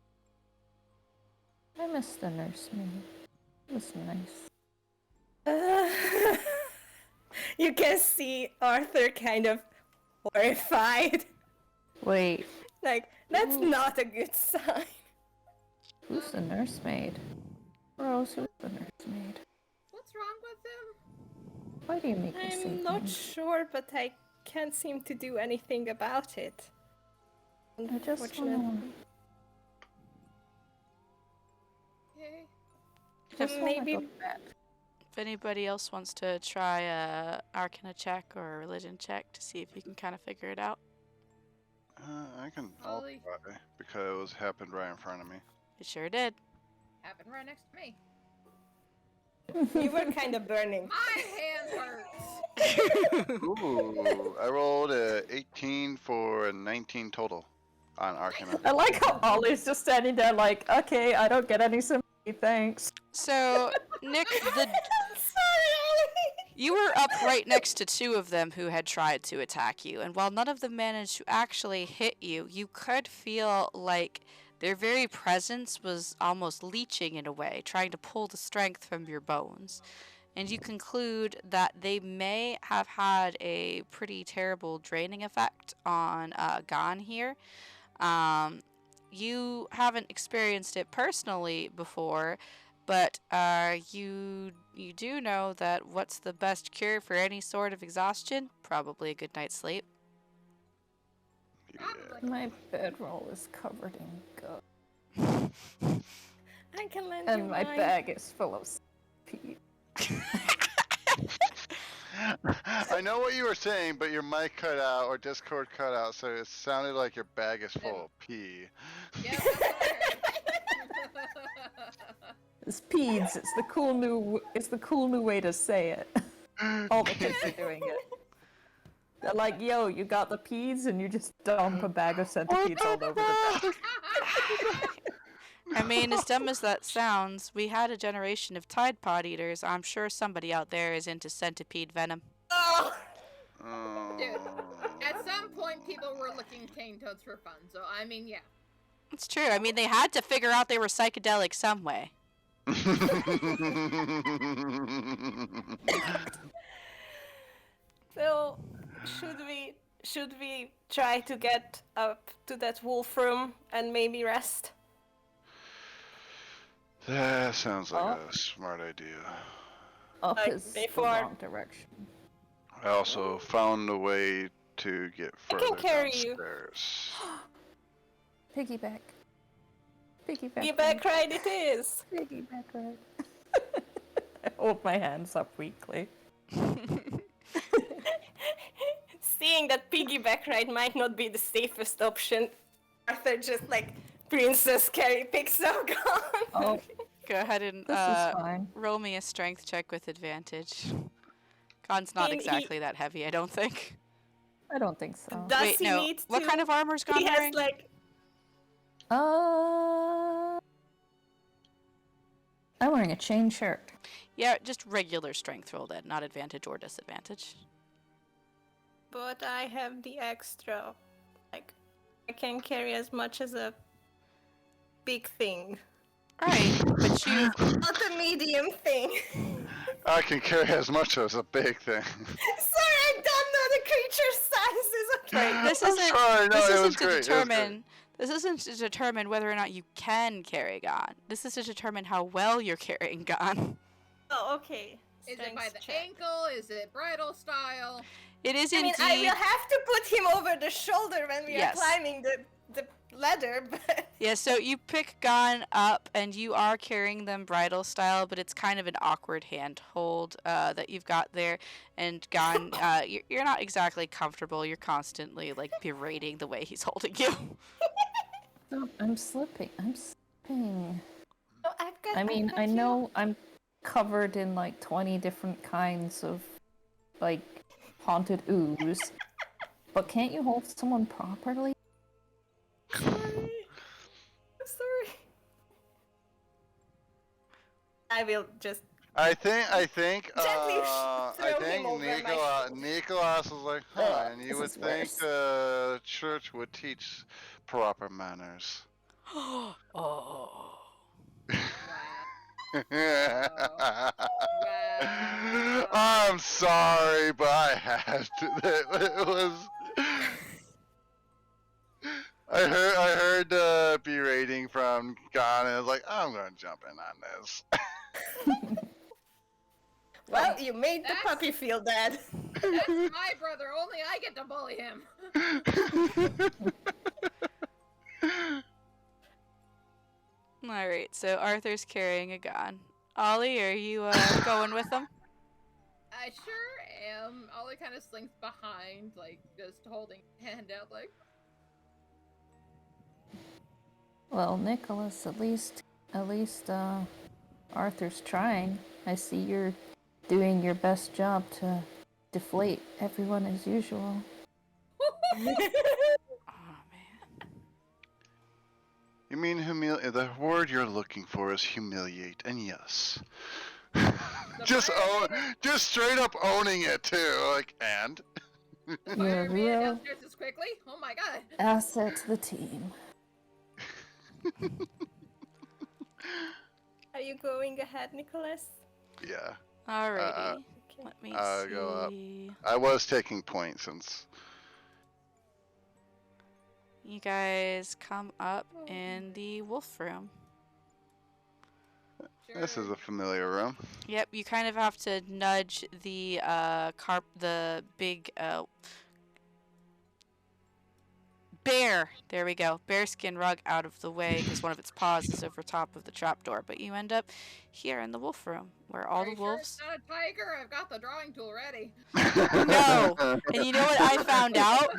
I miss the nursemaid. It was nice. You can see Arthur kind of horrified. Wait, Like, that's Ooh. not a good sign. who's the nursemaid? Rose, who's the nursemaid? What's wrong with him? Why do you make me say I'm not things? sure, but I can't seem to do anything about it. I just Unfortunately. wanna, Yay. just wanna maybe- go to bed. If anybody else wants to try a Arcana check or a Religion check to see if you can kind of figure it out, I'll Ollie. try because it happened right in front of me. it sure did. Happened right next to me. You were kind of burning. My hand hurts. Ooh, I rolled a 18 for a 19 total on Arcana. I like how Ollie's just standing there like, okay, I don't get any sympathy, thanks. So, Nick, Sorry, Ollie. you were up right next to 2 of them who had tried to attack you, and while none of them managed to actually hit you, you could feel like their very presence was almost leeching in a way, trying to pull the strength from your bones. And you conclude that they may have had a pretty terrible draining effect on Gon here. You haven't experienced it personally before, but you do know that what's the best cure for any sort of exhaustion? Probably a good night's sleep. Yeah. My bedroll is covered in gum. I can lend you And my mine. bag is full of pee. I know what you were saying, but your mic cut out or Discord cut out, so it sounded like your bag is full of pee. Yeah, that's what I heard. It's peds. It's the cool new way to say it. All the kids are doing it. They're like, yo, you got the peds, and you just dump a bag of centipedes all over the bed. I mean, as dumb as that sounds, we had a generation of Tide Pod eaters. I'm sure somebody out there is into centipede venom. Oh, Oh. Dude, at some point, people were licking cane toads for fun. So I mean, yeah. It's true. I mean, they had to figure out they were psychedelic some way. so should we try to get up to that wolf room and maybe rest? That sounds like Oh. a smart idea. Up Like is before- the wrong direction. I also found a way to get I further can carry you. downstairs. Piggyback. Piggyback. Be back right it is. Piggyback ride. I hold my hands up weakly. Seeing that piggyback ride might not be the safest option, Arthur just like Princess Carrie picks up Gon. Oh, Go ahead and this is fine. roll me a strength check with advantage. Gon's not He- exactly that heavy, I don't think. I don't think so. Does Wait, he no. need to? What kind of armor's Gon He has wearing? like I'm wearing a chain shirt. Yeah, just regular strength roll then, not advantage or disadvantage. but I have the extra. Like, I can carry as much as a big thing. Right, but you Not a medium thing. I can carry as much as a big thing. Sorry, I don't know the creature sizes. Okay. Right, this I'm isn't sorry, no, this it was isn't to great, it was determine this isn't to determine whether or not you can carry Gon. This is to determine how well you're carrying Gon. Oh, okay. Is it by Strength the check. ankle? Is it bridal style? It is I mean, indeed I will have to put him over the shoulder when we Yes. are climbing the ladder, but Yeah, so you pick Gon up and you are carrying them bridal style, but it's kind of an awkward handhold that you've got there. And Gon, you're not exactly comfortable. You're constantly like berating the way he's holding you. Stop, I'm slipping. I'm slipping. oh, I've got. I mean, I've got I you. know I'm covered in like 20 different kinds of like haunted ooze, but can't you hold someone properly? Sorry. I'm sorry. I will just. I think Gently throw him over my Nicholas was like, huh, Ugh, and you this would is think worse. the church would teach proper manners. Oh. Wow. I'm sorry, but I had to. It was. I heard berating from Gon, and I was like, I'm gonna jump in on this. Well, you made the That's- puppy feel bad. That's my brother. Only I get to bully him. All right, so Arthur's carrying a Gon. Ollie, are you going with them? I sure am. Ollie kind of slinks behind, like just holding his hand out, like. Well, Nicholas, at least Arthur's trying. I see you're doing your best job to deflate everyone as usual. Oh man. You mean the word you're looking for is humiliate, and yes. just straight up owning it too, like, and? The You're a fireman real downstairs is quickly. Oh my god. asset to the team. Are you going ahead, Nicholas? Yeah, Alrighty. Okay. Let me go up. see. I was taking points since. You guys come up in the wolf room. This is a familiar room. Yep, you kind of have to nudge the the big bear. There we go. Bearskin rug out of the way because one of its paws is over top of the trapdoor. But you end up here in the wolf room where all Are the you sure wolves. it's not a tiger? I've got the drawing tool ready. No. And you know what I found out?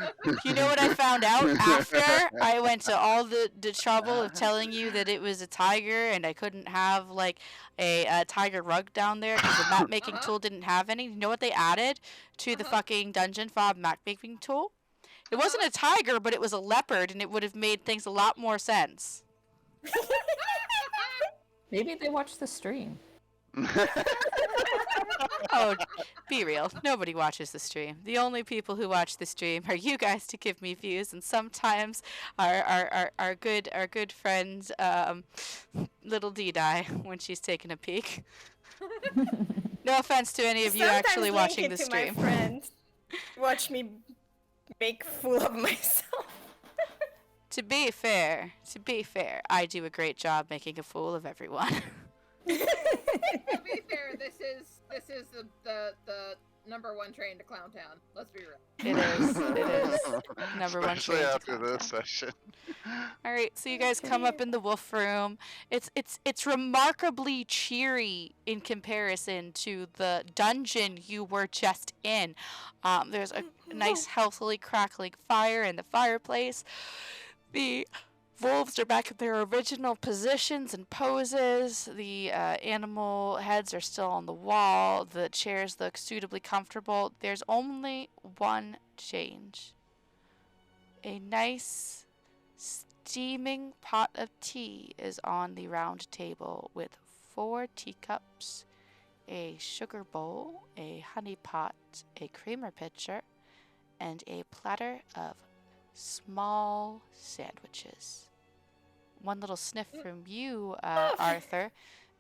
You know what I found out after I went to all the trouble of telling you that it was a tiger and I couldn't have like a tiger rug down there because the map making tool didn't have any. You know what they added to the fucking dungeon fob map making tool? It wasn't a tiger, but it was a leopard, and it would have made things a lot more sense. Maybe they watch the stream. Oh, be real. Nobody watches the stream. The only people who watch the stream are you guys to give me views, and sometimes our good friend Little D-Die when she's taking a peek. No offense to any of you Sometimes actually link watching it the to stream. My friends. Watch me make fool of myself. To be fair, I do a great job making a fool of everyone. To be fair, this is the number one train to Clowntown. Let's be real. It is. It is. Number one Especially train to after Clowntown. this session. All right, so you guys come up in the wolf room. It's remarkably cheery in comparison to the dungeon you were just in. There's a nice, healthily crackling fire in the fireplace. The wolves are back in their original positions and poses. The animal heads are still on the wall. The chairs look suitably comfortable. There's only one change. A nice steaming pot of tea is on the round table with 4 teacups, a sugar bowl, a honey pot, a creamer pitcher, and a platter of small sandwiches. One little sniff from you, Arthur,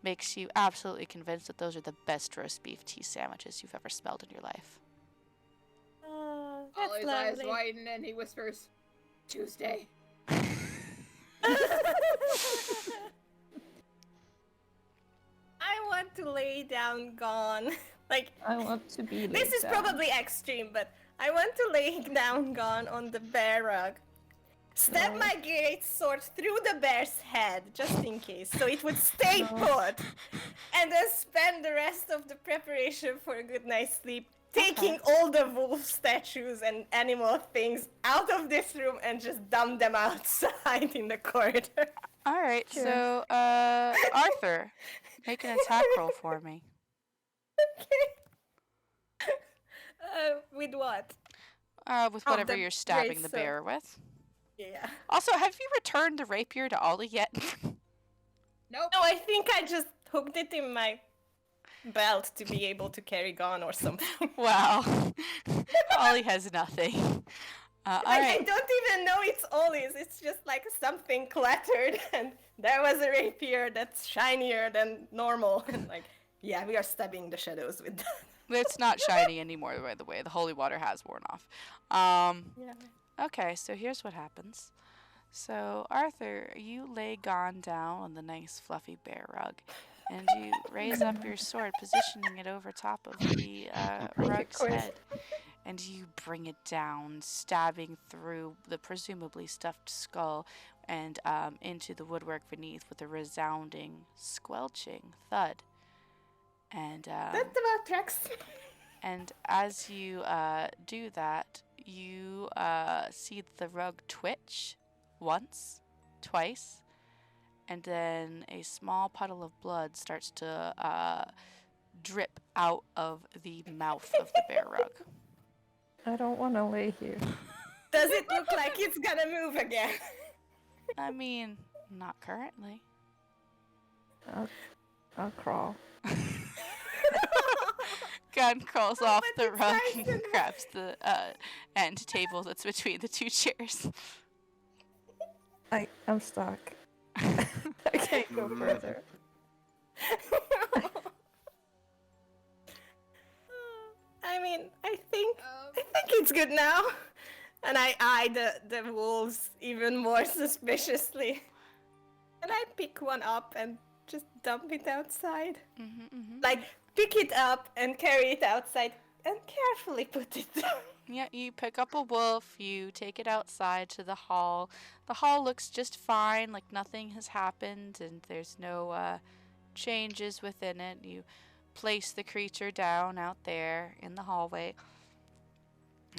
makes you absolutely convinced that those are the best roast beef tea sandwiches you've ever smelled in your life. That's Ollie's eyes lovely. widen and he whispers, Tuesday. I want to lay down gone. Like, I want to be this laid is down. probably extreme, but I want to lay down gone on the bear rug. Stab No. my great sword through the bear's head, just in case, so it would stay No. put. And then spend the rest of the preparation for a good night's sleep, taking all the wolf statues and animal things out of this room and just dump them outside in the corridor. All right, Sure. so Arthur, make an attack roll for me. Okay. With what? With Oh, whatever the you're stabbing great the sword. bear with. Yeah. Also, have you returned the rapier to Ollie yet? Nope. No, I think I just hooked it in my belt to be able to carry gun or something. Wow. Ollie has nothing. All I right. don't even know it's Ollie's. It's just like something clattered, and there was a rapier that's shinier than normal. And like, yeah, we are stabbing the shadows with that. It's not shiny anymore, by the way. The holy water has worn off. Yeah. Okay, so here's what happens. So, Arthur, you lay Gon down on the nice fluffy bear rug, and you raise up your sword, positioning it over top of the rug's course. head. And you bring it down, stabbing through the presumably stuffed skull and into the woodwork beneath with a resounding, squelching thud. And That's about tracks. and as you do that, you see the rug twitch once, twice, and then a small puddle of blood starts to drip out of the mouth of the bear rug. I don't want to lay here. Does it look like it's gonna move again? I mean, not currently. I'll crawl. Gun crawls Oh, off but the it's rug nice and and- grabs the end table that's between the two chairs. I'm stuck. I can't go further. I mean, I think it's good now. And I eye the wolves even more suspiciously. And I pick one up and just dump it outside. Like, pick it up and carry it outside and carefully put it down. Yeah, you pick up a wolf, you take it outside to the hall. The hall looks just fine, like nothing has happened, and there's no changes within it. You place the creature down out there in the hallway,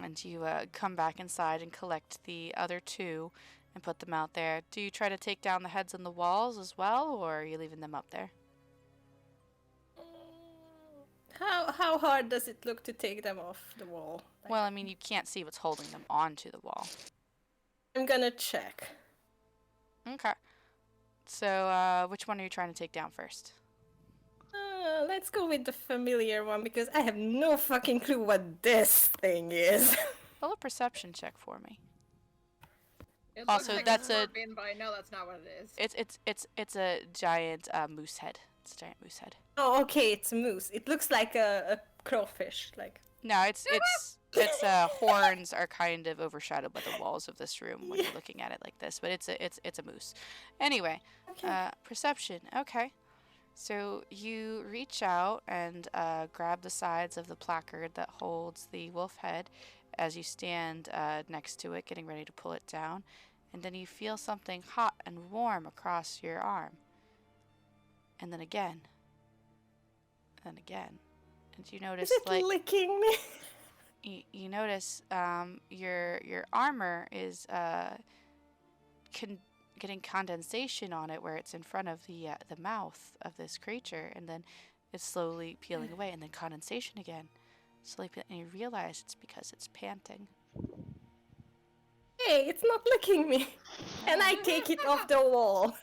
and you come back inside and collect the other two and put them out there. Do you try to take down the heads on the walls as well, or are you leaving them up there? How hard does it look to take them off the wall? Like, Well, I mean, you can't see what's holding them onto the wall. I'm gonna check. Okay. So, which one are you trying to take down first? Let's go with the familiar one because I have no fucking clue what this thing is. Roll a perception check for me. It Also, looks like that's a a- scorpion, but I know that's not what it is. It's a giant moose head. It's a giant moose head. Oh, okay, it's a moose. It looks like a crawfish. Like, No, its horns are kind of overshadowed by the walls of this room when you're looking at it like this, but it's a moose. Anyway, okay. perception. Okay. So you reach out and grab the sides of the placard that holds the wolf head as you stand next to it, getting ready to pull it down. And then you feel something hot and warm across your arm. And then again. And again. And you Is notice, it like, licking me? you notice your armor is getting condensation on it where it's in front of the mouth of this creature, and then it's slowly peeling away, and then condensation again, and you realize it's because it's panting. Hey, it's not licking me. And I take it off the wall.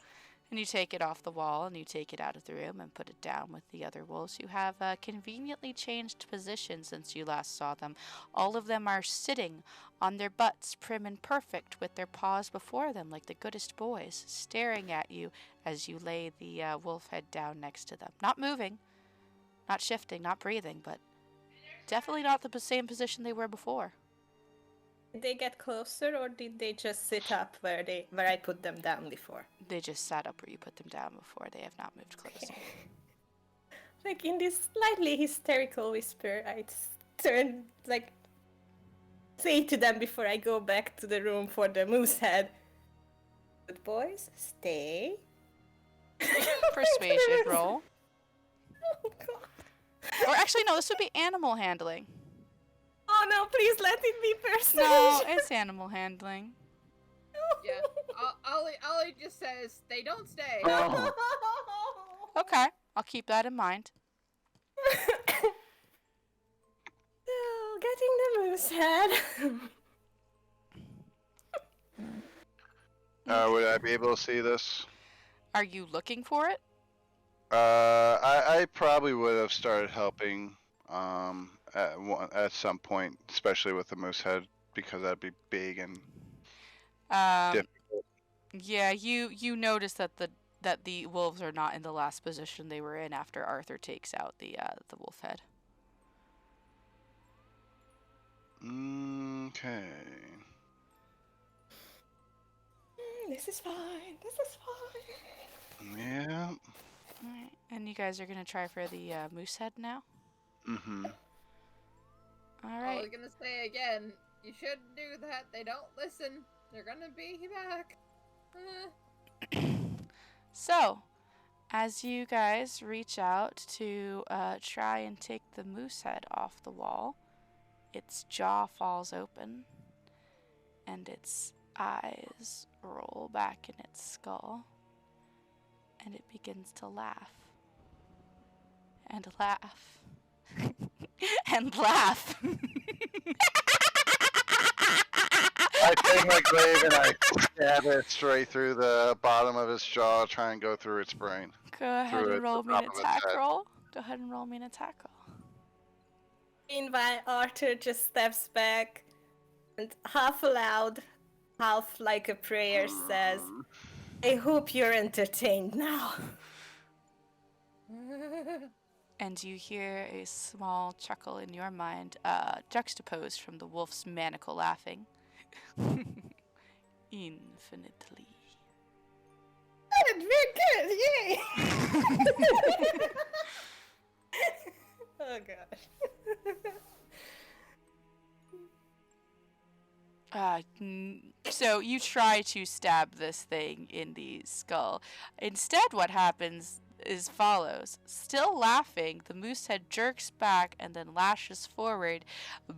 And you take it off the wall and you take it out of the room and put it down with the other wolves, who have conveniently changed position since you last saw them. All of them are sitting on their butts, prim and perfect, with their paws before them like the goodest boys, staring at you as you lay the wolf head down next to them. Not moving, not shifting, not breathing, but definitely not the same position they were before. Did they get closer, or did they just sit up where I put them down before? They just sat up where you put them down before. They have not moved closer. Like in this slightly hysterical whisper, I turn, like, say to them before I go back to the room for the moose head. Good boys, stay. Persuasion roll. Oh god. Or actually, no, this would be animal handling. Oh no, please let it be persuasion. No, it's animal handling. Yeah. Ollie just says they don't stay. Oh. Okay, I'll keep that in mind. Oh, getting the moose head. Would I be able to see this? Are you looking for it? I probably would have started helping at some point, especially with the moose head, because that'd be big and difficult. Yeah, you notice that the wolves are not in the last position they were in after Arthur takes out the wolf head. Okay. This is fine. This is fine. Yeah. Alright, and you guys are gonna try for the moose head now? Mm-hmm. I Alright. was gonna say again, you shouldn't do that. They don't listen. They're gonna be back. So, as you guys reach out to try and take the moose head off the wall, its jaw falls open, and its eyes roll back in its skull, and it begins to laugh. And laugh. And laugh. I take my glaive and I stab it straight through the bottom of its jaw, try and go through its brain. Go ahead Through and it, roll the me an top of its attack head. roll. Go ahead and roll me an attack roll. Meanwhile, Arthur just steps back and half aloud, half like a prayer says, I hope you're entertained now. And you hear a small chuckle in your mind, juxtaposed from the wolf's maniacal laughing. Infinitely. Good, very good, yay! Oh gosh. So you try to stab this thing in the skull. Instead, what happens is follows. Still laughing, the moose head jerks back and then lashes forward,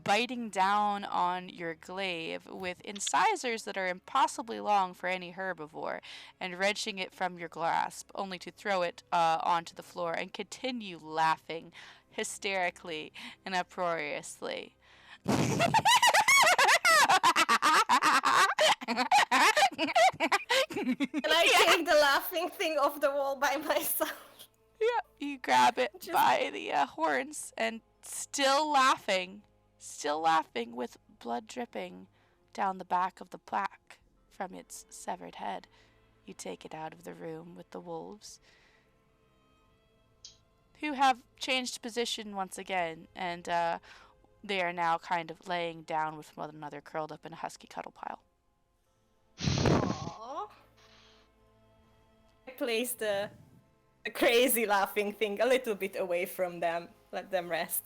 biting down on your glaive with incisors that are impossibly long for any herbivore, and wrenching it from your grasp, only to throw it onto the floor and continue laughing hysterically and uproariously. And I take the laughing thing off the wall by myself. Yeah, you grab it by the horns and still laughing with blood dripping down the back of the plaque from its severed head. You take it out of the room with the wolves, who have changed position once again, and they are now kind of laying down with one another, curled up in a husky cuddle pile. Aww. I place the the crazy laughing thing a little bit away from them. Let them rest.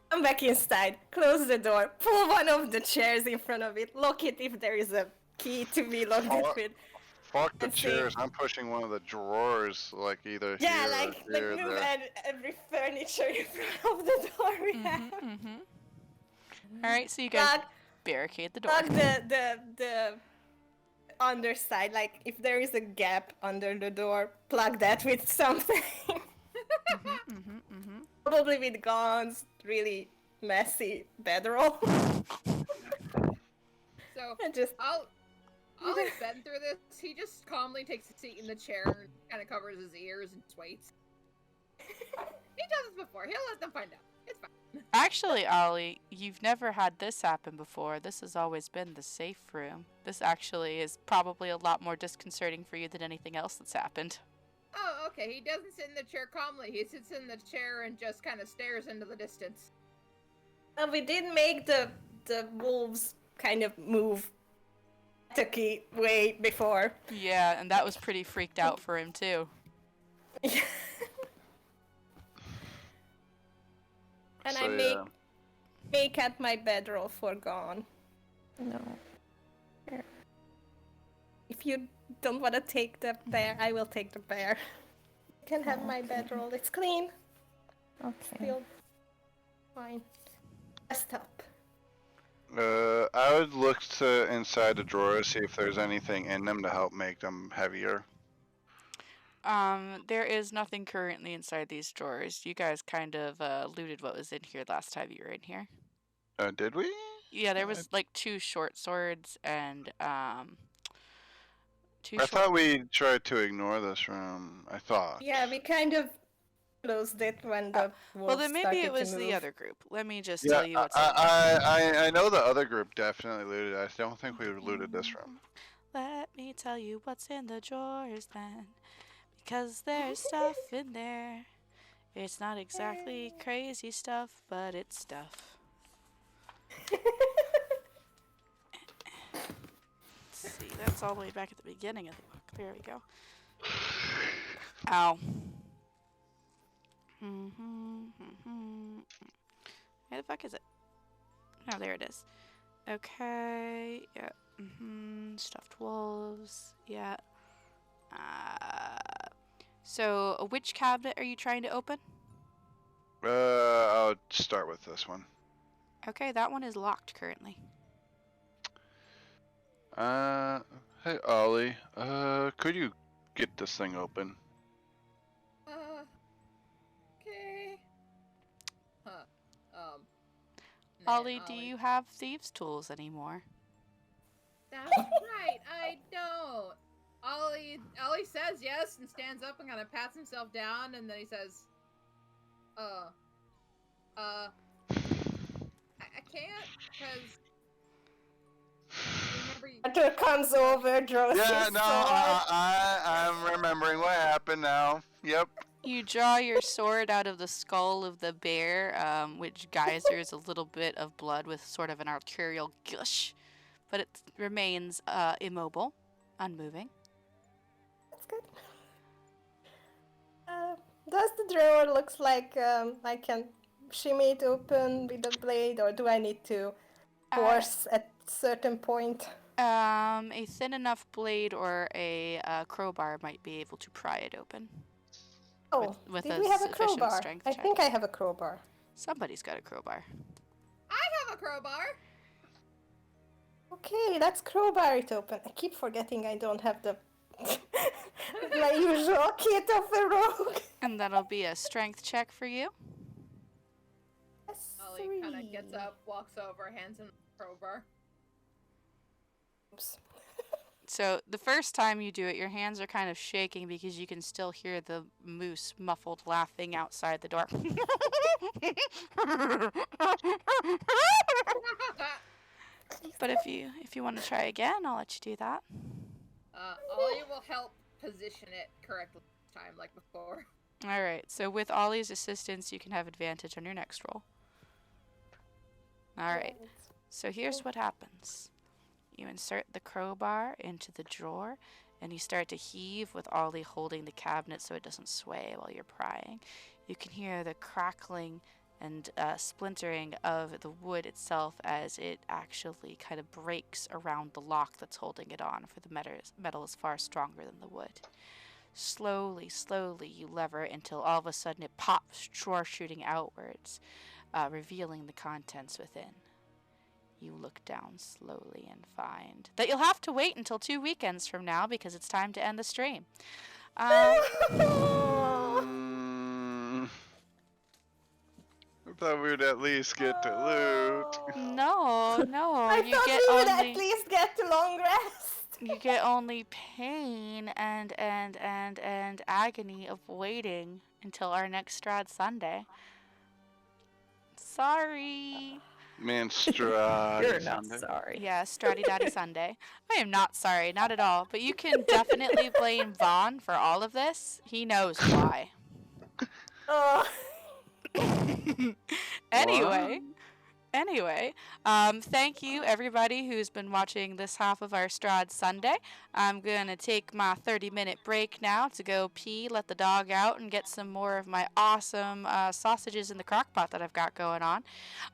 Come back inside, close the door, pull one of the chairs in front of it, lock it if there is a key to be locked it with. Fuck the And say- chairs. I'm pushing one of the drawers, like either Yeah, here like or here or move there. every furniture in front of the door we have. All right, so you guys Plug, barricade the door. plug the underside, like if there is a gap under the door, plug that with something. Probably with guns, really messy bedroll. So And just Ollie's been through this. He just calmly takes a seat in the chair and kind of covers his ears and just waits. He does this before. He'll let them find out. It's fine. Actually, Ollie, you've never had this happen before. This has always been the safe room. This actually is probably a lot more disconcerting for you than anything else that's happened. Oh, okay. He doesn't sit in the chair calmly. He sits in the chair and just kind of stares into the distance. and we did make the wolves kind of move Tucky way before. Yeah, and that was pretty freaked out for him too. And So, I yeah. make at my bedroll for gone. No. If you don't want to take the bear, I will take the bear. You can have my bedroll. It's clean. Okay. Still fine. Rest up. I would look to inside the drawers, see if there's anything in them to help make them heavier. There is nothing currently inside these drawers. You guys kind of looted what was in here last time you were in here. Did we? Yeah, there was like 2 short swords and two I short. thought we tried to ignore this room. I thought. Yeah, we kind of closed it when the wolves Well, then maybe started it was to the move. other group. Let me just Yeah, tell you what's in there. I know the other group definitely looted. I don't think we looted this room. Let me tell you what's in the drawers then. Because there's stuff in there. It's not exactly crazy stuff, but it's stuff. Let's see, that's all the way back at the beginning of the book. There we go. Ow. Where the fuck is it? Oh, there it is. Okay. Yeah. Stuffed wolves. Yeah. So, which cabinet are you trying to open? I'll start with this one. Okay, that one is locked currently. Hey Ollie. Could you get this thing open? Okay. Huh. Ollie, do you have thieves' tools anymore? That's right, I don't. Ollie says yes and stands up and kind of pats himself down, and then he says, I can't, because remember you... Hunter comes over, draws Yeah, his no, sword. I'm remembering what happened now. Yep. You draw your sword out of the skull of the bear, which geysers a little bit of blood with sort of an arterial gush, but it remains immobile, unmoving. That's good. Does the drawer looks like I can shimmy it open with a blade, or do I need to force at certain point? A thin enough blade or a crowbar might be able to pry it open. Oh, with did a we have a sufficient crowbar? strength I check. think I have a crowbar. Somebody's got a crowbar. I have a crowbar! Okay, let's crowbar it open. I keep forgetting I don't have the my usual kit of a rogue. And that'll be a strength check for you. Ollie kind of gets up, walks over, hands him the crowbar. Oops. So the first time you do it, your hands are kind of shaking because you can still hear the moose muffled laughing outside the door. But if you want to try again, I'll let you do that. Ollie will help position it correctly this time, like before. All right. So with Ollie's assistance, you can have advantage on your next roll. All right. So here's what happens. You insert the crowbar into the drawer, and you start to heave with Ollie holding the cabinet so it doesn't sway while you're prying. You can hear the crackling and splintering of the wood itself as it actually kind of breaks around the lock that's holding it on, for the metal is far stronger than the wood. Slowly, slowly, you lever it until all of a sudden it pops, drawer shooting outwards, revealing the contents within. You look down slowly and find that you'll have to wait until 2 weekends from now because it's time to end the stream. Mm, I thought we would at least get to loot. No, I you thought get we would only at least get to long rest. you get only pain and agony of waiting until our next Strad Sunday. Sorry. Man, Strahd. You're not sorry. Yeah, Straddy Daddy Sunday. I am not sorry, not at all. But you can definitely blame Vaughn for all of this. He knows why. Oh. Anyway, thank you everybody who's been watching this half of our Strad Sunday. I'm gonna take my 30-minute break now to go pee, let the dog out, and get some more of my awesome sausages in the crock pot that I've got going on.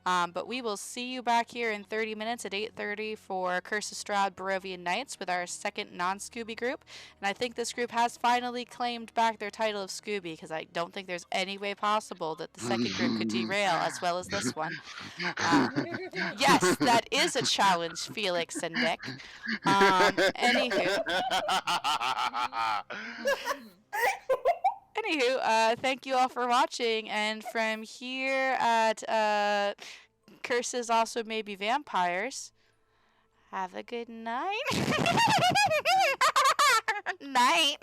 But we will see you back here in 30 minutes at 8:30 for Curse of Strahd Barovian Nights with our second non-Scooby group. And I think this group has finally claimed back their title of Scooby, because I don't think there's any way possible that the second group could derail as well as this one. Yes, that is a challenge, Felix and Nick. Anywho, thank you all for watching, and from here at Curses Also Maybe Vampires, have a good night. Night.